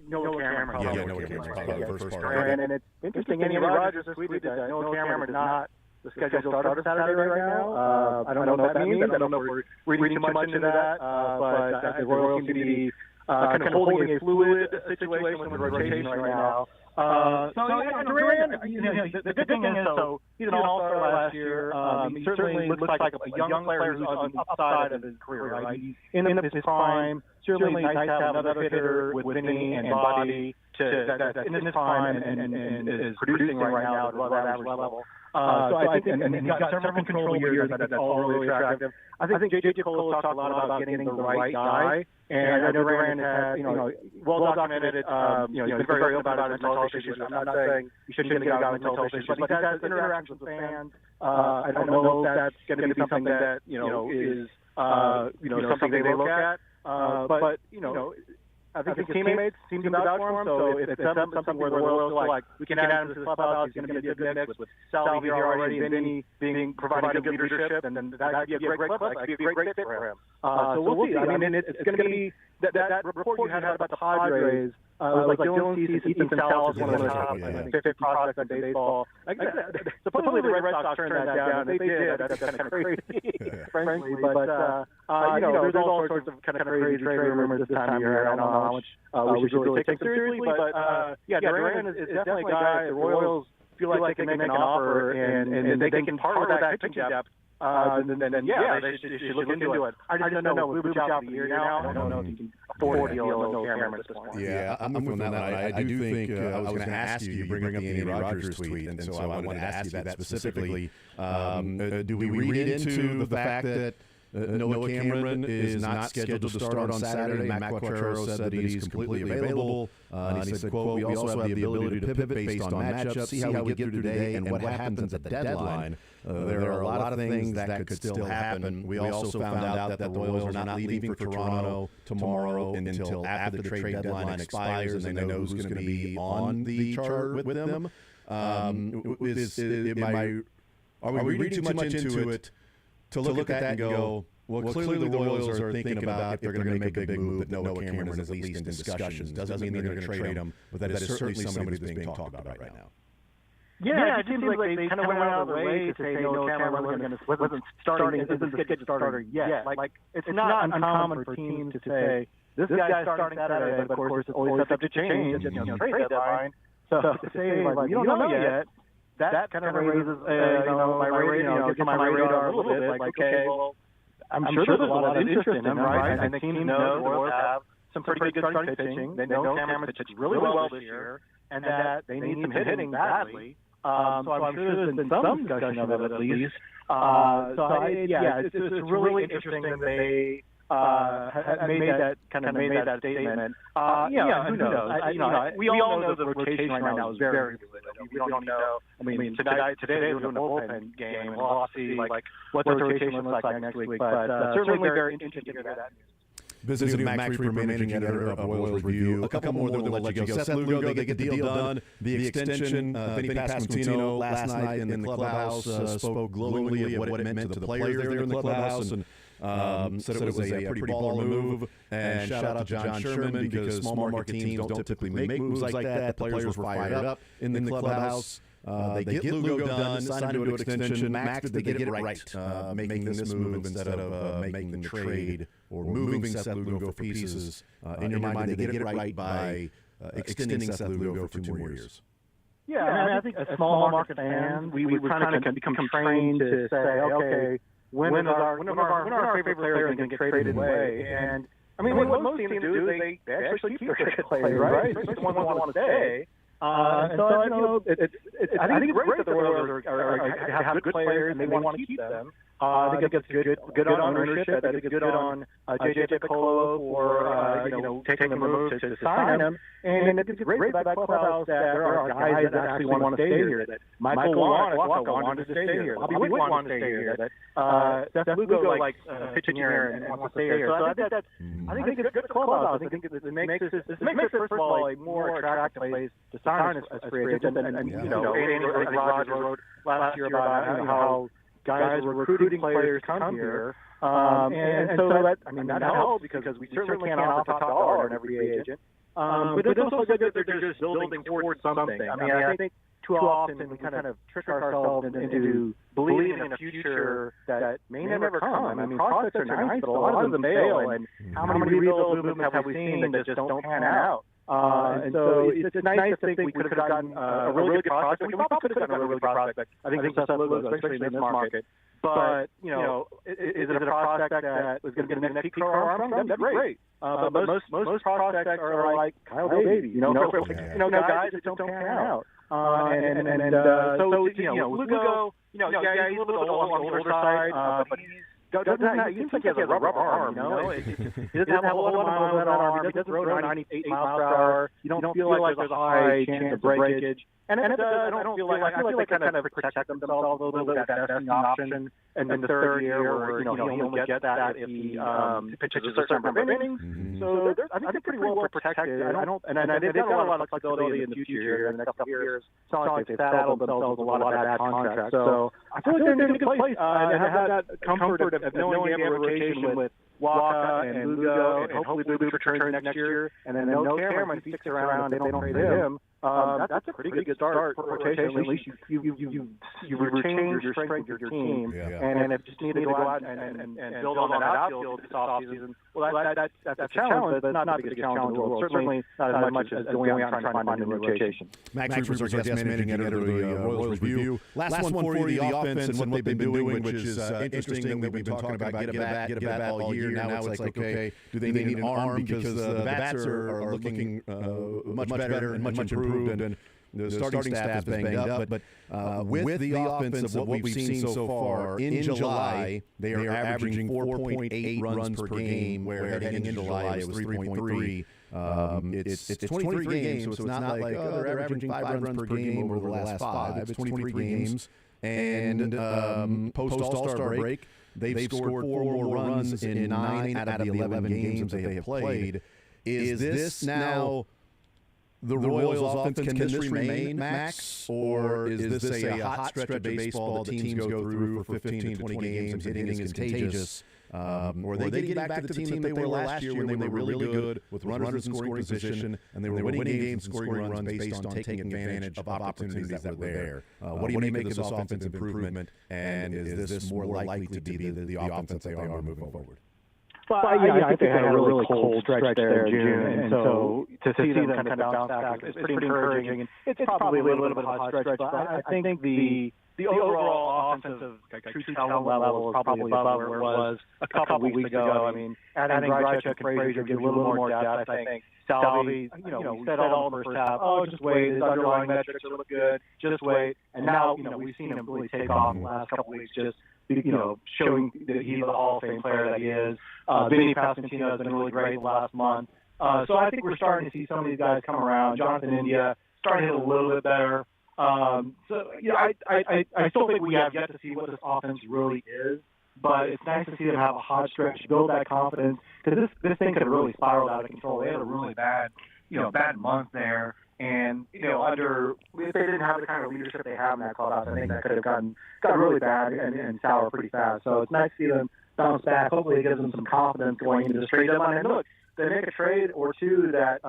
Noah Cameron. Noah Cameron, first part. And it's interesting. Andy Rogers tweeted that Noah Cameron is not the scheduled starter Saturday right now. I don't know what that means. I don't know if we're reading too much into that. But the Royals seem to be kind of holding a fluid situation with the rotation right now. Duran, the good thing is, so he's an all-star last year. He certainly looks like a young player who's on the upside of his career, right? He's in his prime, certainly nice to have another hitter with Vinny and body that's in his prime and is producing right now at above average level. So I think, and he's got several control years, that's all really attractive. I think J.J. Cole has talked a lot about getting the right guy, and I know Duran has had, well documented, he's been very open about his mental issues. I'm not saying you shouldn't get a guy with mental issues, but he's had interactions with fans. I don't know if that's going to be something that, is, something they look at, but I think his teammates seem to vouch for him, so if it's something where the Royals feel like we can add him to the clubhouse, he's going to be a good mix with Salvi here already and Vinny providing good leadership, and then that could be a great clip. That could be a great fit for him. So we'll see. I mean, it's going to be that report you had about the Padres. It was like Dylan Cease and Ethan Salas, one of the top 50 prospects in baseball. Supposedly the Red Sox turned that down. They did. That's kind of crazy, frankly. But there's all sorts of kind of crazy trade rumors this time of year. I don't know how much we should really take them seriously. But Duran is definitely a guy. If the Royals feel like they can make an offer and they can part of that pitching depth, then they should look into it. I just don't know. We've moved out for the year now. I don't know if you can afford a deal with no Cameron at this point. Yeah, I'm with that. I do think I was going to ask you bring up the Andy Rogers tweet, and so I wanted to ask you that specifically. Do we read into the fact that Noah Cameron is not scheduled to start on Saturday? Matt Quattrero said that he's completely available. And he said, quote, we also have the ability to pivot based on matchups, see how we get through today and what happens at the deadline. There are a lot of things that could still happen. We also found out that the Royals are not leaving for Toronto tomorrow until after the trade deadline expires and they know who's going to be on the chart with them. Are we reading too much into it to look at that and go, well, clearly the Royals are thinking about if they're going to make a big move that Noah Cameron is at least in discussions. Doesn't mean they're going to trade him, but that is certainly somebody that's being talked about right now. Yeah, it seems like they kind of went out of their way to say Noah Cameron wasn't starting, isn't the scheduled starter yet. Like, it's not uncommon for teams to say, this guy's starting Saturday, but of course it's always subject to change, trade deadline. So to say, like, you don't know yet, that kind of raises, my radar, gets on my radar a little bit, like, okay, well, I'm sure there's a lot of interest in him, right? And the teams know the Royals have some pretty good starting pitching. They know Cameron's pitched really well this year, and that they need some hitting badly. So I'm sure there's been some discussion of it at least. It's really interesting that they made that statement. Who knows? We all know the rotation right now is very good. We don't know. I mean, today they're doing a bullpen game, and we'll see what the rotation looks like next week. But certainly very interesting to hear that. Visiting with Max Reaper, managing editor of Royals Review. A couple more, then we'll let you go. Seth Lugo, they get the deal done. The extension, Vinny Pasquantino last night in the clubhouse spoke glowingly of what it meant to the players there in the clubhouse and said it was a pretty baller move. And shout out to John Sherman because small market teams don't typically make moves like that. The players were fired up in the clubhouse. They get Lugo done, sign him to an extension. Max, did they get it right, making this move instead of making the trade or moving Seth Lugo for pieces? In your mind, did they get it right by extending Seth Lugo for 2 more years? Yeah, I think as small market fans, we kind of become trained to say, okay, when are our favorite players going to get traded away? And I mean, what most teams do is they actually keep their good players, right? Especially the ones that want to stay. I think it's great that the Royals have good players and they want to keep them. I think it's good on ownership. I think it's good on J.J. Piccolo for taking the move to sign him. And it's great for that clubhouse that there are guys that actually want to stay here. That Michael Wacha wanted to stay here. Bobby Witt wanted to stay here. That Seth Lugo likes pitching here and wants to stay here. So I think it's good for clubhouse. I think it makes this first of all a more attractive place to sign as free agent. And Andy Rogers wrote last year about how guys were recruiting players to come here. And so that helps because we certainly can't offer top dollar on every free agent. But it's also good that they're just building towards something. I mean, I think too often we kind of trick ourselves into believing in a future that may never come. I mean, prospects are nice, but a lot of them fail. And how many rebuild movements have we seen that just don't pan out? And so it's nice to think we could have gotten a really good prospect. We probably could have gotten a really good prospect. I think Seth Lugo, especially in this market. But, is it a prospect that was going to be the next Pete Crow Armstrong? That'd be great. But most prospects are like Kyle Davey, guys that don't pan out. So Lugo, he's a little bit on the older side, but he seems like he has a rubber arm, He doesn't have a whole lot of miles on that arm. He doesn't throw 98 miles per hour. You don't feel like there's a high chance of breakage. And I feel like they kind of protect themselves a little bit with that testing option in the third year where, he only gets that if he pitches a certain number of innings. So I think they're pretty well protected. They've got a lot of flexibility in the future here in the next couple of years. It's not like they've saddled themselves with a lot of bad contracts. So I feel like they're in a good place. And have that comfort of knowing they have a rotation with Waka and Lugo, and hopefully Lugo returns next year. And then no Cameron sticks around if they don't trade him. That's a pretty good start for rotation. At least you retained your strength of your team, and if you just need to go out and build on that outfield this offseason, well, that's a challenge, but not the biggest challenge in the world. Certainly not as much as going out and trying to find a new rotation. Max Reaper's our guest managing editor of the Royals Review. Last one for you, the offense and what they've been doing, which is interesting. We've been talking about get a bat all year. Now it's like, okay, do they need an arm because the bats are looking much better and much improved. And the starting staff is banged up, but with the offense of what we've seen so far, in July, they are averaging 4.8 runs per game, where heading into July it was 3.3. It's 23 games, so it's not like, they're averaging 5 runs per game over the last 5. It's 23 games, and post All-Star break, they've scored 4 more runs in 9 out of the 11 games that they have played. Is this now the Royals' offense? Can this remain, Max? Or is this a hot stretch of baseball that teams go through for 15 to 20 games, hitting is contagious? Or are they getting back to the team that they were last year when they were really good with runners in scoring position, and they were winning games and scoring runs based on taking advantage of opportunities that were there? What do you make of this offensive improvement, and is this more likely to be the offense that they are moving forward? Well, I think they had a really cold stretch there in June, and so to see them kind of bounce back is pretty encouraging. And it's probably a little bit of a hot stretch, but I think the overall offensive true talent level is probably above where it was a couple of weeks ago. I mean, adding Grichuk and Frazier gives you a little more depth, I think. Salvi, we said all in the first half, just wait, his underlying metrics look good, just wait. And now, we've seen him really take off in the last couple of weeks, just showing that he's the Hall of Fame player that he is. Vinny Pasquantino has been really great the last month. So I think we're starting to see some of these guys come around. Jonathan India starting to hit a little bit better. I still think we have yet to see what this offense really is. But it's nice to see them have a hot stretch, build that confidence, because this thing could have really spiraled out of control. They had a really bad month there. And, if they didn't have the kind of leadership they have in that clubhouse, I think that could have gotten really bad and sour pretty fast. So it's nice to see them bounce back. Hopefully it gives them some confidence going into this trade deadline. And look, they make a trade or two that,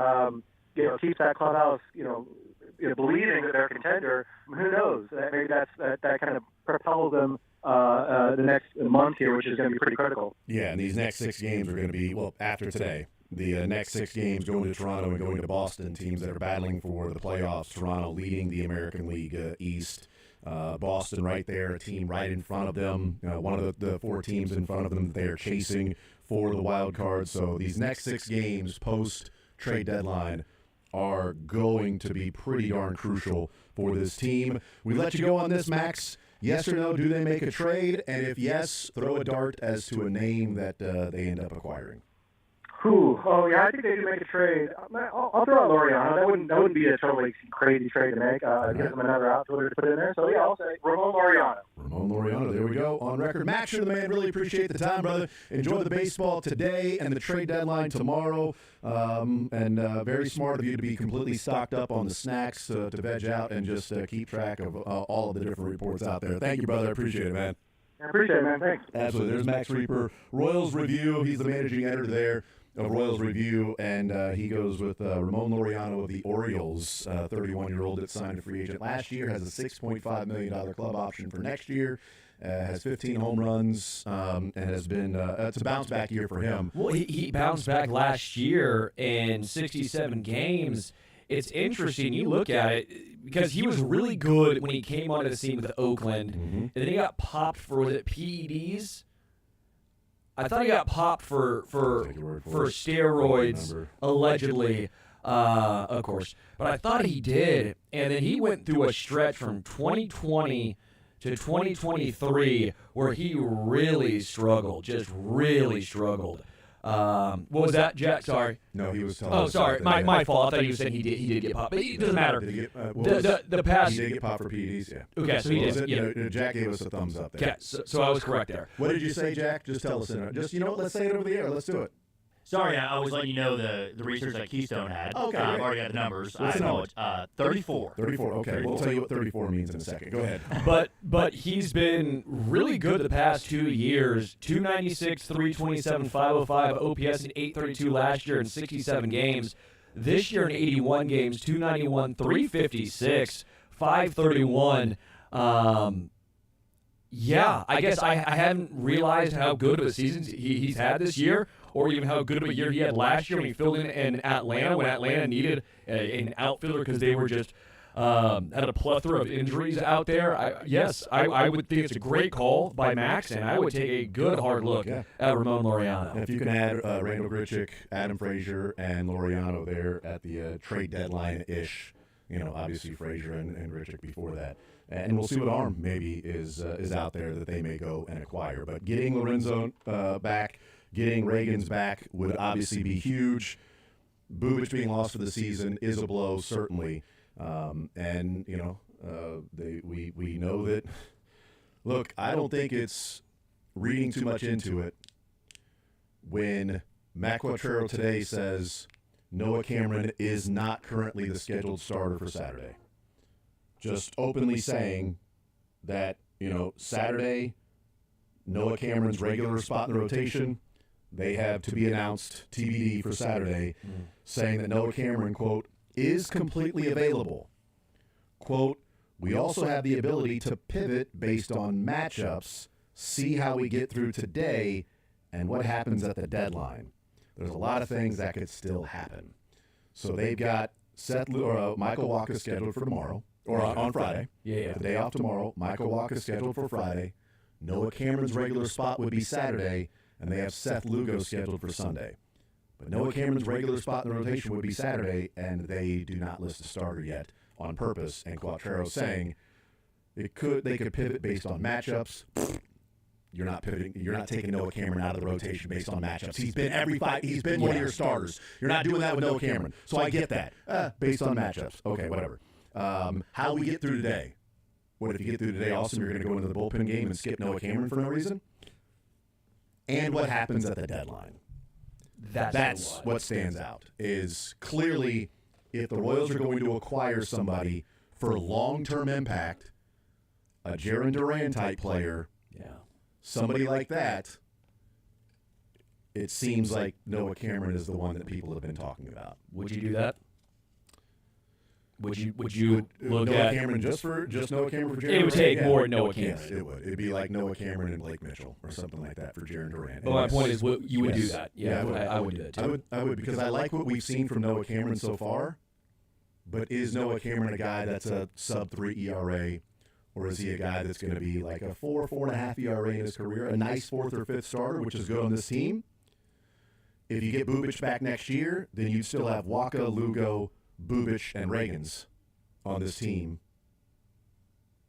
keeps that clubhouse, believing that they're a contender. Who knows? Maybe that kind of propels them the next month here, which is going to be pretty critical. Yeah, and these next 6 games are going to be, after today. The next 6 games going to Toronto and going to Boston, teams that are battling for the playoffs. Toronto leading the American League East. Boston right there, a team right in front of them. One of the 4 teams in front of them that they are chasing for the wild card. So these next 6 games post-trade deadline are going to be pretty darn crucial for this team. We let you go on this, Max. Yes or no, do they make a trade? And if yes, throw a dart as to a name that they end up acquiring. I think they do make a trade. I'll throw out Laureano. That wouldn't be a totally crazy trade to make. Give them another outfielder to put in there. So I'll say Ramon Laureano. There we go. On record. Max, you're the man. Really appreciate the time, brother. Enjoy the baseball today and the trade deadline tomorrow. And very smart of you to be completely stocked up on the snacks to veg out and just keep track of all of the different reports out there. Thank you, brother. I appreciate it, man. I appreciate it, man. Thanks. Absolutely. There's Max Reaper, Royals Review. He's the managing editor there of Royals Review, and he goes with Ramon Laureano of the Orioles, 31-year-old that signed a free agent last year, has a $6.5 million club option for next year, has 15 home runs, and has been it's a bounce-back year for him. Well, he bounced back last year in 67 games. It's interesting. You look at it, because he was really good when he came onto the scene with Oakland, and then he got popped for, was it PEDs? I thought he got popped for steroids, allegedly, of course. But I thought he did. And then he went through a stretch from 2020 to 2023 where he really struggled, just really struggled. What was that, Jack? Sorry. No, he was telling Oh, us sorry. that My fault. I thought you said he did get popped. But it doesn't matter. Did he get, the past. He did get popped for PEDs, yeah. Okay, so he did. Yeah. Jack gave us a thumbs up there. Okay, so I was correct there. What did you say, Jack? Just tell us. Just, let's say it over the air. Let's do it. Sorry, I was letting you know the research that Keystone had. Okay. I've already got the numbers. What's the number? 34. 34, okay. 34. We'll tell you what 34 means in a second. Go ahead. But he's been really good the past 2 years. 296, 327, 505 OPS in 832 last year in 67 games. This year in 81 games, 291, 356, 531. Yeah, I guess I hadn't realized how good of a season he's had this year, or even how good of a year he had last year when he filled in Atlanta, when Atlanta needed an outfielder because they were just had a plethora of injuries out there. I would think it's a great call by Max, and I would take a good hard look at Ramon Laureano. And if you can add Randall Grichuk, Adam Frazier, and Laureano there at the trade deadline-ish, obviously Frazier and Grichuk before that. And we'll see what arm maybe is out there that they may go and acquire. But getting Lorenzo back, getting Reagan's back would obviously be huge. Bubic being lost for the season is a blow, certainly. We know that. Look, I don't think it's reading too much into it when Matt Quattrero today says Noah Cameron is not currently the scheduled starter for Saturday. Just openly saying that, Saturday, Noah Cameron's regular spot in the rotation, they have to be announced TBD for Saturday, saying that Noah Cameron, quote, is completely available. Quote, we also have the ability to pivot based on matchups, see how we get through today, and what happens at the deadline. There's a lot of things that could still happen. So they've got Michael Walker scheduled for tomorrow. Or on Friday. Yeah. The day off tomorrow. Michael Walker is scheduled for Friday. Noah Cameron's regular spot would be Saturday, and they have Seth Lugo scheduled for Sunday. But Noah Cameron's regular spot in the rotation would be Saturday, and they do not list a starter yet on purpose. And Quattrero saying they could pivot based on matchups. You're not pivoting. You're not taking Noah Cameron out of the rotation based on matchups. He's been one of your starters. You're not doing that with Noah Cameron. So I get that. Based on matchups. Okay, whatever. How we get through today. What if you get through today, awesome, you're going to go into the bullpen game and skip Noah Cameron for no reason? And what happens at the deadline? That's what stands out, is clearly if the Royals are going to acquire somebody for long-term impact, a Jarren Duran-type player, somebody like that, it seems like Noah Cameron is the one that people have been talking about. Would you do that? Would you look Noah at Cameron just Noah Cameron for Jarren Duran? It would take more Noah Cameron. Yes, it would. It'd be like Noah Cameron and Blake Mitchell or something like that for Jarren Duran. But my point is, you would do that. Yeah, I would do that too. I would because I like what we've seen from Noah Cameron so far. But is Noah Cameron a guy that's a sub-3 ERA, or is he a guy that's going to be like a 4.5 ERA in his career, a nice fourth or fifth starter, which is good on this team? If you get Bubic back next year, then you'd still have Waka, Lugo, Bubic, and Reagans on this team.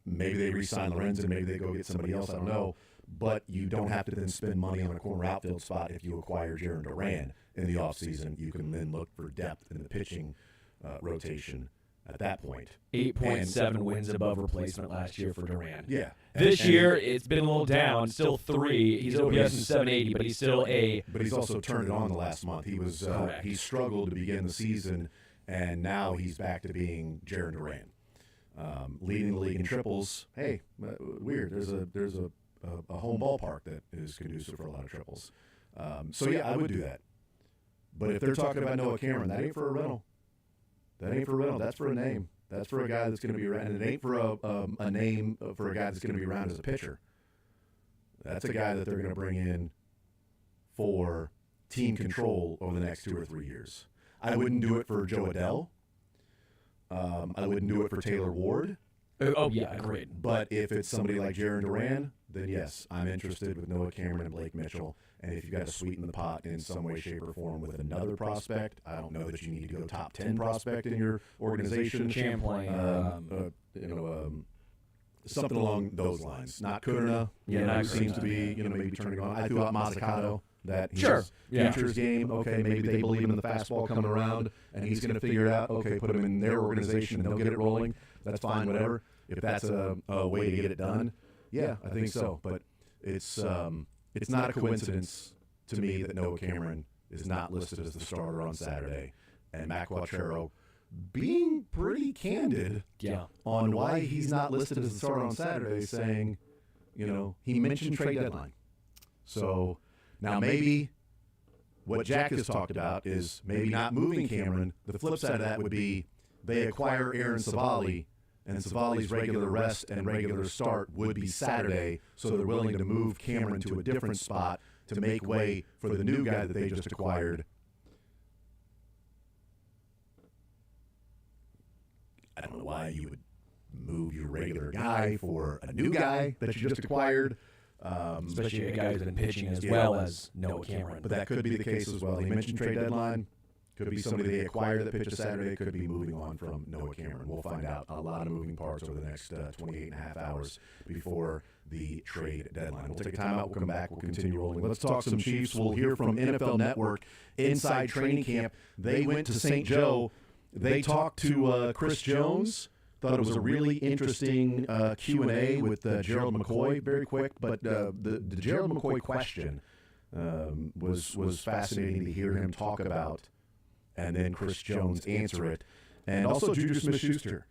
Maybe they re-sign Lorenzen, maybe they go get somebody else, I don't know. But you don't have to then spend money on a corner outfield spot if you acquire Jarren Duran in the offseason. You can then look for depth in the pitching rotation at that point. 8.7 wins above replacement last year for Duran. Yeah. This year, it's been a little down. Still 3. He's OPS in 780, but he's still a... But he's also turned it on the last month. He was he struggled to begin the season, and now he's back to being Jarren Duran. Leading the league in triples. Hey, weird. There's a home ballpark that is conducive for a lot of triples. So, yeah, I would do that. But if they're talking about Noah Cameron, that ain't for a rental. That ain't for a rental. That's for a name. That's for a guy that's going to be around. And it ain't for a name for a guy that's going to be around as a pitcher. That's a guy that they're going to bring in for team control over the next 2 or 3 years. I wouldn't do it for Joe Adell. I wouldn't do it for Taylor Ward. Oh, yeah, agreed. But if it's somebody like Jaron Duran, then yes, I'm interested with Noah Cameron and Blake Mitchell. And if you've got to sweeten the pot in some way, shape, or form with another prospect, I don't know that you need to go top 10 prospect in your organization. Champlain. Something along those lines. Not Kuderna, who seems to be, maybe turning on. I threw out Mazzucato. That he's futures game. Okay, maybe they believe in the fastball coming around, and he's going to figure it out. Okay, put him in their organization, and they'll get it rolling. That's fine, whatever. If that's a way to get it done, yeah, I think so. But it's not a coincidence to me that Noah Cameron is not listed as the starter on Saturday, and Matt Quattrero being pretty candid on why he's not listed as the starter on Saturday, saying, he mentioned trade deadline. So now maybe what Jack has talked about is maybe not moving Cameron. The flip side of that would be they acquire Aaron Savali, and Savali's regular rest and regular start would be Saturday, so they're willing to move Cameron to a different spot to make way for the new guy that they just acquired. I don't know why you would move your regular guy for a new guy that you just acquired. Especially a guy who's been pitching as well as Noah Cameron. But that could be the case as well. He mentioned trade deadline. Could be somebody they acquire that pitches Saturday. Could be moving on from Noah Cameron. We'll find out. A lot of moving parts over the next 28 and a half hours before the trade deadline. We'll take a timeout. We'll come back. We'll continue rolling. Let's talk some Chiefs. We'll hear from NFL Network inside training camp. They went to St. Joe. They talked to Chris Jones. Thought it was a really interesting Q&A with Gerald McCoy, very quick. But the Gerald McCoy question was fascinating to hear him talk about, and then Chris Jones answer it. And also Juju Smith-Schuster.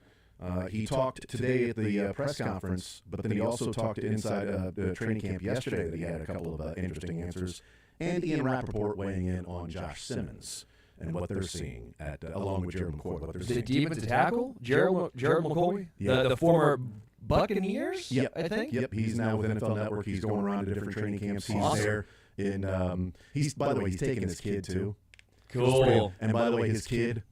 He talked today at the press conference, but then he also talked inside training camp yesterday that he had a couple of interesting answers. And Ian Rappaport weighing in on Josh Simmons and what they're seeing along with Gerald McCoy. What they're seeing. The defensive tackle, Gerald McCoy, the former Buccaneers, I think. Yep, he's now with NFL Network. He's going around to different training camps. He's there in. He's by the way, he's taking his kid too. Cool. And by the way, his kid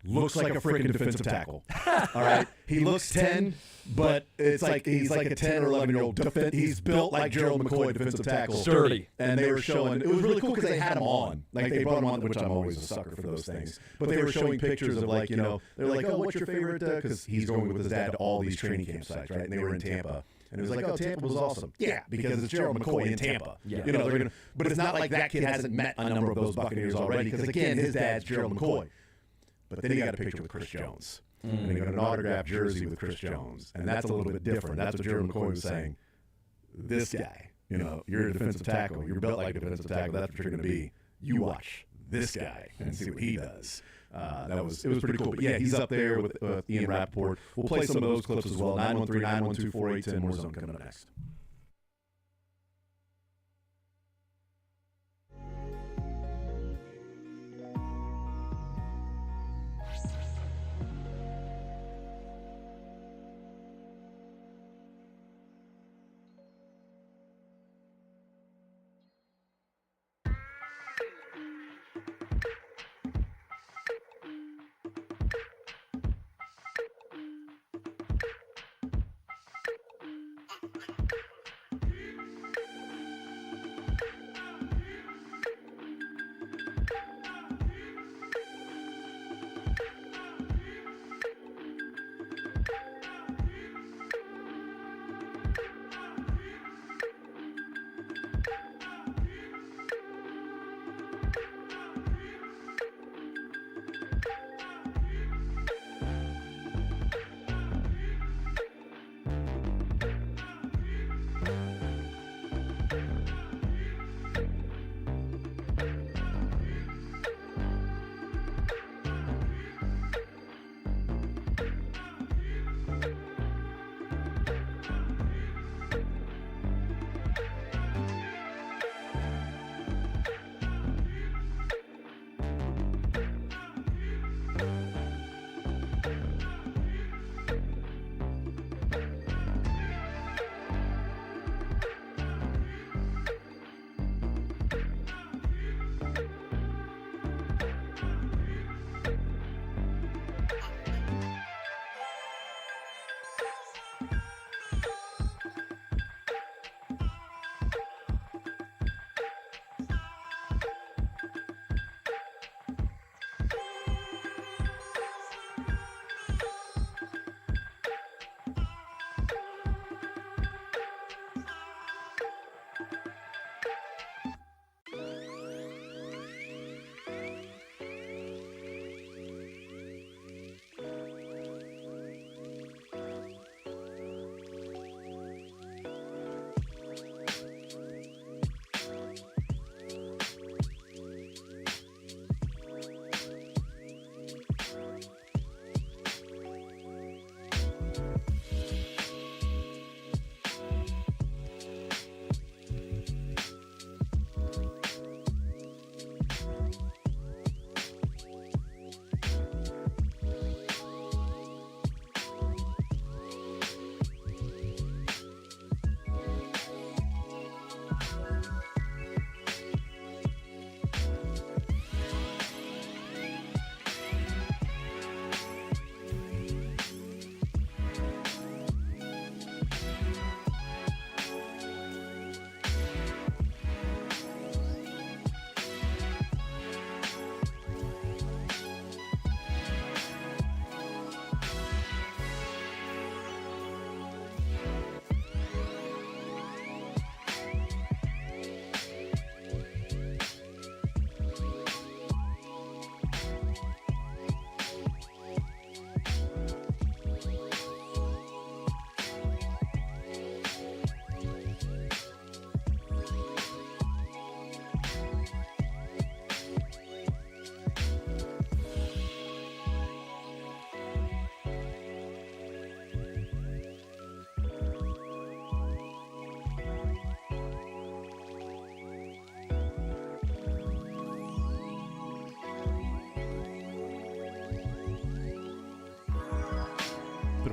looks like a freaking defensive tackle. All right, he looks 10, but it's like he's like a 10 or 11-year-old. He's built like Gerald McCoy, defensive tackle, sturdy. And they were showing. It was really cool because they had him on. Like they brought him on, which I'm always a sucker for those things. But they were showing pictures of like they're like, oh, what's your favorite? Because he's going with his dad to all these training camp sites, right? And they were in Tampa. And it was like, oh, Tampa was awesome. Yeah, because it's Gerald McCoy in Tampa. Yeah. They're gonna. But it's not like that kid hasn't met a number of those Buccaneers already. Because again, his dad's Gerald McCoy. But then he got a picture with Chris Jones. And he got an autographed jersey with Chris Jones. And that's a little bit different. That's what Gerald McCoy was saying. This guy, you're a defensive tackle. You're built like a defensive tackle. That's what you're going to be. You watch this guy and see what he does. It was pretty cool. But yeah, he's up there with Ian Rappaport. We'll play some of those clips as well. 913-912-4810. More Zone coming up next.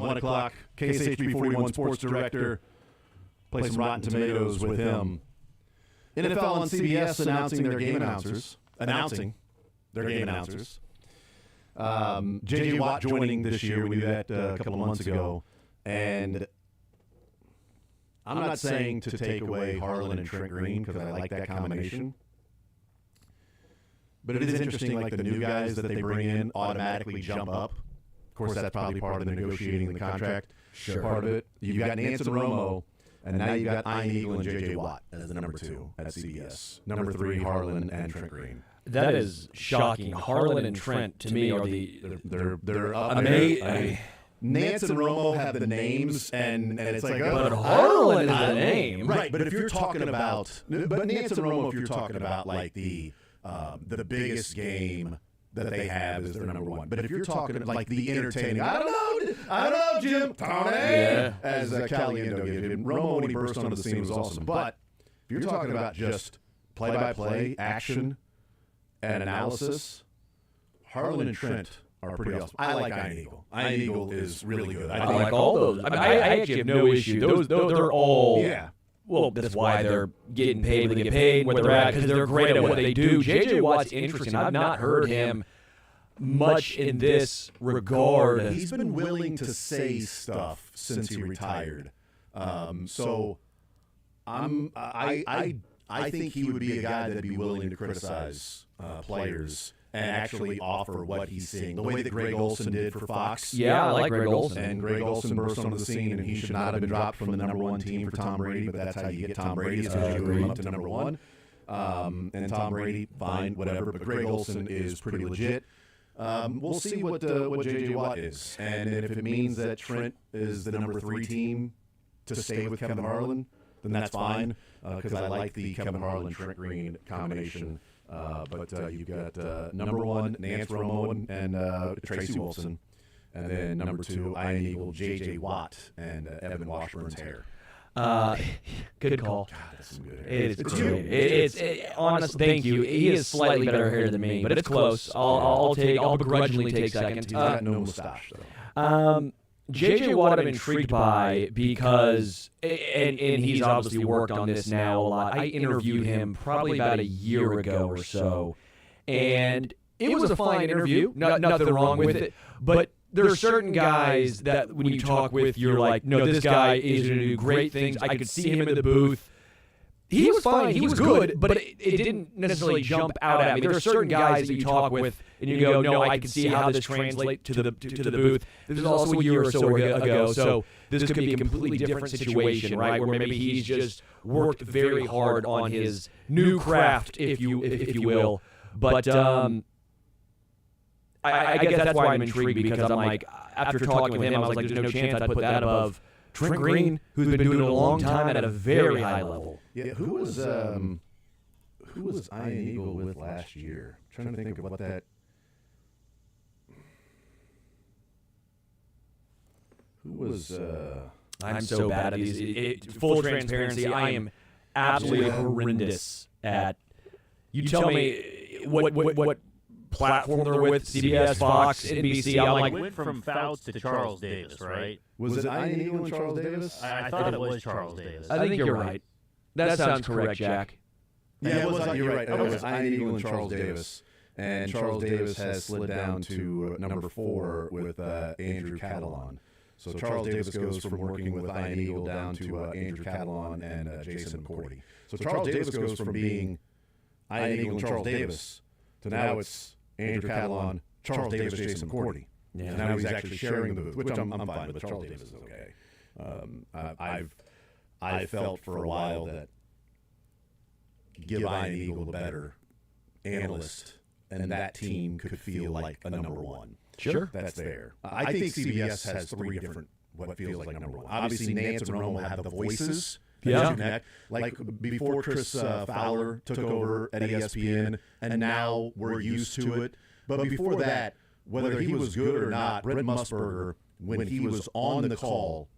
1 o'clock. KSHB 41 sports director. Play some Rotten Tomatoes with him. NFL on CBS announcing their game announcers. J.J. Watt joining this year. We knew that a couple of months ago. And I'm not saying to take away Harlan and Trent Green because I like that combination. But it is interesting, like the new guys that they bring in automatically jump up. Of course, that's probably part of the negotiating the contract. Sure. Part of it. You've got Nance and Romo, and now you've got Ian Eagle and J.J. Watt as the number 2 at CBS. Number 3, Harlan and Trent Green. That is shocking. Harlan and Trent, to me, are the... They're up there. Nance and Romo have the names, and it's like... But Harlan is the name. Right, but if you're talking about... But Nance and Romo, if you're talking about, like, the biggest game that they have is their number 1. But if you're talking like the entertaining, I don't know, Jim, Tony, as Caliendo gave him. Romo, when he burst onto the scene, was awesome. But if you're talking about just play-by-play, action, and analysis, Harlan and Trent are pretty awesome. I like Ian Eagle. Ian Eagle is really good. I like all those. I actually have no issue. Those they're all... Yeah. Well, that's why they're getting paid when they get paid, where they're at, because they're great at what they do. J.J. Watt's interesting. I've not heard him much in this regard. He's been willing to say stuff since he retired. So I think he would be a guy that'd be willing to criticize players and actually offer what he's seeing. The way that Greg Olsen did for Fox. Yeah, I like Greg Olsen. And Greg Olsen burst onto the scene, and he should not have been dropped from the number 1 team for Tom Brady, but that's how you get Tom Brady, is because you move him up to number 1. And Tom Brady, fine, whatever, but Greg Olsen is pretty legit. We'll see what J.J. Watt is. And if it means that Trent is the number 3 team to stay with Kevin Harlan, then that's fine, because I like the Kevin Harlan-Trent Green combination. But you've got number 1, Nance Romo and Tracy Wilson. And then number 2, Ian Eagle, J.J. Watt, and Evan Washburn's hair. Good call. God, that's some good hair. It is great. It's honest. Thank you. He has slightly better hair than me, but it's close. I'll begrudgingly take second. He's got no mustache, though. J.J. Watt I'm intrigued by because, and he's obviously worked on this now a lot. I interviewed him probably about a year ago or so, and it was a fine interview. Nothing wrong with it, but there are certain guys that when you talk with, you're like, no, this guy is going to do great things. I could see him in the booth. He was fine. He was good, but it didn't necessarily jump out at me. There are certain guys that you talk with, and you go, no, I can see how this translates to the booth. This is also a year or so ago, so this could be a completely different situation, right? Where maybe he's just worked very hard on his new craft, if you will. But I guess that's why I'm intrigued, because I'm like, after talking with him, I was like, there's no chance I'd put that above Trent Green, who's been doing it a long time and at a very high level. Yeah, who was Ian Eagle with last year? I'm trying to think of what that. Who was? I'm so bad at these. Full transparency, I am absolutely horrendous at. You tell me what platform they're with, CBS, Fox, NBC. I'm like, went from Fouts to Charles Davis, right? Was it Ian Eagle and Charles Davis? I thought it was Charles Davis. I think you're right. That sounds correct, Jack. Yeah, it was. You're right. It was Ian Eagle and Charles Davis. And Charles Davis has slid down to number 4 with Andrew Catalon. So Charles Davis goes from working with Ian Eagle down to Andrew Catalon and Jason McCourty. So Charles Davis goes from being Ian Eagle and Charles Davis to now it's Andrew Catalon, Charles Davis, Jason McCourty. Yeah. And now he's actually sharing the booth, which I'm fine with. Charles Davis is okay. I've felt for a while that give Ian Eagle a better analyst, and that team could feel like a number 1. Sure. That's there. I think CBS has 3 different what feels like number 1. Obviously, Nance and Romo have the voices. Yeah. Like before Chris Fowler took over at ESPN, and now we're used to it. But before that, whether he was good or not, Brent Musburger, when he was on the call,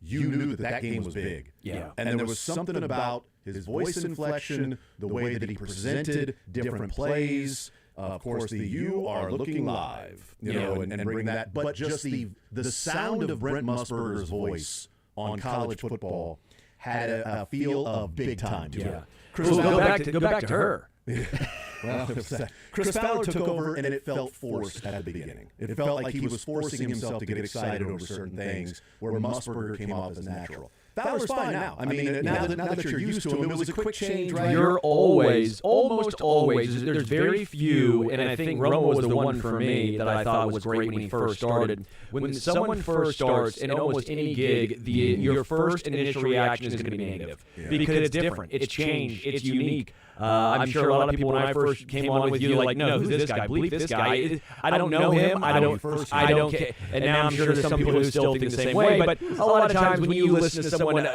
you knew that game was big. Yeah. And there was something about his voice inflection, the way that he presented different plays, Of course, the "You Are Looking Live," and bring that. But just the sound of Brent Musburger's voice on college football had a feel of big time to it. Go back to her. Well, Chris Fowler took over, and it felt forced at the beginning. It felt like he was forcing himself to get excited over certain things, where Musburger came off as natural. Fowler's fine now. I mean, now that you're used to him, it was a quick change, right? You're almost always, there's very few, and I think Romo was the one for me that I thought was great when he first started. When someone first starts in almost any gig, your first initial reaction is going to be negative because it's different, it's changed, it's unique. I'm sure a lot of people, when I first came on with you, like, no, who's this guy? Bleep this guy. I don't know him. I don't care. And now I'm sure there's some people who still think the same way. But a lot of times when you listen to someone,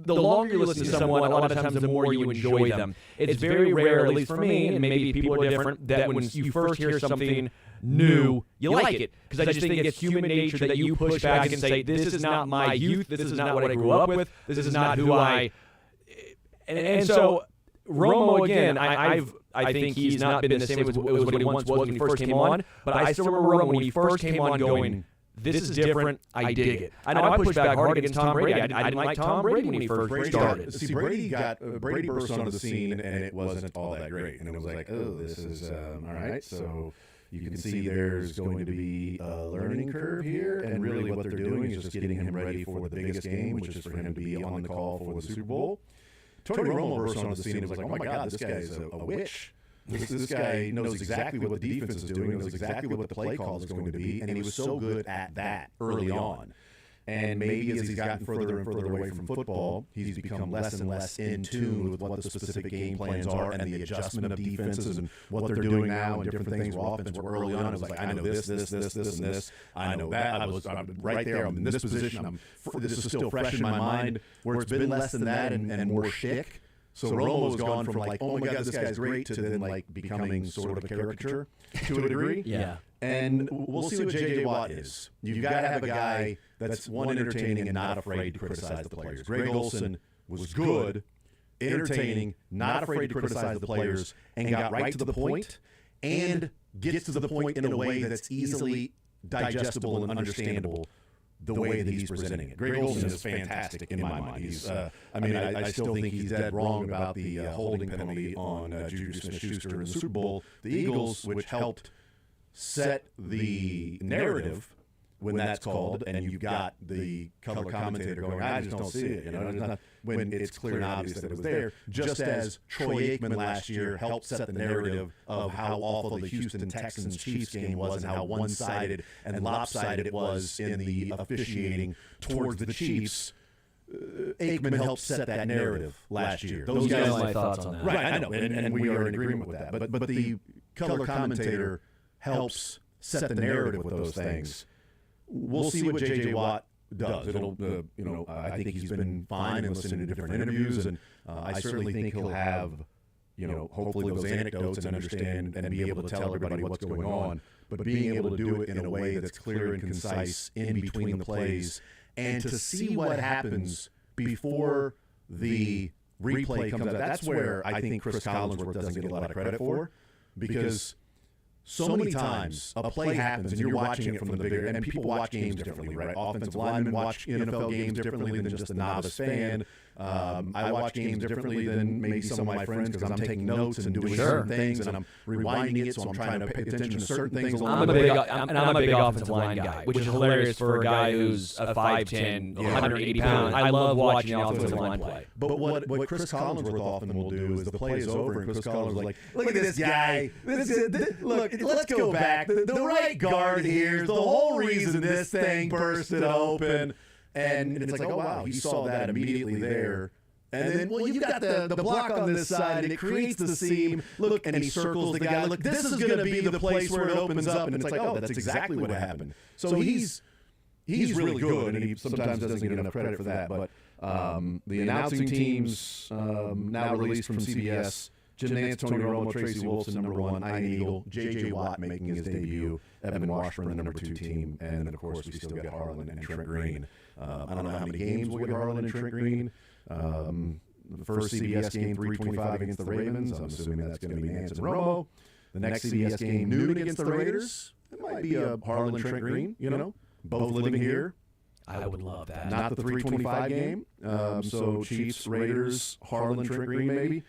the longer you listen to someone, a lot of times the more you enjoy them. It's very rare, at least for me, and maybe people are different, that when you first hear something new, you like it. Because I just think it's human nature that you push back and say, this is not my youth. This is not what I grew up with. This is not who I... And so... Romo, again, I think he's not been the same as what he once was when he first came on, but I still remember Romo when he first came on going, this is different, I dig it. I know I pushed back hard against Tom Brady. I didn't like Tom Brady when he first started. See, Brady burst onto the scene, and it wasn't all that great. And it was like, oh, this is, all right, so... You can see there's going to be a learning curve here, and really what they're doing is just getting him ready for the biggest game, which is for him to be on the call for the Super Bowl. Tony Romo burst onto the scene and was like, oh my God, this guy's a witch. This guy knows exactly what the defense is doing, knows exactly what the play call is going to be, and he was so good at that early on. And maybe as he's gotten further and further away from football, he's become less and less in tune with what the specific game plans are and the adjustment of defenses and what they're doing now and different things where offense were early on. It was like, I know this, and this. I know that. I'm right there. I'm in this position. This is still fresh in my mind, where it's been less than that and more shtick. So Romo's gone from like, oh my God, this guy's great, to then like becoming sort of a caricature to a degree. Yeah. And we'll see what J.J. Watt is. You've got to have a guy that's, one, entertaining and not afraid to criticize the players. Greg Olsen was good, entertaining, not afraid to criticize the players, and got right to the point, and gets to the point in a way that's easily digestible and understandable the way that he's presenting it. Greg Olsen is fantastic in my mind. He's, I still think he's dead wrong about the holding penalty on Juju Smith-Schuster in the Super Bowl. The Eagles, which helped set the narrative when that's called, and you've got the color commentator going, I just don't see it. When it's clear and obvious that it was there. Just as Troy Aikman last year helped set the narrative of how awful the Houston Texans-Chiefs game was and how one-sided and lopsided it was in the officiating towards the Chiefs. Aikman helped set that narrative last year. Those guys, my thoughts on that. Right, I know, and we are in agreement with that. But the color commentator helps set the narrative with those things. We'll see what J.J. Watt does. It'll, I think he's been fine in listening to different interviews, and I certainly think he'll have, hopefully those anecdotes and understand and be able to tell everybody what's going on. But being able to do it in a way that's clear and concise in between the plays, and to see what happens before the replay comes out. That's where I think Chris Collinsworth doesn't get a lot of credit for, because so many times a play happens and you're watching it from the bigger, and people watch games differently, right? Offensive linemen watch NFL games differently than just a novice fan. I watch games differently than maybe some of my friends, because I'm taking notes and doing certain things, and I'm rewinding it, so I'm trying to pay attention to certain things. I'm a big offensive line guy, which is hilarious for a guy who's a 5'10", 180 pounds. I love watching the offensive line play. But what Chris Collinsworth often will do is the play is over, and Chris Collinsworth's like, look at this guy. Look, let's go back. The right guard here is the whole reason this thing bursted open. And it's like, oh, wow, he saw that immediately there. And then, well, you've got the block on this side, and it creates the seam. Look, and he circles the guy. Look, this is going to be the place where it opens up. And it's like, oh, that's exactly what happened. So he's really good, and he sometimes doesn't get enough credit for that. But the announcing teams now released from CBS, Jim Nantz, Tony Romo, Tracy Wolfson, number 1, Ian Eagle, J.J. Watt making his debut, Evan Washburn, the number 2 team, and then, of course, we still got Harlan and Trent Green. I don't know how many games we'll get Harlan and Trent Green. The first CBS game, 3:25 against the Ravens. I'm assuming that's going to be Nantz and Romo. The next CBS game, noon against the Raiders. It might be a Harlan Trent Green, both living here. I would love that. Not the 3:25 game. So Chiefs, Raiders, Harlan Trent Green maybe.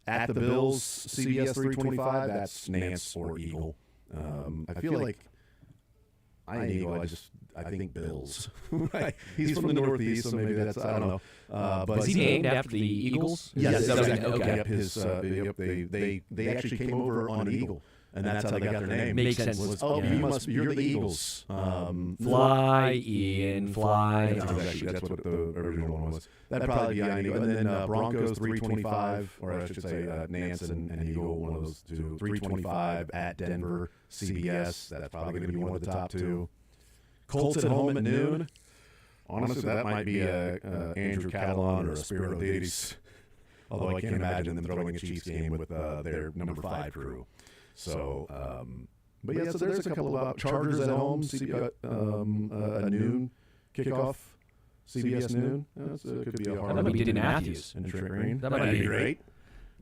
At the Bills, CBS 3:25. That's Nance or Eagle. I feel like I ain't Eagle. I think Bills. He's from the Northeast, so maybe that's, I don't know. But is he named after the Eagles? Yes. Okay. Yep, they actually came over on an eagle, and that's how they got their name. Makes sense. You're the Eagles. Fly, Ian, fly. That's what the original one was. That'd probably be on Eagle. And then Broncos 3:25, or I should say Nance and Eagle, one of those two. 3:25 at Denver, CBS. That's probably going to be one of the top two. Colts at home at noon. Honestly, that might be Andrew Catalan or a Spiro Deides. Although I can't imagine them throwing a Chiefs game with their number 5 crew. So, but yeah, so there's a couple of Chargers at home, a noon kickoff, CBS noon. It could be a hard. That might be Diddy Matthews and Trent Green. That might be great.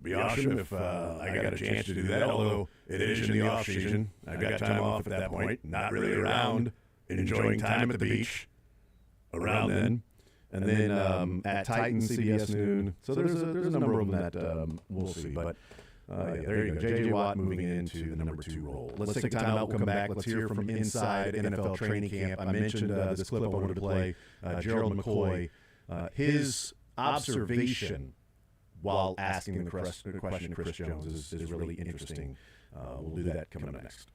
Be awesome if I got a chance to do that. Although it is in the off season, I've got time off at that point. Not really around, enjoying time at the beach around then. And then at Titans, CBS noon. So there's a number of them that we'll see. But there you go. J.J. Watt moving into the number 2 role. Let's take a time out. We'll come back. Let's hear from inside NFL training camp. I mentioned this clip I wanted to play. Gerald McCoy, his observation while asking the question to Chris Jones is really interesting. We'll do that coming up next.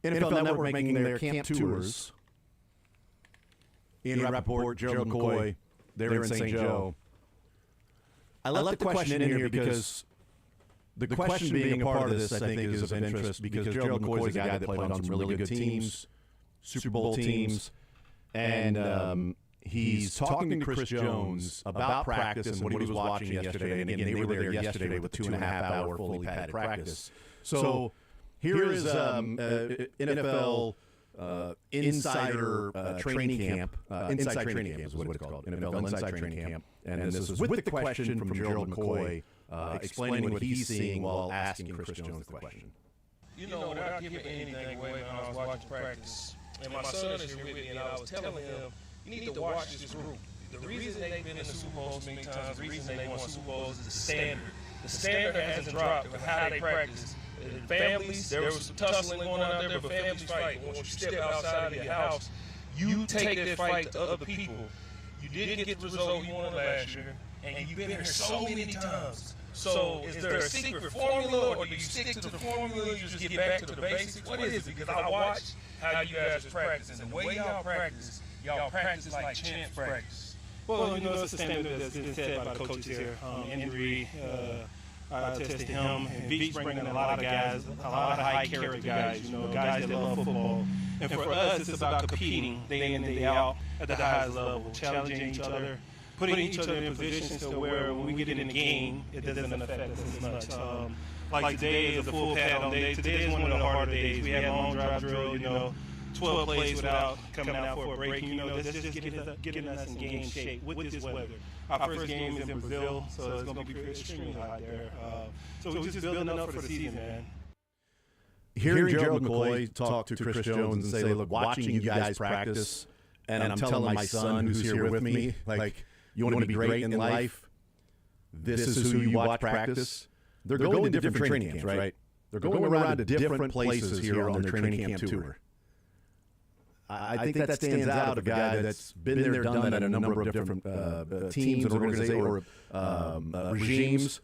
NFL Network making their camp tours. Ian Rappaport, Gerald McCoy, they're in St. Joe. I left the question in here because the question being a part of this, I think, is of interest because Gerald McCoy is a guy that played on some really good teams, Super Bowl teams, and he's talking to Chris Jones about practice and what he was watching yesterday. And again, they were there yesterday with 2.5-hour fully padded practice. So here is NFL insider training camp. Inside training camp is what it's called. NFL inside training camp. And this is with the question from Gerald McCoy explaining what he's seeing while asking Chris Jones the question. You know, without giving anything away, when I was watching practice, and my son is here with me, and I was telling him, you need to watch this group. The reason they've been in the Super Bowls many times, the reason they won Super Bowls is the standard. The standard hasn't dropped of how they practice. Families, there was some tussling going on out there, but families fight. Once you step outside of your house, you take that fight to other people. You didn't get the result you wanted last year, and you've been here so many times. So is there a secret formula, or do you stick to the formula, you just get back to the basics? What is it? Because I watch how you guys practice, and the way y'all practice like champ practice. Well, you know, it's a standard that's been set by the coaches here. Injury, I tested him, and Beach bringing in a lot of guys, a lot of high character guys, you know, guys that love football. And for us, it's about competing day in and day out at the highest level, challenging each other, putting each other in positions to where when we get in the game, it doesn't affect us as much. Like today is a full pad-on day. Today is one of the harder days. We had long drive drill, you know, 12 plays without coming out for a break. You know, that's just getting us in game shape with this weather. Our first game is in Brazil, so it's going to be extremely hot there. So we're just building up for the season, man. Hearing Gerald McCoy talk to Chris Jones and say, look, watching you guys practice, and I'm telling my son who's here with me, like, you want to be great in life, this is who you watch practice. They're going to different training camps, right? They're going around to different places here on their training camp tour. I think that stands out of a guy that's been there, done that at a number of different teams and organizations or regimes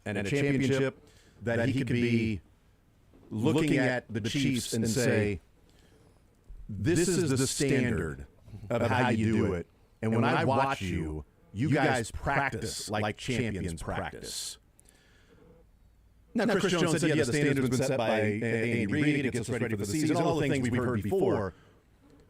and a championship, that he could be looking at the Chiefs and say, this is the standard of how you do it. And when I watch you, you guys practice like champions practice. Now, Chris Jones said, yeah, the standard has been set by Andy Reid. It gets us ready for the season, all the things we've heard before.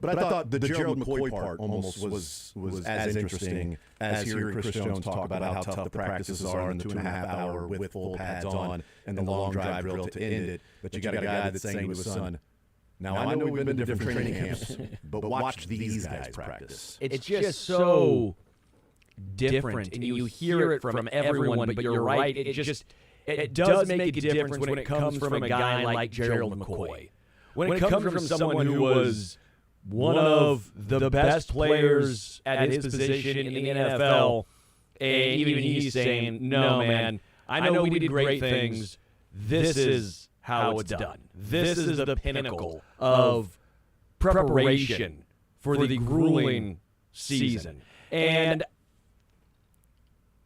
But I thought the Gerald McCoy part almost was as interesting as hearing Chris Jones talk about how tough the practices are in the 2.5-hour with full pads on and the long drive drill to end it. But you got a guy that's saying to his son, now I know we've been to different training camps, but watch these guys practice. It's just so different, and you hear it from everyone, but you're right. It does make a difference when it comes from a guy like Gerald McCoy. When it comes from someone who was one of the best players at his position in the NFL, and even he's saying, no, man, I know we did great things. This is how it's done. This is the pinnacle of preparation for the grueling season. And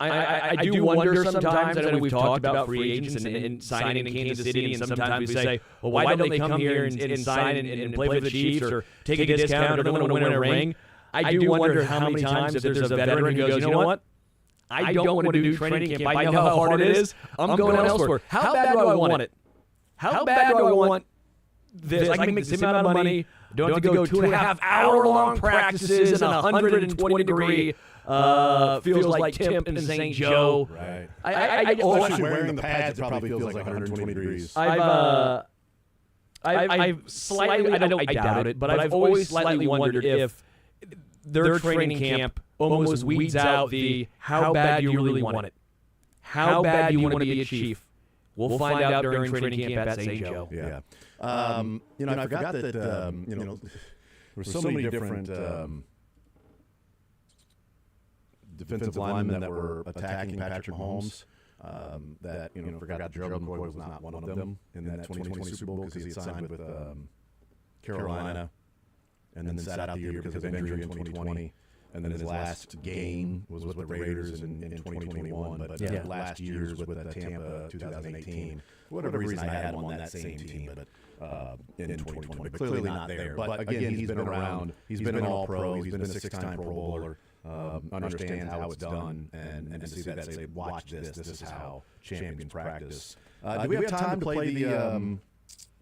I do wonder sometimes, I know we've talked about free agents and signing in Kansas City, and sometimes we say, well, why don't they come here and sign and play for the Chiefs or take a discount or they want to win a ring? I do wonder how many times if there's a veteran who goes, you know what? I don't want to do training camp. I know how hard it is. I'm going elsewhere. How bad do I want it? How bad do I want this? I can make the same amount of money. Don't have to go 2.5-hour-long practices in 120-degree feels like Temp in St. Joe. Right. Especially wearing the pads, it probably feels like 120 degrees. I've slightly, I doubt it, but I've always slightly wondered if their training camp almost weeds out the how bad do you really want it? How bad do you want to be a Chief? We'll find out during training camp at St. Joe. Yeah. You know, I forgot that, you know, there were so many different defensive linemen that were attacking Patrick Mahomes that, you know, forgot that Gerald McCoy was not one of them in that 2020 Super Bowl because he had signed with Carolina and then sat out the year because of injury in 2020. and then his last game was with the Raiders in 2021, but last year's with Tampa 2018. For whatever reason, I had him on that same team, but in 2020, but clearly not there. But again, he's been around. He's been an All-Pro. He's been a 6-time Pro Bowler. Understands how it's done, and to see that, say, watch this. This is how champions practice. Do we have time to play the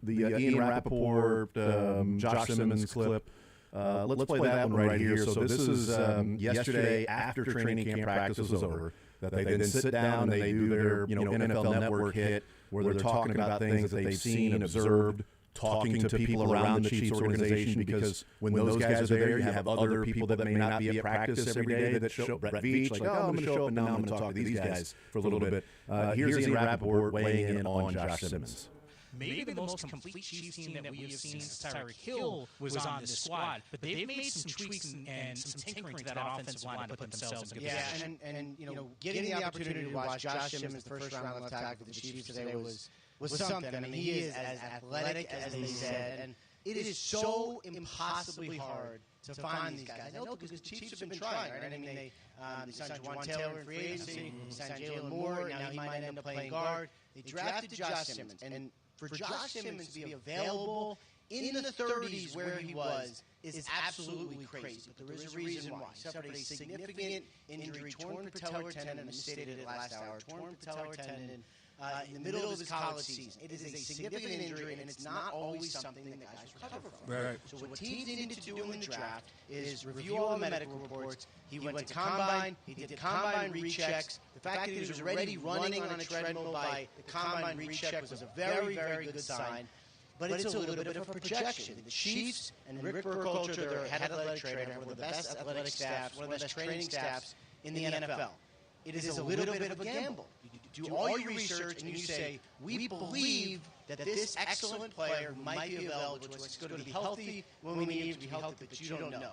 Ian Rappaport, Josh Simmons clip? Let's play that one right here. So this is yesterday after training camp practice was over, that they then sit down and they do their NFL Network hit where they're talking about things that they've seen and observed, talking to people around the Chiefs organization, because when those guys are there, you have other people that may not be at practice every day that show Brett Veach, like, oh, I'm going to show up and now I'm going to talk to these guys for a little bit. Here's Ian Rappaport weighing in on Josh Simmons. Maybe the most complete Chiefs team that we have seen since Tyreek Hill was on this squad. But they've made some tweaks and some tinkering to that offensive line to put themselves in good position. And getting the opportunity to watch Josh Simmons, the first round left tackle for the Chiefs today was something. I mean, he is as athletic as they said, and it is so impossibly hard to find these guys. I know because the Chiefs have been trying, right? I mean, they signed Juwan Taylor in free agency, they signed Jalen Moore, now he might end up playing guard. They drafted Josh Simmons, and for Josh Simmons to be available in the 30s where he was is absolutely crazy. But there is a reason why. He suffered a significant injury, torn patellar tendon, I stated it last hour, torn patellar tendon in the middle of his college season. It is a significant injury, and it's not always something that guys recover from. Right. So what teams needed to do in the draft is review all the medical reports. He went to combine. He did combine rechecks. The fact that he was already running on a treadmill by the combine recheck was a very, very good sign. But it's a little bit of a projection. The Chiefs and Rick Burkholder, their head athletic trainer, one of the best athletic staffs, one of the best training staffs in the NFL. It is a little bit of a gamble. You do all your research and you say, we believe that this excellent player might be available to us. He's going to be healthy when we need him to be healthy, but you don't know.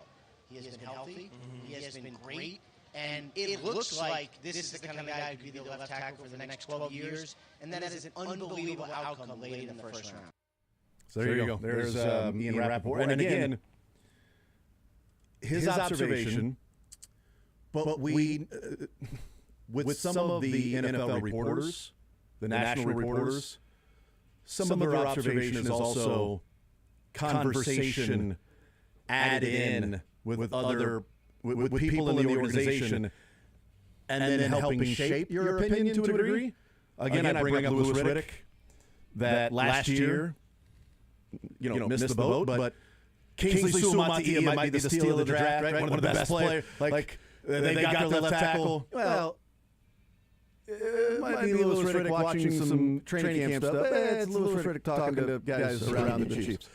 He has been healthy. He has been great. And it looks like this is the kind of guy who could be the left tackle for the next 12 years. And that is an unbelievable outcome late in the first round. So there you go. There's Ian Rappaport. And again, his observation, but we... with some of the NFL reporters, the national reporters, some of their observation is also conversation added in with other with people in the organization, and then helping shape your opinion to a degree. Again, I bring up Louis Riddick, that last year, missed the boat, but Kingsley Suamataia might be the steal of the draft, right? One of the best players. Like they got their left tackle. Well. It might be Louis Riddick watching some training camp stuff. It's Louis Riddick talking to guys around the Chiefs.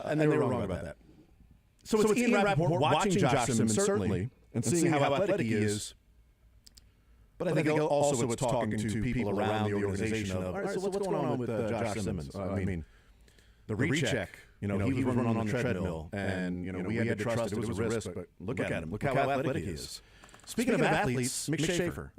And they were wrong about that. So it's Ian Rappaport watching Josh Simmons, certainly, and seeing how athletic he is. But I think also it's talking to people around the organization of, all right, so what's going on with Josh Simmons? I mean, the recheck, he was running on the treadmill, and we had to trust it was a risk, but look at him. Look how athletic he is. Speaking of athletes, Mick Schaefer.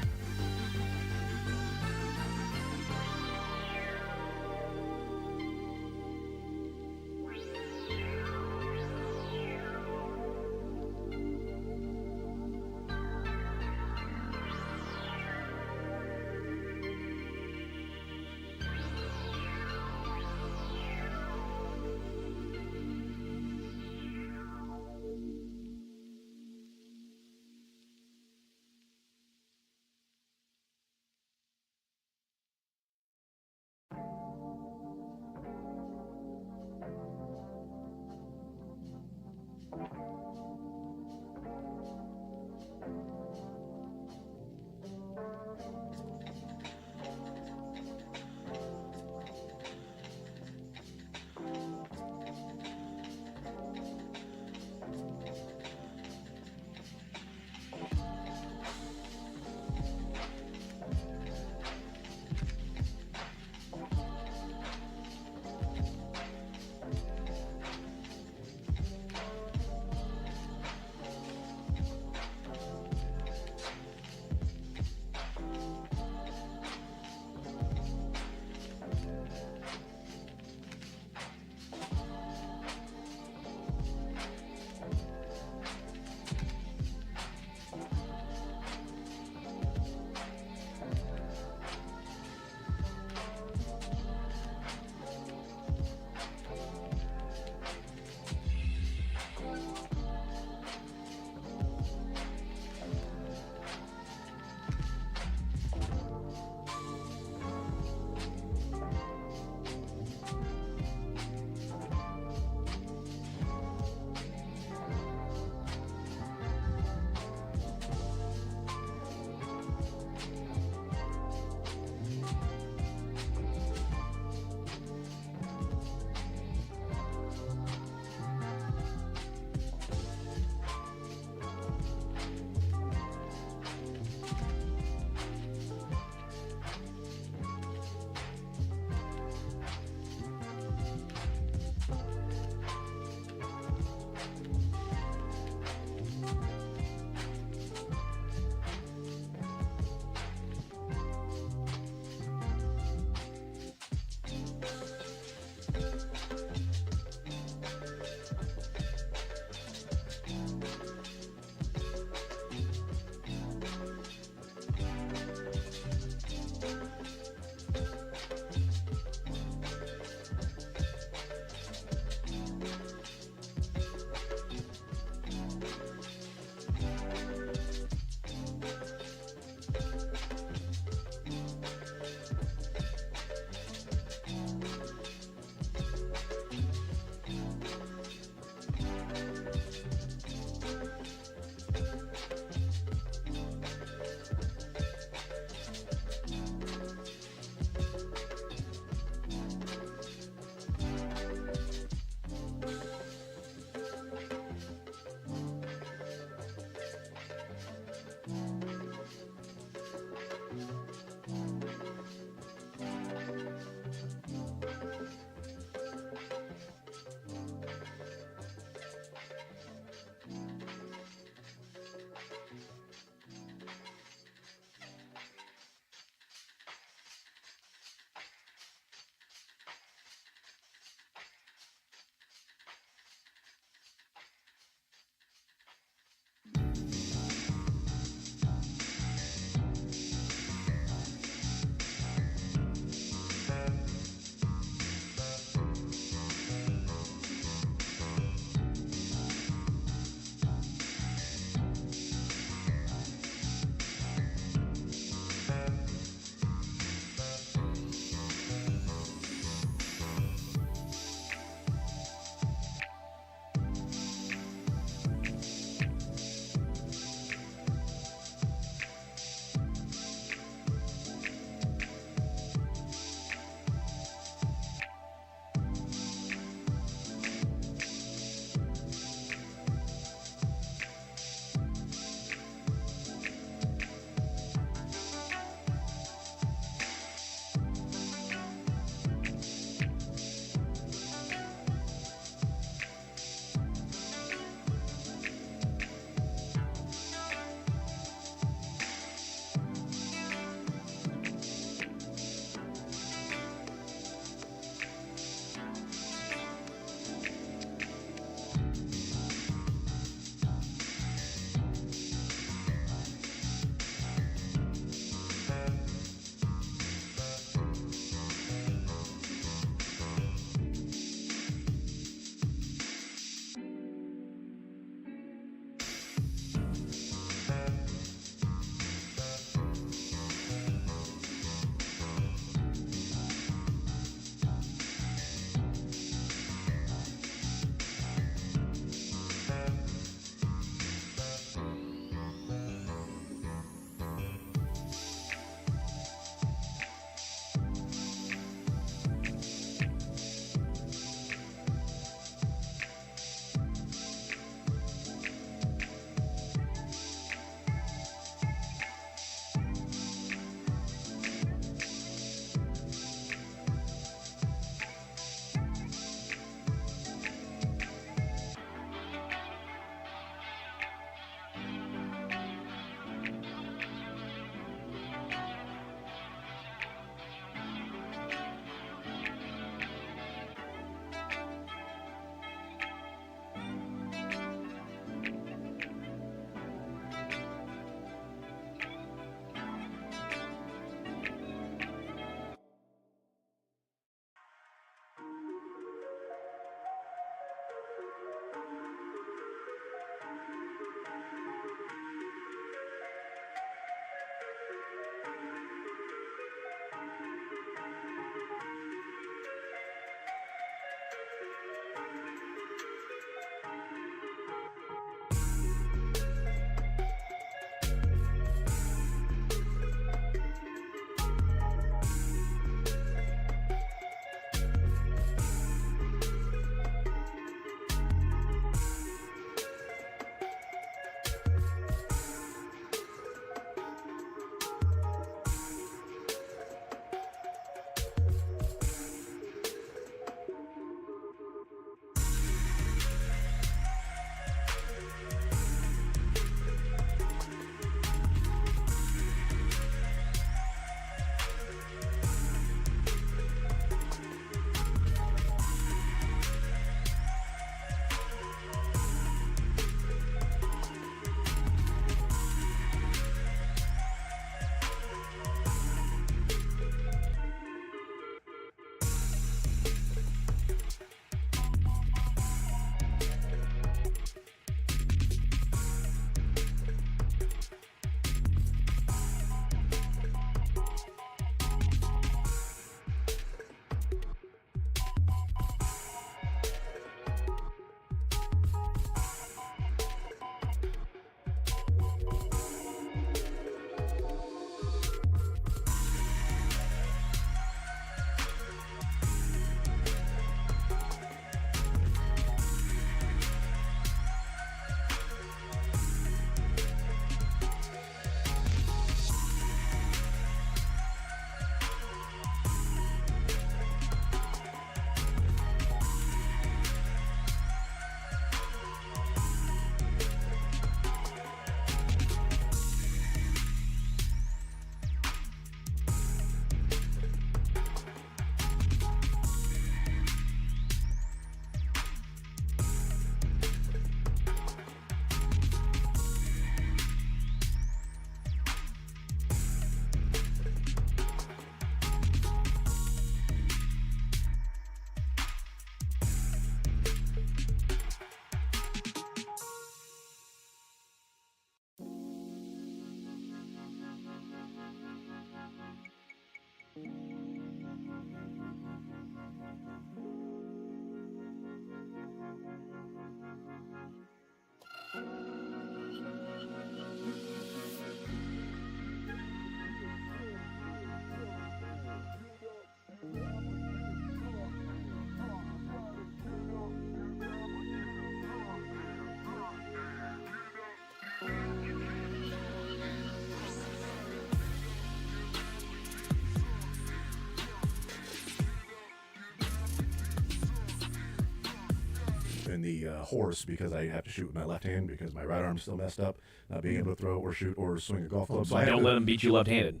the horse because I have to shoot with my left hand because my right arm's still messed up, not being able to throw or shoot or swing a golf club. So I don't let him beat you left-handed.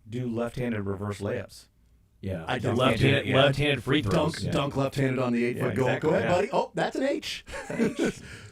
Do left-handed reverse layups. Yeah, I do left-handed free throws. Dunk left-handed on the 8-foot goal. Exactly, Go ahead, buddy. Oh, that's an H.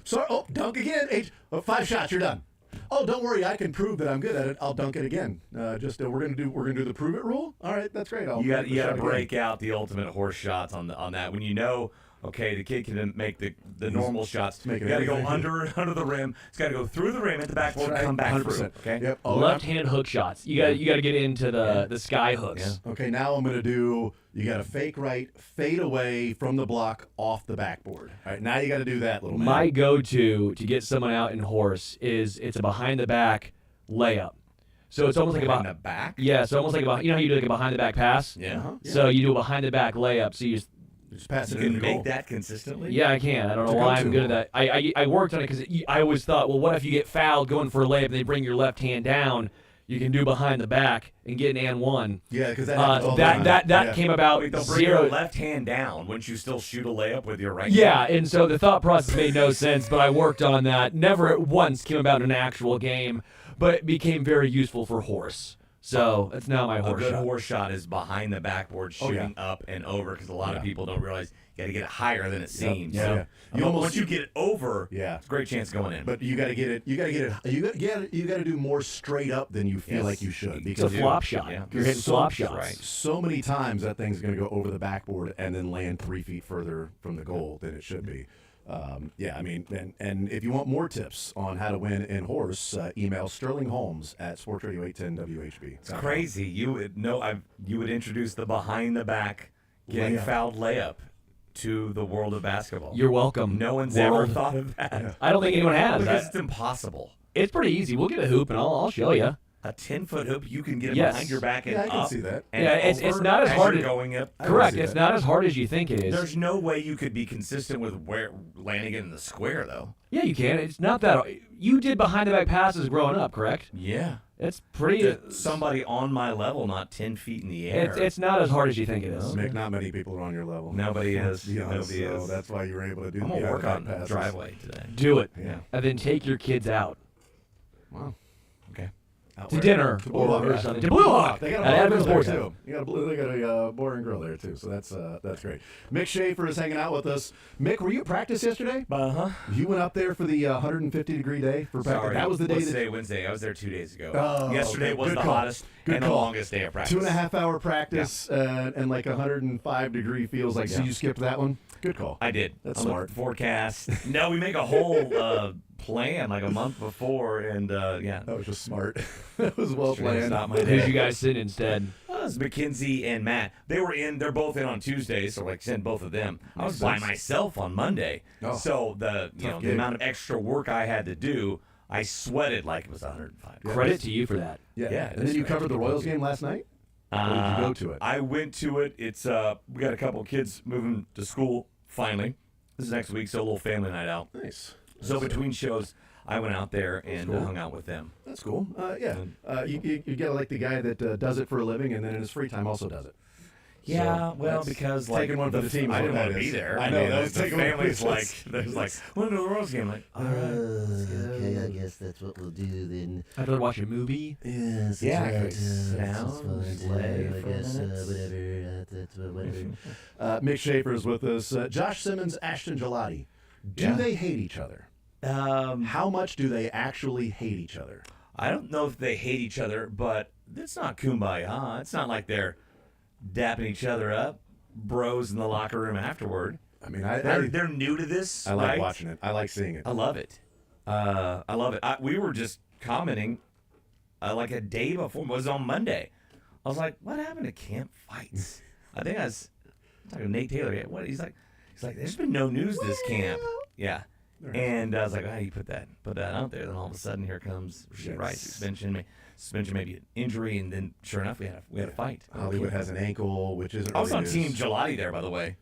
Sorry. Oh, dunk again. H. 5 shots. You're done. Oh, don't worry. I can prove that I'm good at it. I'll dunk it again. We're gonna do the prove it rule. All right, that's great. You got to break out the ultimate horse shots on that when you know. Okay, the kid can make the normal shots. You got to go under the rim. It's got to go through the rim at the backboard, come back 100%. Through. Okay. Yep. Left-hand hook shots. You got to get into the sky hooks. Yeah. Okay, now I'm gonna do. You got to fake right, fade away from the block off the backboard. All right, now you got to do that, little man. My go-to to get someone out in horse is it's a behind-the-back layup. So it's almost like behind the back. Yeah, so almost like how you do like a behind-the-back pass. Yeah. So you do a behind-the-back layup. So you just pass it in the goal. goal. That consistently? Yeah, I can. I don't know why I'm good at that. I worked on it because I always thought, well, what if you get fouled going for a layup and they bring your left hand down? You can do behind the back and get an and one. Yeah, because that came about. Wait, they'll bring your left hand down. Wouldn't you still shoot a layup with your right? Yeah, hand? and so the thought process made no sense, but I worked on that. Never at once came about in an actual game, but it became very useful for horse. So that's now my horse shot. A good shot. horse shot is behind the backboard, shooting up and over, because a lot of people don't realize you got to get it higher than it seems. Yeah. So once you get it over, it's a great chance going in. But you got to get it. You got to do more straight up than you feel like you should. It's a flop shot. Yeah. You're hitting flop shots. Right. So many times that thing's going to go over the backboard and then land 3 feet further from the goal than it should be. I mean, and if you want more tips on how to win in horse, email Sterling Holmes at sportsradio810WHB. It's crazy. You would introduce the behind the back getting fouled layup to the world of basketball. You're welcome. No one's ever thought of that. Yeah. I don't think anyone has. Because it's impossible. It's pretty easy. We'll get a hoop and I'll show you. A 10-foot hoop, you can get it behind your back and I can up. see that. And it's not as hard as going up. Correct. It's not as hard as you think it is. There's no way you could be consistent with landing it in the square, though. Yeah, you can. It's not that. You did behind the back passes growing up, correct? Yeah. It's pretty. Somebody on my level, not 10 feet in the air. It's not as hard as you think it is. Mick, not many people are on your level. Nobody is. Nobody is. That's why you were able to do. I'm gonna work on passes. driveway today. Do it. Yeah. And then take your kids out. Wow. Okay. To dinner or something. To Blue Hawk. They got a bar there too. They got a bar and grill there too. So that's great. Mick Schaefer is hanging out with us. Mick, were you at practice yesterday? You went up there for the 150-degree day for practice. Sorry, that was the day. What's today? Wednesday. I was there 2 days ago. Oh, yesterday was the hottest and the longest day of practice. 2.5 hour practice and like 105-degree feels like. So you skipped that one. Good call. I did. That's smart. smart. Forecast. No, we make a whole plan like a month before, and that was just smart. That was well planned. Who'd you guys sit instead? It was Mackenzie and Matt. They're both in on Tuesday, so like send both of them. I was by myself on Monday, so the amount of extra work I had to do, I sweated like it was 105. Credit to you for that. Yeah. And then you covered the Royals game last night. Or did you go to it? I went to it. It's we got a couple of kids moving to school finally. This is next week, so a little family night out. Nice. So between shows, I went out there and hung out with them. That's cool. You get like the guy that does it for a living and then in his free time also does it. Yeah, well, because like taking one for the team, I didn't want to be there. I know. The family's like, there's like, when the Royals game, like, okay, I guess that's what we'll do then. I'd rather watch a movie. Yes, yeah, sounds fun. I guess whatever. That's whatever. Mick Schaefer is with us. Josh Simmons, Ashton Gelati. Do they hate each other? How much do they actually hate each other? I don't know if they hate each other, but it's not kumbaya. It's not like they're dapping each other up, bros in the locker room afterward. I mean, they're new to this. I like watching it. I like seeing it. I love it. I love it. We were just commenting like a day before. It was on Monday. I was like, "What happened to camp fights?" I think I was talking to Nate Taylor. What he's like, "There's been no news this camp." Yeah. And I was like, you put that out there. Then all of a sudden, here comes Rasheed Rice suspension, maybe an injury, and then sure enough, we had a fight. Hollywood has an ankle, which isn't. I was on Team Gelati there, by the way.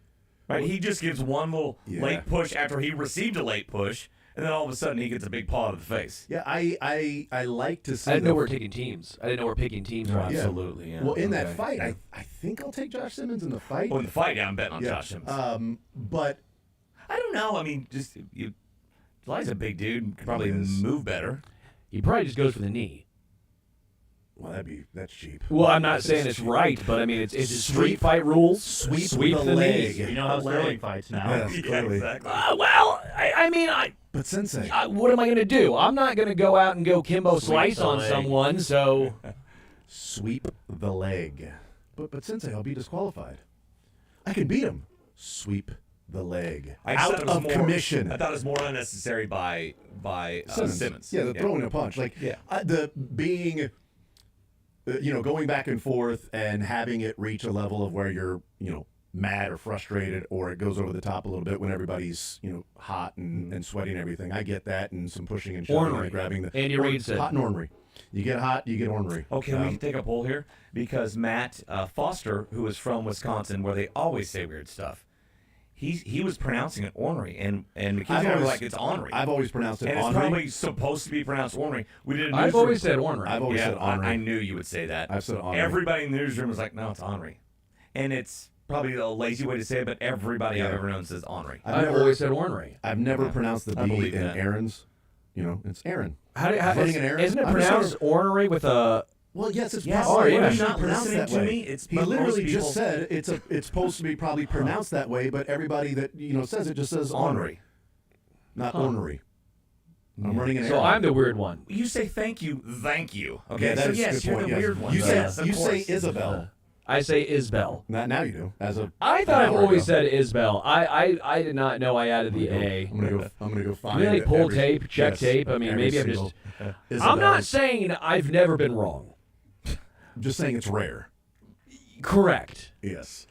Right, he just gives one little late push after he received a late push, and then all of a sudden he gets a big paw to the face. Yeah, I like to see. I didn't know we're taking teams. I didn't know we're picking teams. Oh, absolutely. Yeah. Well, in that fight, I think I'll take Josh Simmons in the fight. Oh, in the fight, yeah, I'm betting on Josh Simmons. But I don't know. I mean, just July's a big dude and could probably move better. He probably just goes for the knee. Well, that's cheap. Well, I'm not saying it's right, but I mean, it's street fight rules. Sweep the leg. knee. You know how Sterling fights now. Yes, clearly. Exactly. Well, I mean, But Sensei. what am I going to do? I'm not going to go out and go Kimbo Slice on someone, so... Sweep the leg. But Sensei, I'll be disqualified. I can beat him. Sweep the leg. Out of commission. I thought it was more unnecessary by Simmons. Yeah, throwing a punch. Like, the being... going back and forth and having it reach a level of where you're, mad or frustrated, or it goes over the top a little bit when everybody's, hot and sweaty and everything. I get that, and some pushing and shoving and grabbing the Andy Reid said. Hot and ornery. You get hot, you get ornery. Okay, we can take a poll here because Matt Foster, who is from Wisconsin, where they always say weird stuff, he was pronouncing it ornery, and McKinsey were like, it's ornery. I've always pronounced it and ornery. It's probably supposed to be pronounced ornery. We did. I've always said ornery. I've always said ornery. I knew you would say that. I've said ornery. Everybody in the newsroom was like, no, it's ornery, and it's probably a lazy way to say it, but everybody I've ever known says ornery. I've always said ornery. I've never pronounced the B in that. Aaron's. It's Aaron. Isn't it pronounced ornery with a... Well, yes, it's Yes, probably are you not pronounced that to way. me? It's He but literally most just people- said it's supposed to be probably pronounced that way, but everybody that says it just says ornery, not ornery. I'm running an error. So I'm the weird one. You say thank you. Okay, so that's yes, a good you're point. the Yes. weird one. You Yes, say of you say course. Isabel. I say Isbell. Now you do. I thought I've always said Isbell. I did not know I added the A. I'm gonna go find. Really it pull every- tape, check yes, tape. I mean, every maybe I'm single just... Isabel. I'm not saying I've never been wrong. I'm just saying it's rare. Correct. Yes.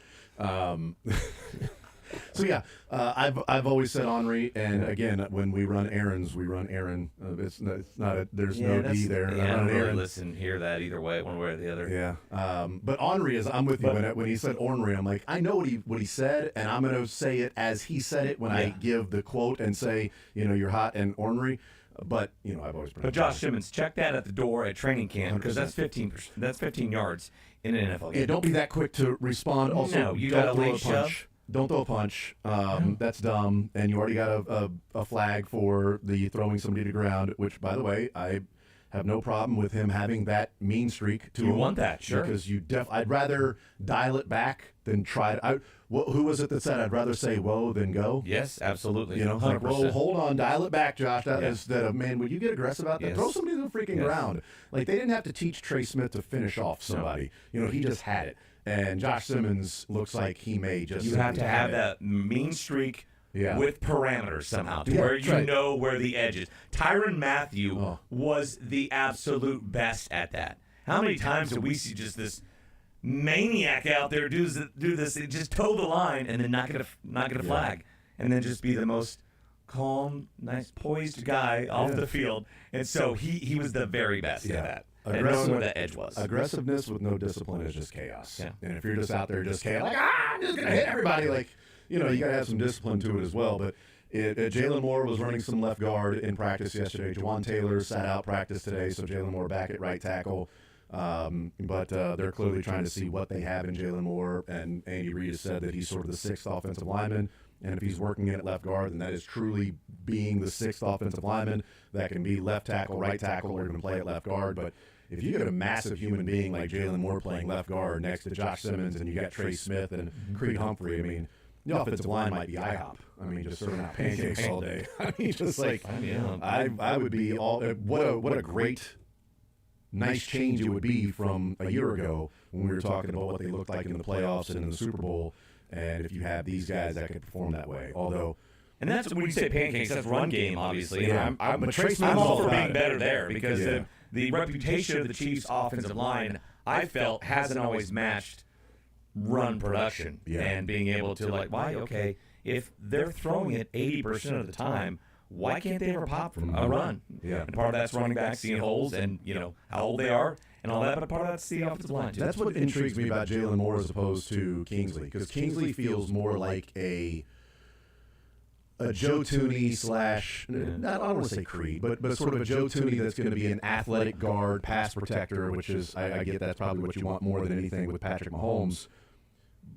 So yeah, I've always said Henri, and again, when we run errands, we run Aaron. It's not a, there's no D there. Yeah, I run don't really Aaron. hear that either way, one way or the other. Yeah. But Henri is. I'm with you when he said ornery. I'm like, I know what he said, and I'm gonna say it as he said it when I give the quote and say, you're hot and ornery. But I've always. But Josh Simmons, check that at the door at training camp because that's 15 yards in an NFL game. Yeah, don't be that quick to respond. Also, No, you got don't a throw a late punch. shove. Don't throw a punch. That's dumb. And you already got a flag for the throwing somebody to ground, which, by the way, I have no problem with him having that mean streak to You him. want that, sure. Because I'd rather dial it back than try to. Who was it that said I'd rather say whoa than go? Yes, absolutely. Like, 100%. whoa, hold on, dial it back, Josh. Instead of, man, would you get aggressive out there? Yes. Throw somebody to the freaking ground. Like, they didn't have to teach Trey Smith to finish off somebody. He just had it. And Josh Simmons looks like he may just. You have to have that mean streak with parameters somehow, to where you know where the edge is. Tyrann Mathieu was the absolute best at that. How many times do we see just this maniac out there do this, just toe the line and then not get a flag, and then just be the most calm, nice, poised guy off the field? And so he was the very best at that. And knowing where that edge was. Aggressiveness with no discipline is just chaos. Yeah. And if you're just out there just chaos, like, I'm just going to hit everybody, like, you got to have some discipline to it as well. But Jalen Moore was running some left guard in practice yesterday. Juwan Taylor sat out practice today, so Jalen Moore back at right tackle. But they're clearly trying to see what they have in Jalen Moore. And Andy Reid has said that he's sort of the sixth offensive lineman. And if he's working at left guard, then that is truly being the sixth offensive lineman. That can be left tackle, right tackle, or even play at left guard. But if you get a massive human being like Jalen Moore playing left guard next to Josh Simmons, and you got Trey Smith and Creed Humphrey, I mean, the offensive line might be IHOP. I mean, just serving out pancakes all day. I mean, just like I would be all. What a great, nice change it would be from a year ago when we were talking about what they looked like in the playoffs and in the Super Bowl. And if you have these guys that can perform that way, although. And that's when you say pancakes, that's run game, obviously. Yeah, I'm all for being better there because the reputation of the Chiefs' offensive line, I felt, hasn't always matched run production and being able to if they're throwing it 80% of the time, why can't they ever pop from a run? Yeah. And part of that's running back, seeing holes, and how old they are and all that, but part of that's the offensive line too. That's what intrigues me about Jalen Moore as opposed to Kingsley, because Kingsley feels more like a Joe Tooney / I don't want to say Creed, but sort of a Joe Tooney that's going to be an athletic guard, pass protector, which is, I get that's probably what you want more than anything with Patrick Mahomes.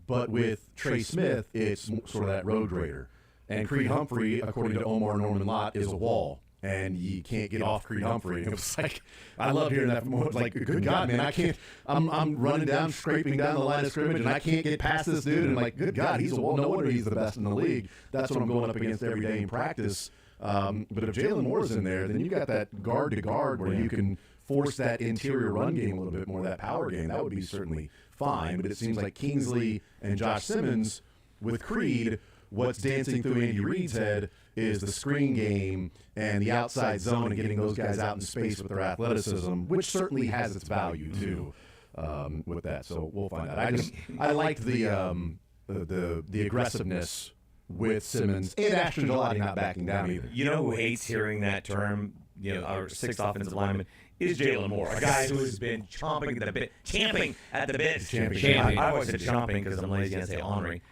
But with Trey Smith, it's sort of that road grader. And Creed Humphrey, according to Omar Norman Lott, is a wall. And you can't get off Creed Humphrey. And it was like, I love hearing that from him. It's like, good God, man, I can't, I'm running down, scraping down the line of scrimmage, and I can't get past this dude. And like, good God, he's a wall. No wonder he's the best in the league. That's what I'm going up against every day in practice. But if Jalen Moore's in there, then you got that guard to guard where you can force that interior run game a little bit more, that power game. That would be certainly fine. But it seems like Kingsley and Josh Simmons with Creed, what's dancing through Andy Reid's head is the screen game and the outside zone and getting those guys out in space with their athleticism, which certainly has its value too with that. So we'll find out. I liked the aggressiveness with Simmons and Ashton Gelati not backing down either. You know who hates hearing that term? Our sixth offensive lineman is Jalen Moore, a guy who has been champing at the bit. I always said chomping because I'm lazy and say ornery.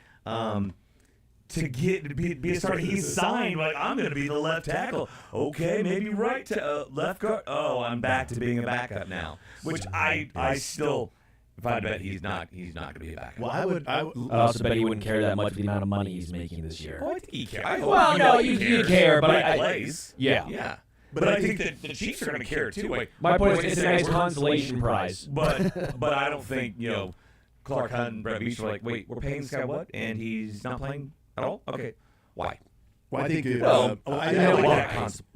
To be a starter, he's signed like I'm going to be the left tackle. Okay, maybe right to left guard. Oh, I'm back to being a backup now, which I still. If I bet he's not going to be a backup. Well, I would also bet he wouldn't care that much for the amount of money he's making this year. Oh, I think he cares. Well, no, you care, but he plays. Yeah. But I think that the Chiefs are going to care too. Like, my point is, it's a nice consolation prize. But I don't think Clark Hunt and Brett Beach are like, wait, we're paying this guy what, and he's not playing at all? Okay, why? Well, I think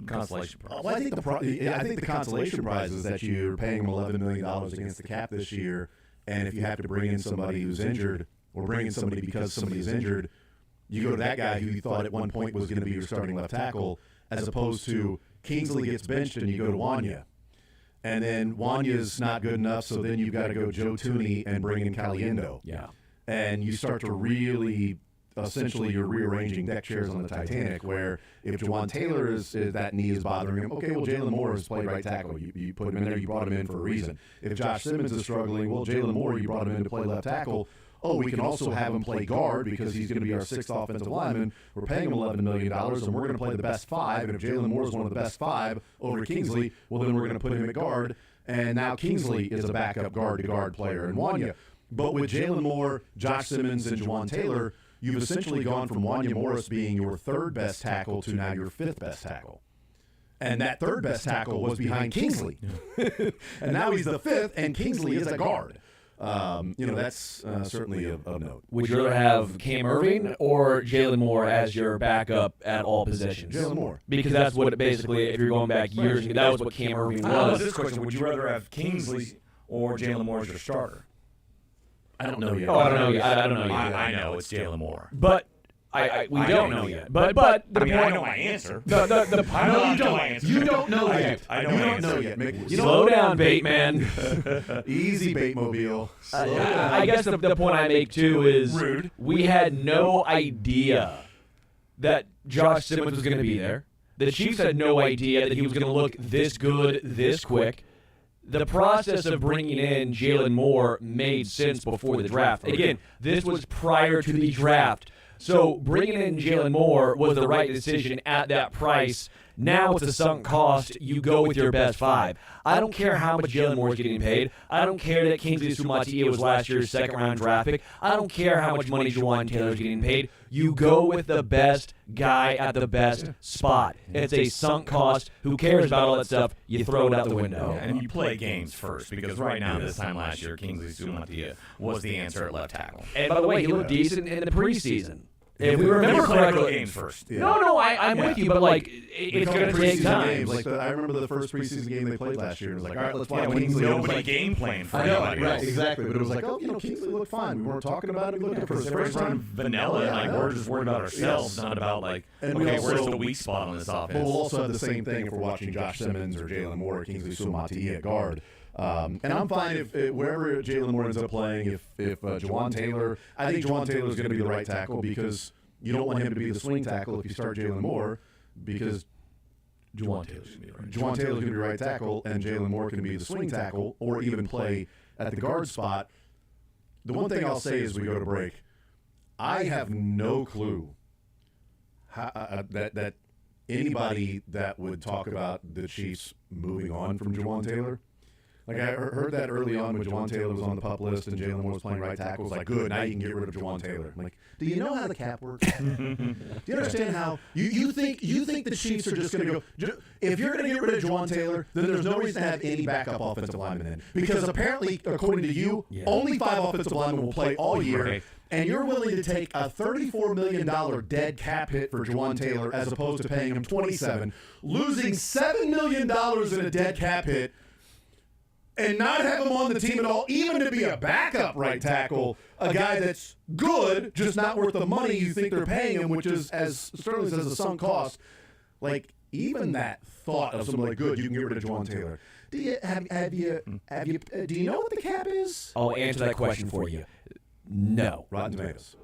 consolation prize. Well, I think the consolation prize is that you're paying him $11 million against the cap this year, and if you have to bring in somebody who's injured or bring in somebody because somebody's injured, you go to that guy who you thought at one point was going to be your starting left tackle, as opposed to Kingsley gets benched and you go to Wanya. And then Wanya's not good enough, so then you've got to go Joe Tooney and bring in Caliendo. Yeah. And you start to really, essentially, you're rearranging deck chairs on the Titanic, where if Jawan Taylor is that knee is bothering him, okay, well, Jalen Moore has played right tackle. You put him in there, you brought him in for a reason. If Josh Simmons is struggling, well, Jalen Moore, you brought him in to play left tackle. Oh, we can also have him play guard because he's going to be our sixth offensive lineman. We're paying him $11 million, and we're going to play the best five. And if Jalen Moore is one of the best five over Kingsley, well, then we're going to put him at guard. And now Kingsley is a backup guard-to-guard player in Wanya. But with Jalen Moore, Josh Simmons, and Jawan Taylor, you've essentially gone from Wanya Morris being your third best tackle to now your fifth best tackle. And that third best tackle was behind Kingsley. And now he's the fifth, and Kingsley is a guard. That's certainly of note. Would you rather have Cam Irving or Jalen Moore as your backup at all positions? Jalen Moore. Because that's what basically, if you're going back years, that was what Cam Irving was. This question, would you rather have Kingsley or Jalen Moore as your starter? I don't know yet. Oh, I don't know yet. I don't know yet. I know it's Jalen Moore. But we don't know yet. But I know my answer. No, you don't. You don't know yet. I don't know yet. Slow down, Bateman. Easy, Batemobile. I guess the point I make, too, is rude. We had no idea that Josh Simmons was going to be there. The Chiefs had no idea that he was going to look this good, this quick. The process of bringing in Jalen Moore made sense before the draft. Again, this was prior to the draft. So bringing in Jalen Moore was the right decision at that price. Now it's a sunk cost. You go with your best five. I don't care how much Jalen Moore is getting paid. I don't care that Kingsley Sumatia was last year's second-round draft pick. I don't care how much money Jawan Taylor is getting paid. You go with the best guy at the best spot. It's a sunk cost. Who cares about all that stuff? You throw it out the window. And you play games first, because right now, this time last year, Kingsley Sumatia was the answer at left tackle. And by the way, he looked decent in the preseason. If we remember correctly, games first. Yeah. No, I'm with you, but it's going to take time. I remember the first preseason game they played last year. It was like, all right, let's play Kingsley. Nobody game planned for anybody. Right, exactly. But it was like, Kingsley looked fine. We weren't talking about it. We looked for his first time. Vanilla. We're just worried about ourselves, not about where's the weak spot on this offense. But we'll also have the same thing if we're watching Josh Simmons or Jalen Moore or Kingsley Sumatia at guard. And I'm fine if wherever Jalen Moore ends up playing, if Jawan Taylor, I think Jawan Taylor is going to be the right tackle because you don't want him to be the swing tackle if you start Jalen Moore, because Jawan Taylor's going to be right. Jawan Taylor's going to be right tackle, and Jalen Moore can be the swing tackle or even play at the guard spot. The one thing I'll say as we go to break, I have no clue that anybody that would talk about the Chiefs moving on from Jawan Taylor. Like, I heard that early on when Juwan Taylor was on the PUP list and Jalen Moore was playing right tackle. It was like, good, now you can get rid of Juwan Taylor. I'm like, do you know how the cap works? Do you understand how you think the Chiefs are just going to go? If you're going to get rid of Juwan Taylor, then there's no reason to have any backup offensive linemen in. Because apparently, according to you, only 5 offensive linemen will play all year. Right. And you're willing to take a $34 million dead cap hit for Juwan Taylor as opposed to paying him $27, losing $7 million in a dead cap hit, and not have him on the team at all, even to be a backup right tackle, a guy that's good, just not worth the money you think they're paying him, which is, as Sterling says, a sunk cost. Like, even that thought of something like, good, you can get rid of Juwan Taylor. Do you know what the cap is? I'll answer that question for you. No. Rotten Tomatoes.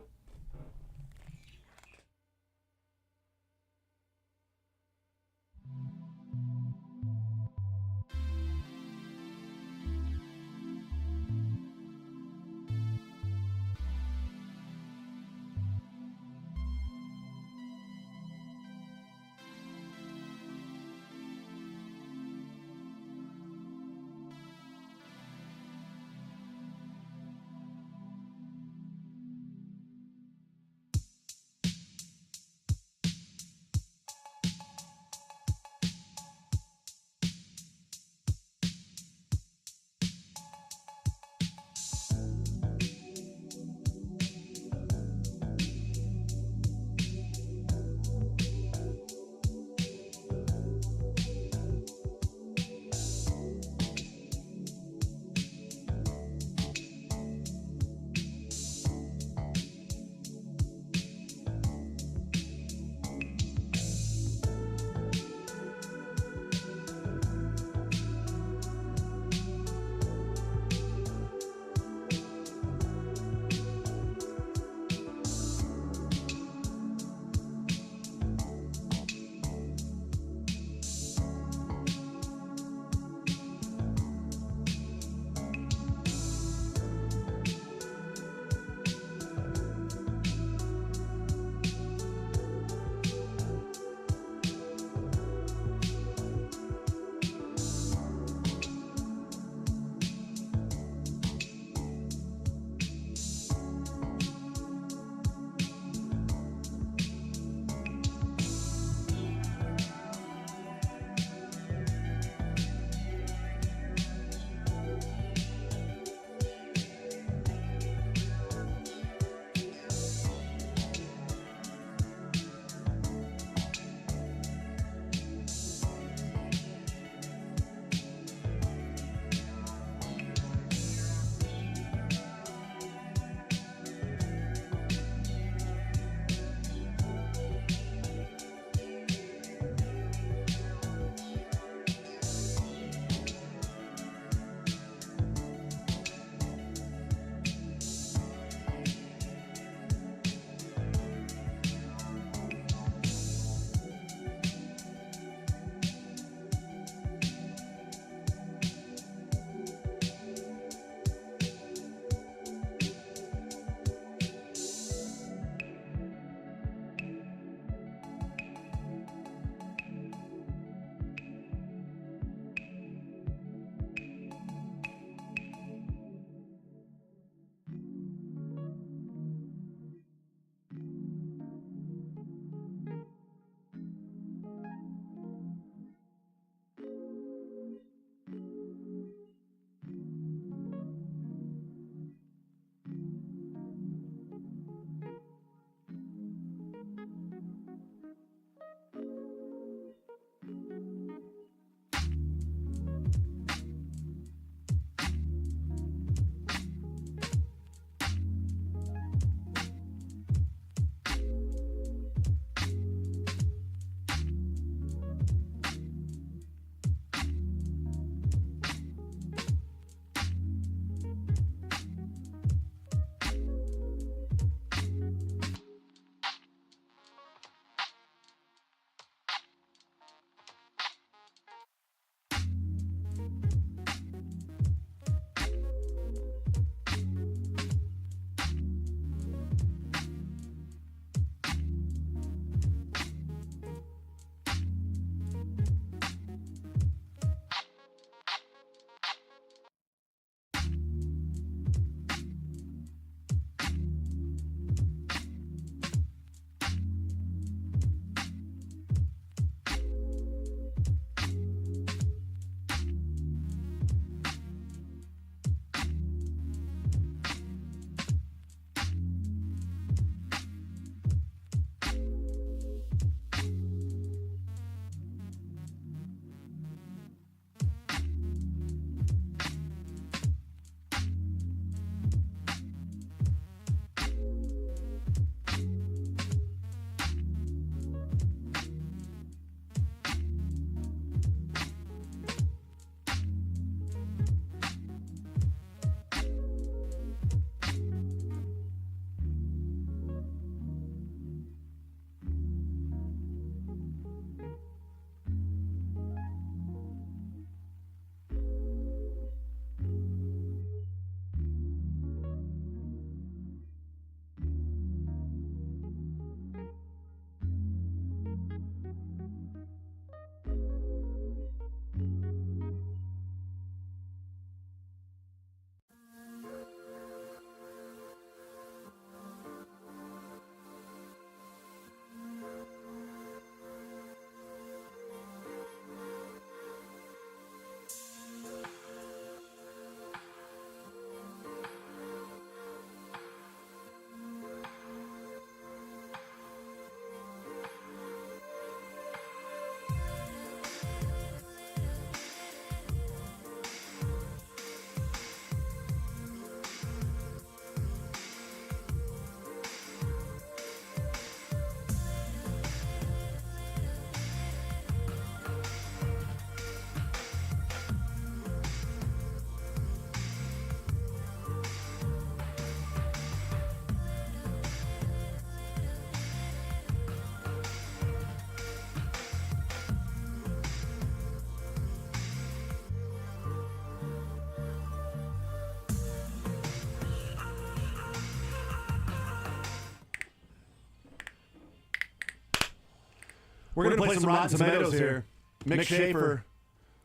We're going to play some Rotten Tomatoes here. Mick Schaefer,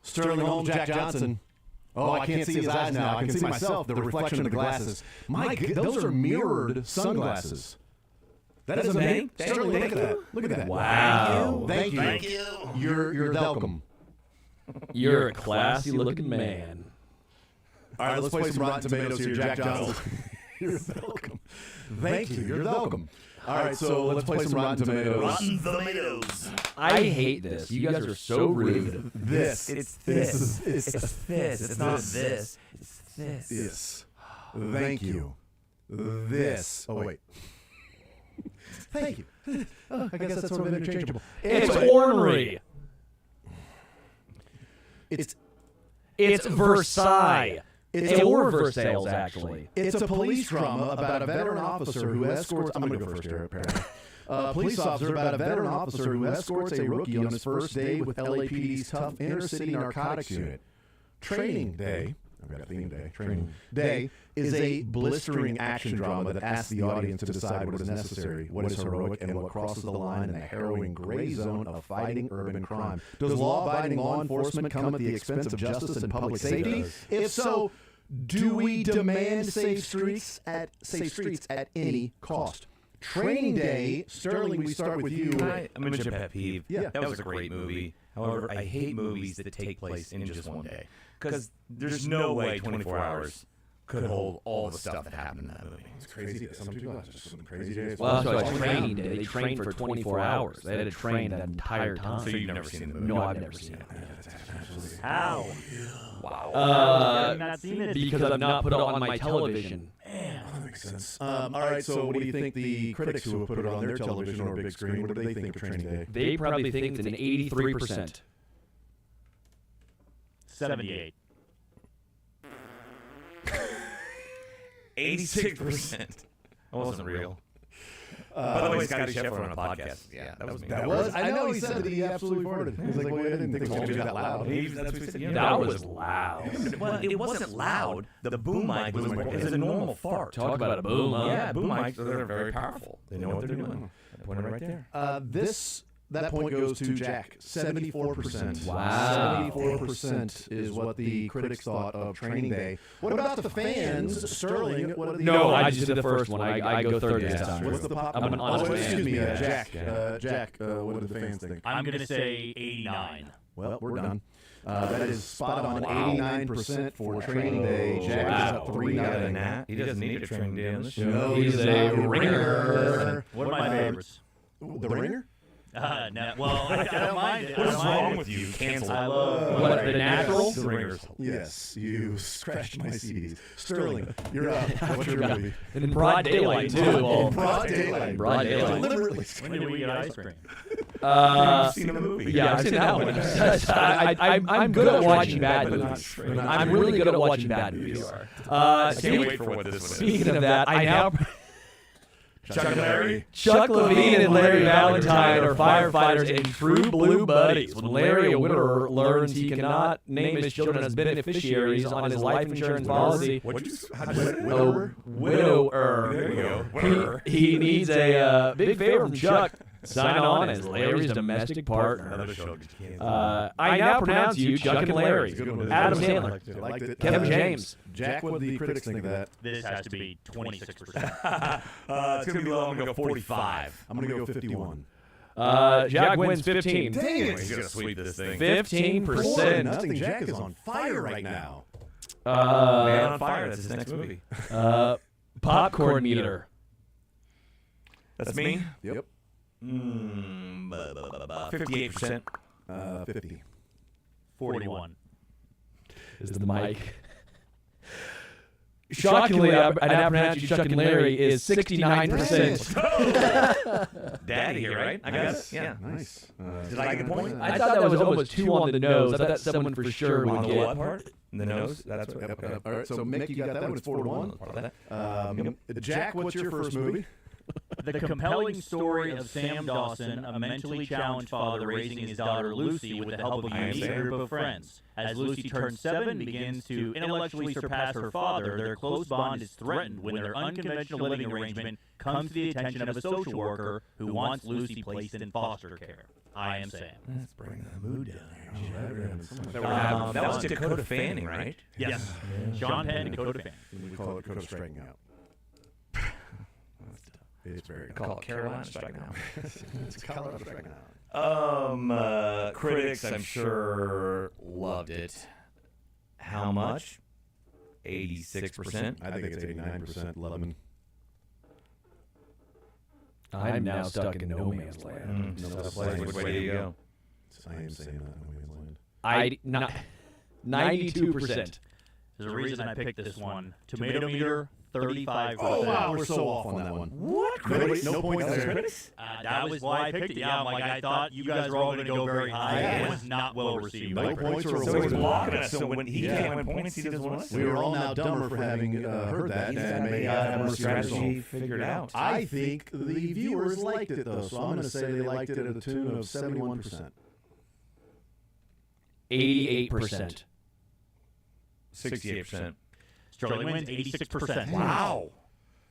Sterling Holmes, Jack Johnson. Oh, I can't see his eyes now. I can see myself, the reflection of the glasses. Those are mirrored sunglasses. That is amazing. Sterling, look at that. Look at that. Wow. Thank you. Thank you. You're welcome. You're a classy-looking man. All right, let's play some Rotten Tomatoes here, Jack Johnson. You're welcome. Thank you. You're welcome. All right, so let's play some Rotten Tomatoes. Rotten Tomatoes. I hate this. You guys are so rude. This. It's this. It's this. It's not this. It's this. This. Thank you. This. Oh, wait. Thank you. Oh, I guess that's sort of interchangeable. It's ornery. It's Versailles. Or Versailles, actually. It's a police drama about a veteran officer who escorts... I'm going to go first here, apparently. Police officer about a veteran officer who escorts a rookie on his first day with LAPD's tough inner-city narcotics unit. Training Day... I've got theme day. Training Day is a blistering action drama that asks the audience to decide what is necessary, what is heroic, and what crosses the line in the harrowing gray zone of fighting urban crime. Does law-abiding law enforcement come at the expense of justice and public safety? If so, do we demand safe streets at any cost? Training Day, Sterling, we start with you. I'm going to pet peeve. Yeah. That was a great movie. However, I hate movies that take place in just one day. Because there's no way 24 hours could hold all the stuff that happened in that movie. It's crazy. Some people have just some crazy days. Well, that's why Training Day. They trained for 24 hours. They had to train that entire time. So you've never seen the movie? No, I've never seen it. How? Wow. I've not seen it. Because I've not put it on my television. That makes sense. All right, so what do you think the critics who have put it on their television or big screen, what do they think of Training Day? They probably think it's an 83%. 78. 86%. That wasn't real. By the way, Scotty Scheffler on a podcast. Yeah, that was me. That was? I know he said that he absolutely farted. He was like, well, I didn't think it was going to be that loud. That's what he said. Yeah, That was loud. Well, it wasn't loud. The boom mic was a normal fart. Talk about a boom, huh? Yeah, boom mics, they're very powerful. They know what they're doing. I pointed right there. That point goes to Jack. 74%. Wow. 74% is what the critics thought of Training Day. What about the fans? Sterling, what are the... No, I just did the first one. I go third this time. What's the pop? I'm an honest man. Excuse me, Jack. Jack, what do the fans think? I'm going to say 89. Well, we're done. That is spot on. 89% for Training Day. Jack is up 3 nothing. He doesn't need a Training Day on the show. No, He's a ringer. One of my favorites. The Ringer? No, well, I don't mind it. What is wrong with you? Cancel. I love What, The Natural? The Ringers. Yes, you scratched my CDs. Sterling, you're up. What's your movie? In broad daylight, too. In broad daylight. Broad daylight. Deliberately. When do we get ice cream? You've seen the movie. Yeah, I've seen that one. I'm good at watching bad movies. I'm really good at watching bad movies. I can't wait for what this one is. Speaking of that, I now... Chuck and Larry? Chuck Levine and Larry Valentine are firefighters and true blue buddies. When Larry, a widower, learns he cannot name his children as beneficiaries on his life insurance policy, Widower? widower, There you go. Widower. he needs a big favor from Chuck. Sign on as Larry's domestic partner. Another show gets canceled. I now pronounce you Chuck and Larry. Adam Sandler. I liked it. Kevin James. Jack, what do the critics think of that? This has to be 26%. It's going to be low. I'm going to go 45. I'm going to go 51. Jack wins 15. Dang it. He's going to sweep this thing. 15%. Nothing. Jack is on fire right now. Man on Fire. That's his next movie. Popcorn meter. That's me? Yep. 58%. 50. 41. Is the mic. Shockingly, I now pronounce you Chuck and Larry is 69%. Daddy here, right? I guess. Yeah. Nice. Did I get a point? I thought that was almost 2 on the nose. I thought someone for sure would On the get. what part? The nose? That's what. Yep. All right, so Mick, you got that one. It's 4-1. Part of that. Jack, what's your first movie? The compelling story of Sam Dawson, a mentally challenged father raising his daughter Lucy with the help of a unique group of friends. As Lucy turns 7 and begins to intellectually surpass her father, their close bond is threatened when their unconventional living arrangement comes to the attention of a social worker who wants Lucy placed in foster care. I am Sam. Let's bring the mood down here. That That was Dakota Fanning, right? Yes. Sean Penn and Dakota Fanning. We call it Dakota striking out. It's very good. Call it Carolina striking out. It's Colorado striking out. Critics, I'm sure, loved it. How much? 86%. I think it's 89% Lebanon. I'm now stuck in no man's land. Which way do you go? I am saying that no man's land. I not 92%. There's a reason I picked this one. Tomato meter, 35%. Oh, wow, we're so off on that one. What? No points there. That was why I picked it. Yeah, I'm like, I thought you guys were all going to go very high. It was not well received. No points or So he's blocking us. So when he can't win points, he doesn't want us. We were all now dumber for having heard that and may have more strategy figured out. I think the viewers liked it, though, so I'm going to say they liked it at a tune of 71%. 88%. 68%. Sterling wins 86%. Wow.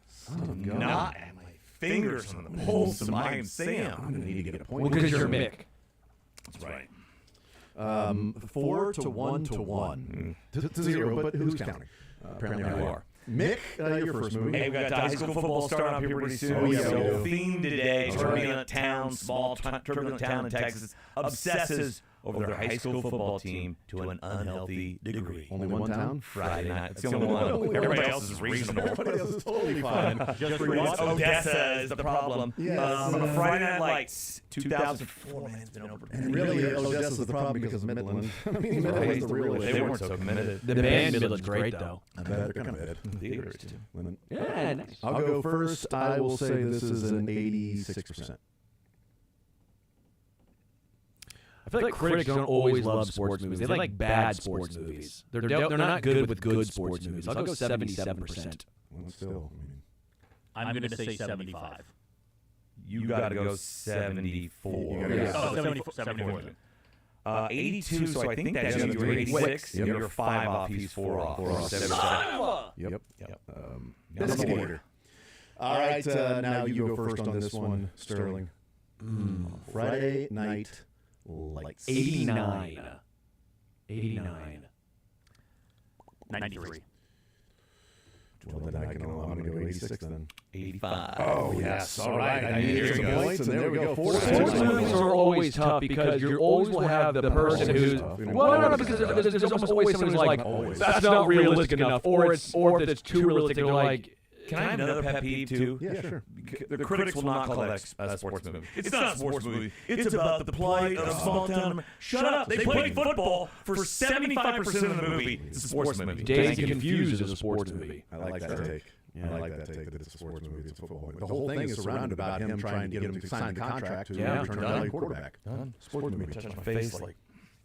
Son of Not at my fingers on the pulse of I am Sam. I'm going to need to get a point. Well, because you're Mick. That's right. 4 to 1 to 1 to 0, but who's counting? Apparently you are. Mick, your first movie. Hey, we got high school football starting up here pretty soon. Oh, yeah, So theme today, turbulent town, small turbulent town in Texas, obsesses over their high school football team to an unhealthy degree. Only one town? Friday night. It's the only one. Everybody else is reasonable. Everybody else is totally fine. Just for you. Odessa is the problem. Yes. Friday Night Lights, 2004, man, it's been over. And really, Odessa's the problem because of Midland. I mean, Midland was the real issue. They weren't so committed. The band Midland's great, though. I bet they're committed. Theaters, too. Yeah, nice. I'll go first. I will say this is an 86%. I feel like critics don't always love sports movies. They like bad sports movies. They're not good with good sports movies. I'll go 77%. Well, still, I'm going to say 75. You got to go 74. Oh, 74. 82, so I think that's you. You're 86. Yep. You're 5 off. He's 4 off. 77. Yep. Investigator. All right, now you go first on this one, Sterling. Friday Night Lights. 89. 93. Well, then I'm going to go 86 then. 85. Oh, yes. All right. I needed some points, and there we go. Sports movies are always tough because you always will have the person who's no, because there's almost always someone who's like, that's not realistic enough, or if it's too realistic, they're like. Can I have another pet peeve, too? Yeah, sure. The critics will not call that a sports movie. It's not a sports movie. It's about the plight of small town. Shut up. They played football for 75% of the movie. It's a sports movie. Dazed and Confused is a sports movie. I like that take. Yeah, I like that take that it's a sports movie. It's a football movie. The whole thing is surrounded about him trying to get him to sign the contract to return value quarterback. Sports movie. Touch my face like.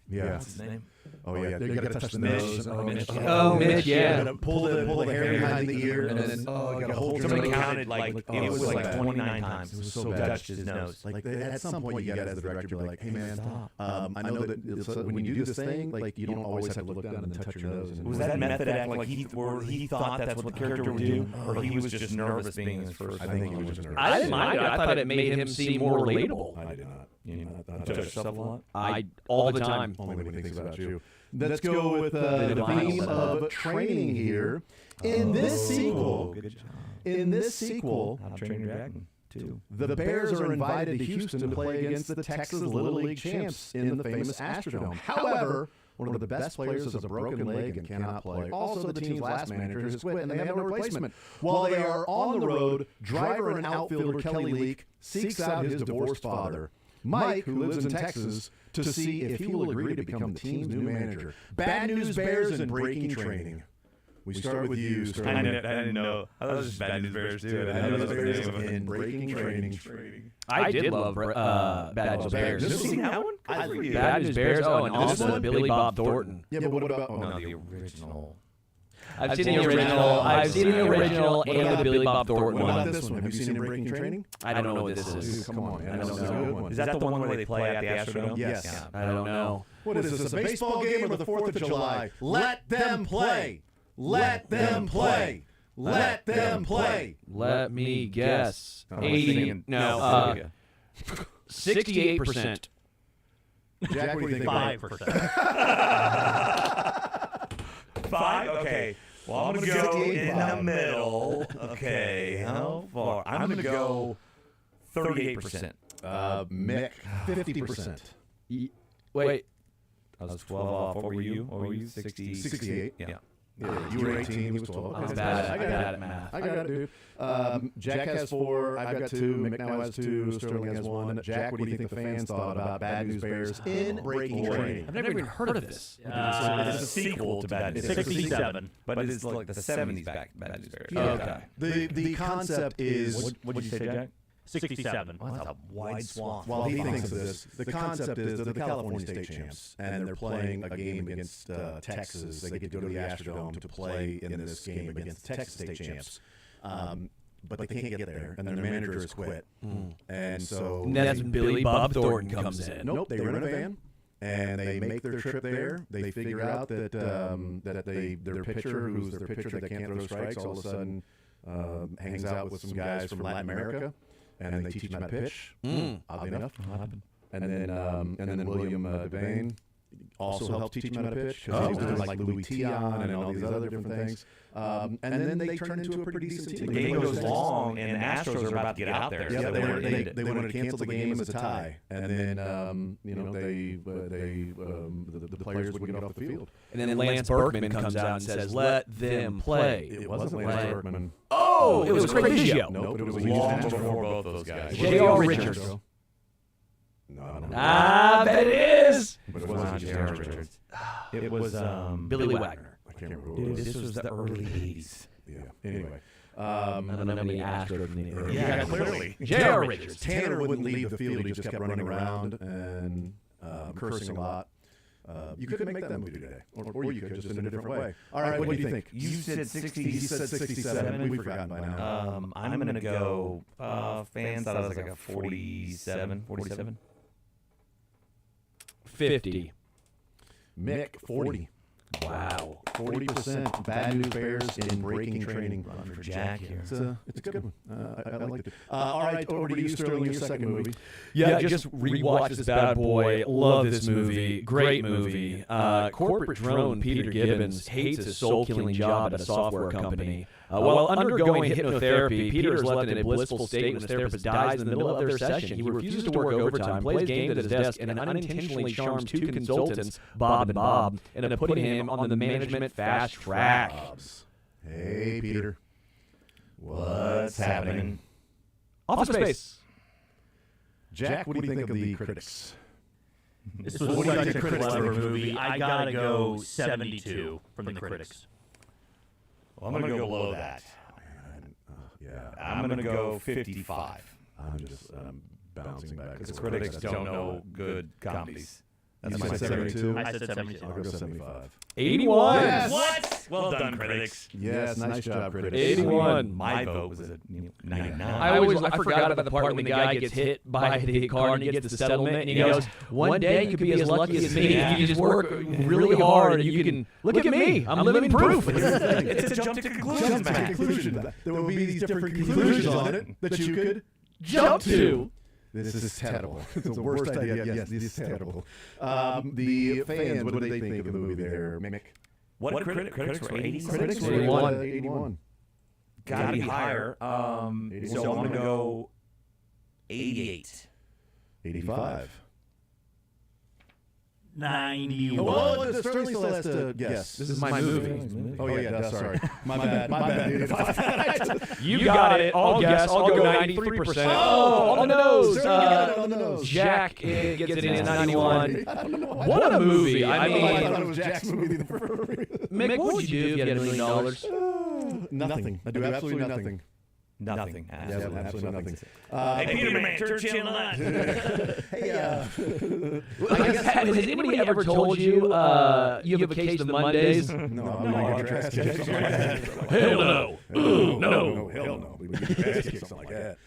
Yeah. What's his name? Oh, yeah. You got to touch the nose. Mitch, yeah. You got to pull the hair behind the ear, and then you got to hold your Somebody nose. counted it was like 29 times. It was so He bad. touched his nose. Like at some point, you got to, as the director, be like, "Hey, man, I know that when you do this thing, like you don't always have to look down and then touch your nose." Was that method acting like he thought that's what the character would do, or he was just nervous being his first? I think he was just nervous. I didn't mind it. I thought it made him seem more relatable. I did not. Touch yourself a lot? All the time. Only when he thinks about you. Let's go with the theme of training here. In this sequel, How to Train Your Dragon 2. the Bears are invited to Houston to play against the Texas Little League champs in the famous Astrodome. However, one of the best players has a broken leg and cannot play. Also, the team's last manager has quit, and they have no replacement. While they are on the road, driver and outfielder Kelly Leak seeks out his divorced father, Mike, who lives in Texas, to see if he will agree to become the team's new manager. Bad News Bears and breaking training. We start with you, Sterling. I didn't know. I thought it was just Bad News Bears, too. Bad News Bears and breaking training. I did love Bad News Bears. Have you seen that one? Bad News Bears. Oh, and also the Billy Bob Thornton. Yeah, but what about the original? I've seen the original. I've seen the original and the Billy Bob Thornton What one. about this one? Have you seen Breaking Training? I don't know what this is. Dude, come on, man. I don't This is a know. good one. Is that the one where they play at the Astrodome? Yes. Yeah. I don't know. What is this, a baseball game or the 4th of July? Let them play! Let them play! Let them play! Let me guess. Oh, 80. singing. No. 68%. Jack, what do you think? 5%. 5? Okay. Well, I'm going to go in the middle. Okay. How far? I'm going to go 38%. Mick, 50%. Wait. I was 12 off. What were you? 68. Yeah. Yeah, you were 18. He was 12. I'm bad at math. I got it, dude. Jack has 4. I've got 2. Mick now has 2. Sterling has 1. Jack, what do you think the fans thought about Bad News Bears in breaking training? I've never even heard of this. It's a sequel to Bad News Bears. 67. But it's like the 70s Bad News Bears. Okay. The concept is... What did you say, Jack? 67. Well, that's a wide swath. While he thinks of this, the concept is they're the California State champs, and they're playing a game against Texas. They get to go to the Astrodome to play in this game against the Texas State champs. But they can't get there, and their manager has quit. And so... And that's when Billy Bob Thornton comes in. Nope, they rent a van, and they make their trip there. They figure out that their pitcher, who's their pitcher that can't throw strikes, all of a sudden hangs out with some guys from Latin America. And they teach him how to pitch. Oddly enough. And then William Devane also helped teach him how to pitch because he was doing like Louis Tion and all these other different things. And then they turned into a pretty decent team. The game goes long, and the Astros are about to get out there. Yeah, they wanted to cancel the game as a tie, and then the players wouldn't get off the field. And then Lance Berkman comes out and says, "Let them play." It wasn't Lance Berkman. Oh, it was Craig Biggio. No, but it was long before both those guys. J.R. Richards. No. I bet it is. But it wasn't J.R. Richards. It was Billy Wagner. I can't remember who it was. This was the early 80s. Yeah. Anyway. I don't know any Astros in the area. Yeah, clearly. J.R. Richards. Tanner wouldn't leave the field. He just kept running around and cursing a lot. You could make that movie today, or you could just in a different way. All right, what do you think? You said 60. He said 67. We've forgotten by now. I'm going to go, fans thought it was like a 47. 50. Mick, 40. Wow. 40%. Bad News Bears in breaking training. Run for Jack here. It's a good one. I liked it. All right, over to you, Sterling, your second movie. Yeah, just rewatch this bad boy. Love this movie. Great movie. Corporate drone Peter Gibbons hates his soul-killing job at a software company. While undergoing hypnotherapy, Peter is left in a blissful state when his therapist dies in the middle of their session. He refuses to work overtime, plays games at his desk, and unintentionally charms 2 consultants, Bob and Bob, into putting him on the management fast track. Hey, Peter. What's happening? Office Space. Jack, what do you think of the critics? This was such a clever movie. I gotta go 72 from the critics. Well, I'm going to go below that. I'm going to go 55. I'm just bouncing back. Because critics don't know good comedies. That's my 72. I said 72. I'll go 75. 81. Yes. What? Well done, critics. Yes, nice job, critics. 81. My vote was at 99. I forgot about the part when the guy gets hit by the car and he gets the settlement and he goes, "One day you could be as lucky as me if you just work really hard and you can look at me. I'm living proof." It's a jump to conclusions, man. There will be these different conclusions on it that you could jump to. This is terrible. It's the worst idea. Yes, this is terrible. The fans, what do they think of the movie there, Mick? What critics were 80? Critics were 81. Gotta be higher. So I'm going to go 88. 85. 91. Oh, Sterling still has to guess. This is my movie. Oh, yeah, sorry. My bad. You got it. I'll guess. I'll go 93%. Oh, on the nose. On the nose. Jack gets it in 91. I don't know why. What a movie. I I thought it was Jack's movie. Mick, what would you do if you had $1 million? Nothing. I do absolutely nothing. Nothing. Absolutely nothing. Hey, Peter, man, turn channel on. Hey, has anybody ever told you you have a case of the Mondays? No, I'm not going to ask you. Hell no. No, hell no. We would get your ass kicked, something like that.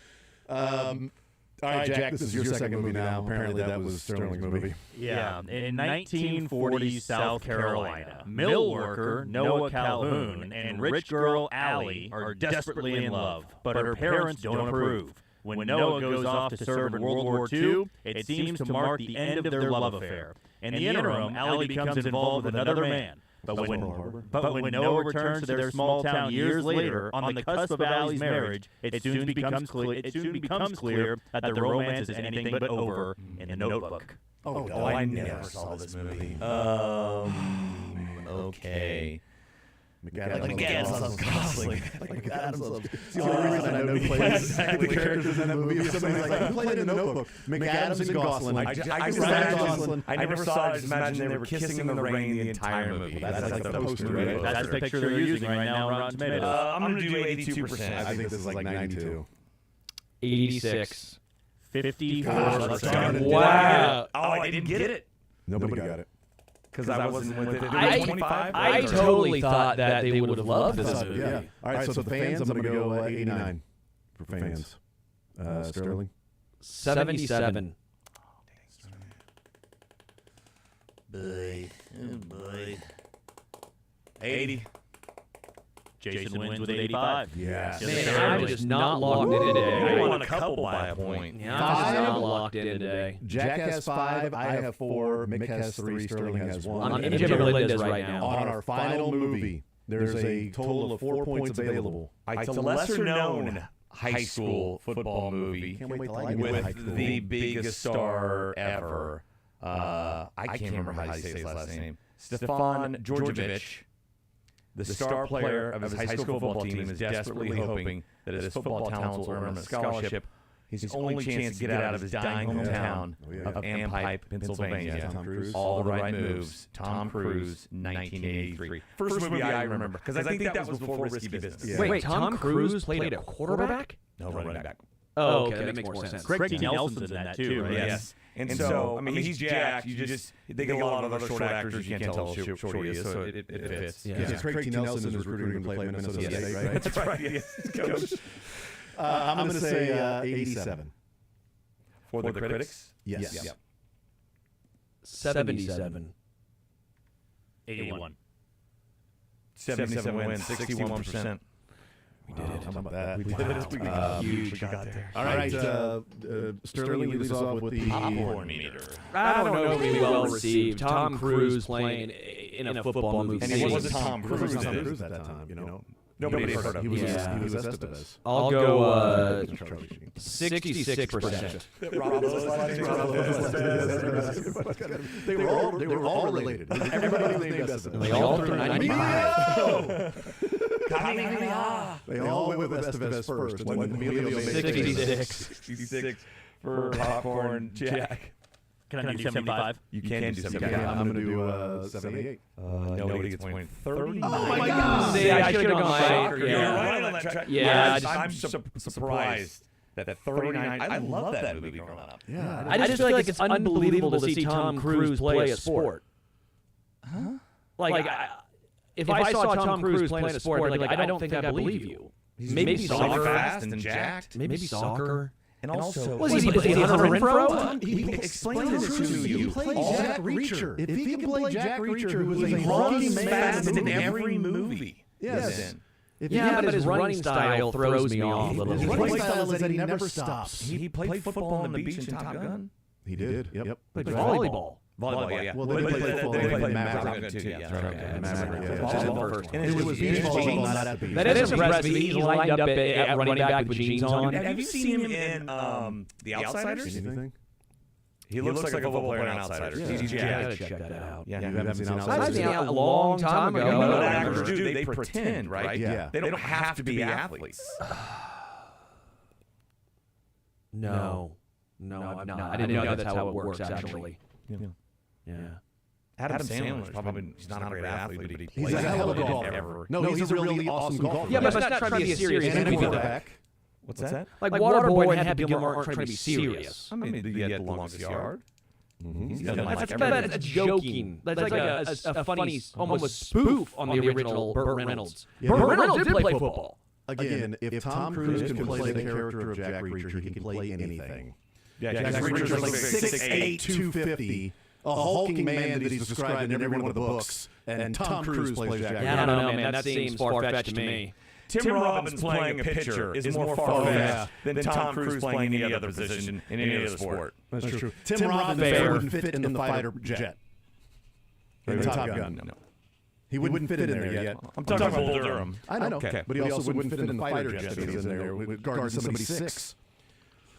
All right, Jack, this is your second movie now. Apparently that was Sterling's movie. Yeah. In 1940 South Carolina, mill worker Noah Calhoun and rich girl Allie are desperately in love, but her parents don't approve. When Noah goes off to serve in World War II, it seems to mark the end of their love affair. In the interim, Allie becomes involved with another man. But when Noah returns to their small town years later, on the cusp of Allie's marriage, it soon becomes clear that the romance is anything but over in the Notebook. Oh, I never saw this movie. Okay. McAdams loves Gosling. McAdams loves. It's the only reason I know who plays the characters in that movie. If somebody's like, who played in The Notebook? McAdams and Gosling. I never saw it. I just imagine they were kissing in the rain the entire movie. That's like the poster. That's the picture they're using right now on Rotten Tomatoes. I'm going to do 82%. I think this is like 92. 86. 54. Wow. Oh, I didn't get it. Nobody got it. Because I wasn't with it. I totally thought that they would have loved this movie. Yeah. All right, so the fans, I'm going to go 89 for fans. Sterling? 77. Boy. 80. Jason wins with 85. Yes. Man, I'm just not locked in today. I won a couple by a point. Yeah, I'm just not locked in today. Jack has 5, I have 4, Mick has 3, Sterling has 1. I'm in Jim Melendez right now. On our final movie, there's a total of 4 points available. It's a lesser-known high school football movie with the biggest star ever. I can't remember how you say his last name. Stefan Djordjevic. The star player of his high school football team is desperately hoping that his football talents will earn him a scholarship. His only chance to get out of his dying hometown of Ampipe, Pennsylvania. All the right moves. Tom Cruise, 1983. First movie I remember, because I think that was before Risky Business. Yeah. Wait, Tom Cruise played a quarterback? No, running back. Oh, okay, that makes more sense. Craig T. Nelson's in that too, right? Yes. And so, I mean, he's jacked. They get a lot of other short actors. You can't tell how short he is, so it fits. Yeah. Craig T. Nelson is recruiting to play Minnesota State, right? That's right. Yes, coach. I'm going to say 87. For the critics? Yes. Yep. 77. 81. 77 wins, 61%. We did it. How about that? We did it. We got there. All right, Sterling, lead us off with the popcorn meter. I don't know if he well received. Tom Cruise playing in a football movie. And he wasn't Tom Cruise at that time, you know. Nobody heard of him. He was Estevez. I'll go 66%. They were all related. Everybody was named Estevez. And they all threw 95. They all went with Estevez first. When Emilio made 66 for popcorn Jack. Can I do 75? You can do 75. Yeah, I'm going to do 78. Nobody gets point. 39. Oh my God! See, I should have gone soccer. You're right on that track. Yeah, I'm surprised that 39. I love that movie growing up. Yeah, I just feel like it's unbelievable to see Tom Cruise play a sport. Huh? Like, if I saw Tom Cruise playing a sport, I'd be like, I don't think I believe you. Maybe soccer, fast and jacked. Maybe soccer. And also, was he Hunter Renfro? He explained it to you. He played Jack Reacher. If he can play Jack Reacher, who was a running man fast in every movie. Yes. Yeah, but his running style throws me off a little bit. His running style is that he never stops. He played football on the beach in Top Gun. He did. Yep. Played volleyball. Volleyball, yeah. Well, they played football. They played Maverick too. Yeah, Maverick. And it was beach volleyball, not at the beach. That is impressive. He's lined up at running back with jeans on. Have you seen him in The Outsiders? Anything? He looks like a football player in Outsiders. He's jacked. I gotta check that out. Yeah, you haven't seen Outsiders? I've seen it a long time ago. You know what actors do? They pretend, right? Yeah. They don't have to be athletes. No, I'm not. I didn't know that's how it works, actually. Yeah. Adam Sandler's probably he's not a great athlete, but he He's plays a hell of a golfer. golfer. No, he's a really awesome golfer. Yeah, but it's not trying to be a serious and a movie. quarterback. What's that? Like Waterboy and Happy Gilmore aren't trying to be serious. I mean, he had the longest yard. That's joking. That's like a funny, almost spoof on the original Burt Reynolds. Burt Reynolds did play football. Again, if Tom Cruise can play the character of Jack Reacher, he can play anything. Yeah, Jack Reacher's like 6'8", 250. A hulking man that he's described in every one of the books. And Tom Cruise plays Jack Reacher. I don't know, man. That seems far-fetched to me. Tim Robbins playing a pitcher is more far-fetched than Tom Cruise playing any other position in any other sport. That's true. Tim Robbins wouldn't fit in the fighter jet. In Top Gun. No. He wouldn't fit in there yet. I'm talking about Bull Durham. I know, okay. But he also wouldn't fit in the fighter jet if he was in there guarding somebody 6.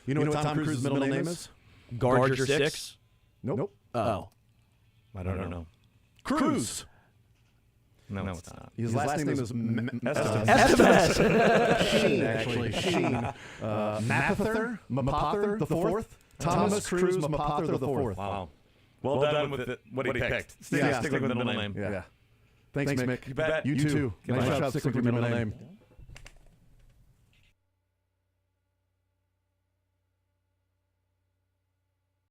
You know what Tom Cruise's middle name is? Guard your 6? Nope. Oh. I don't know. Cruise. No, it's not. His last name is Estevez. Sheen, actually. Sheen. Mapother the fourth. Thomas Cruise Mapother the fourth. Wow. Well done with what he picked. Stick with the middle name. Yeah. Thanks, Mick. You bet. You too. Nice job. Stick with your middle name.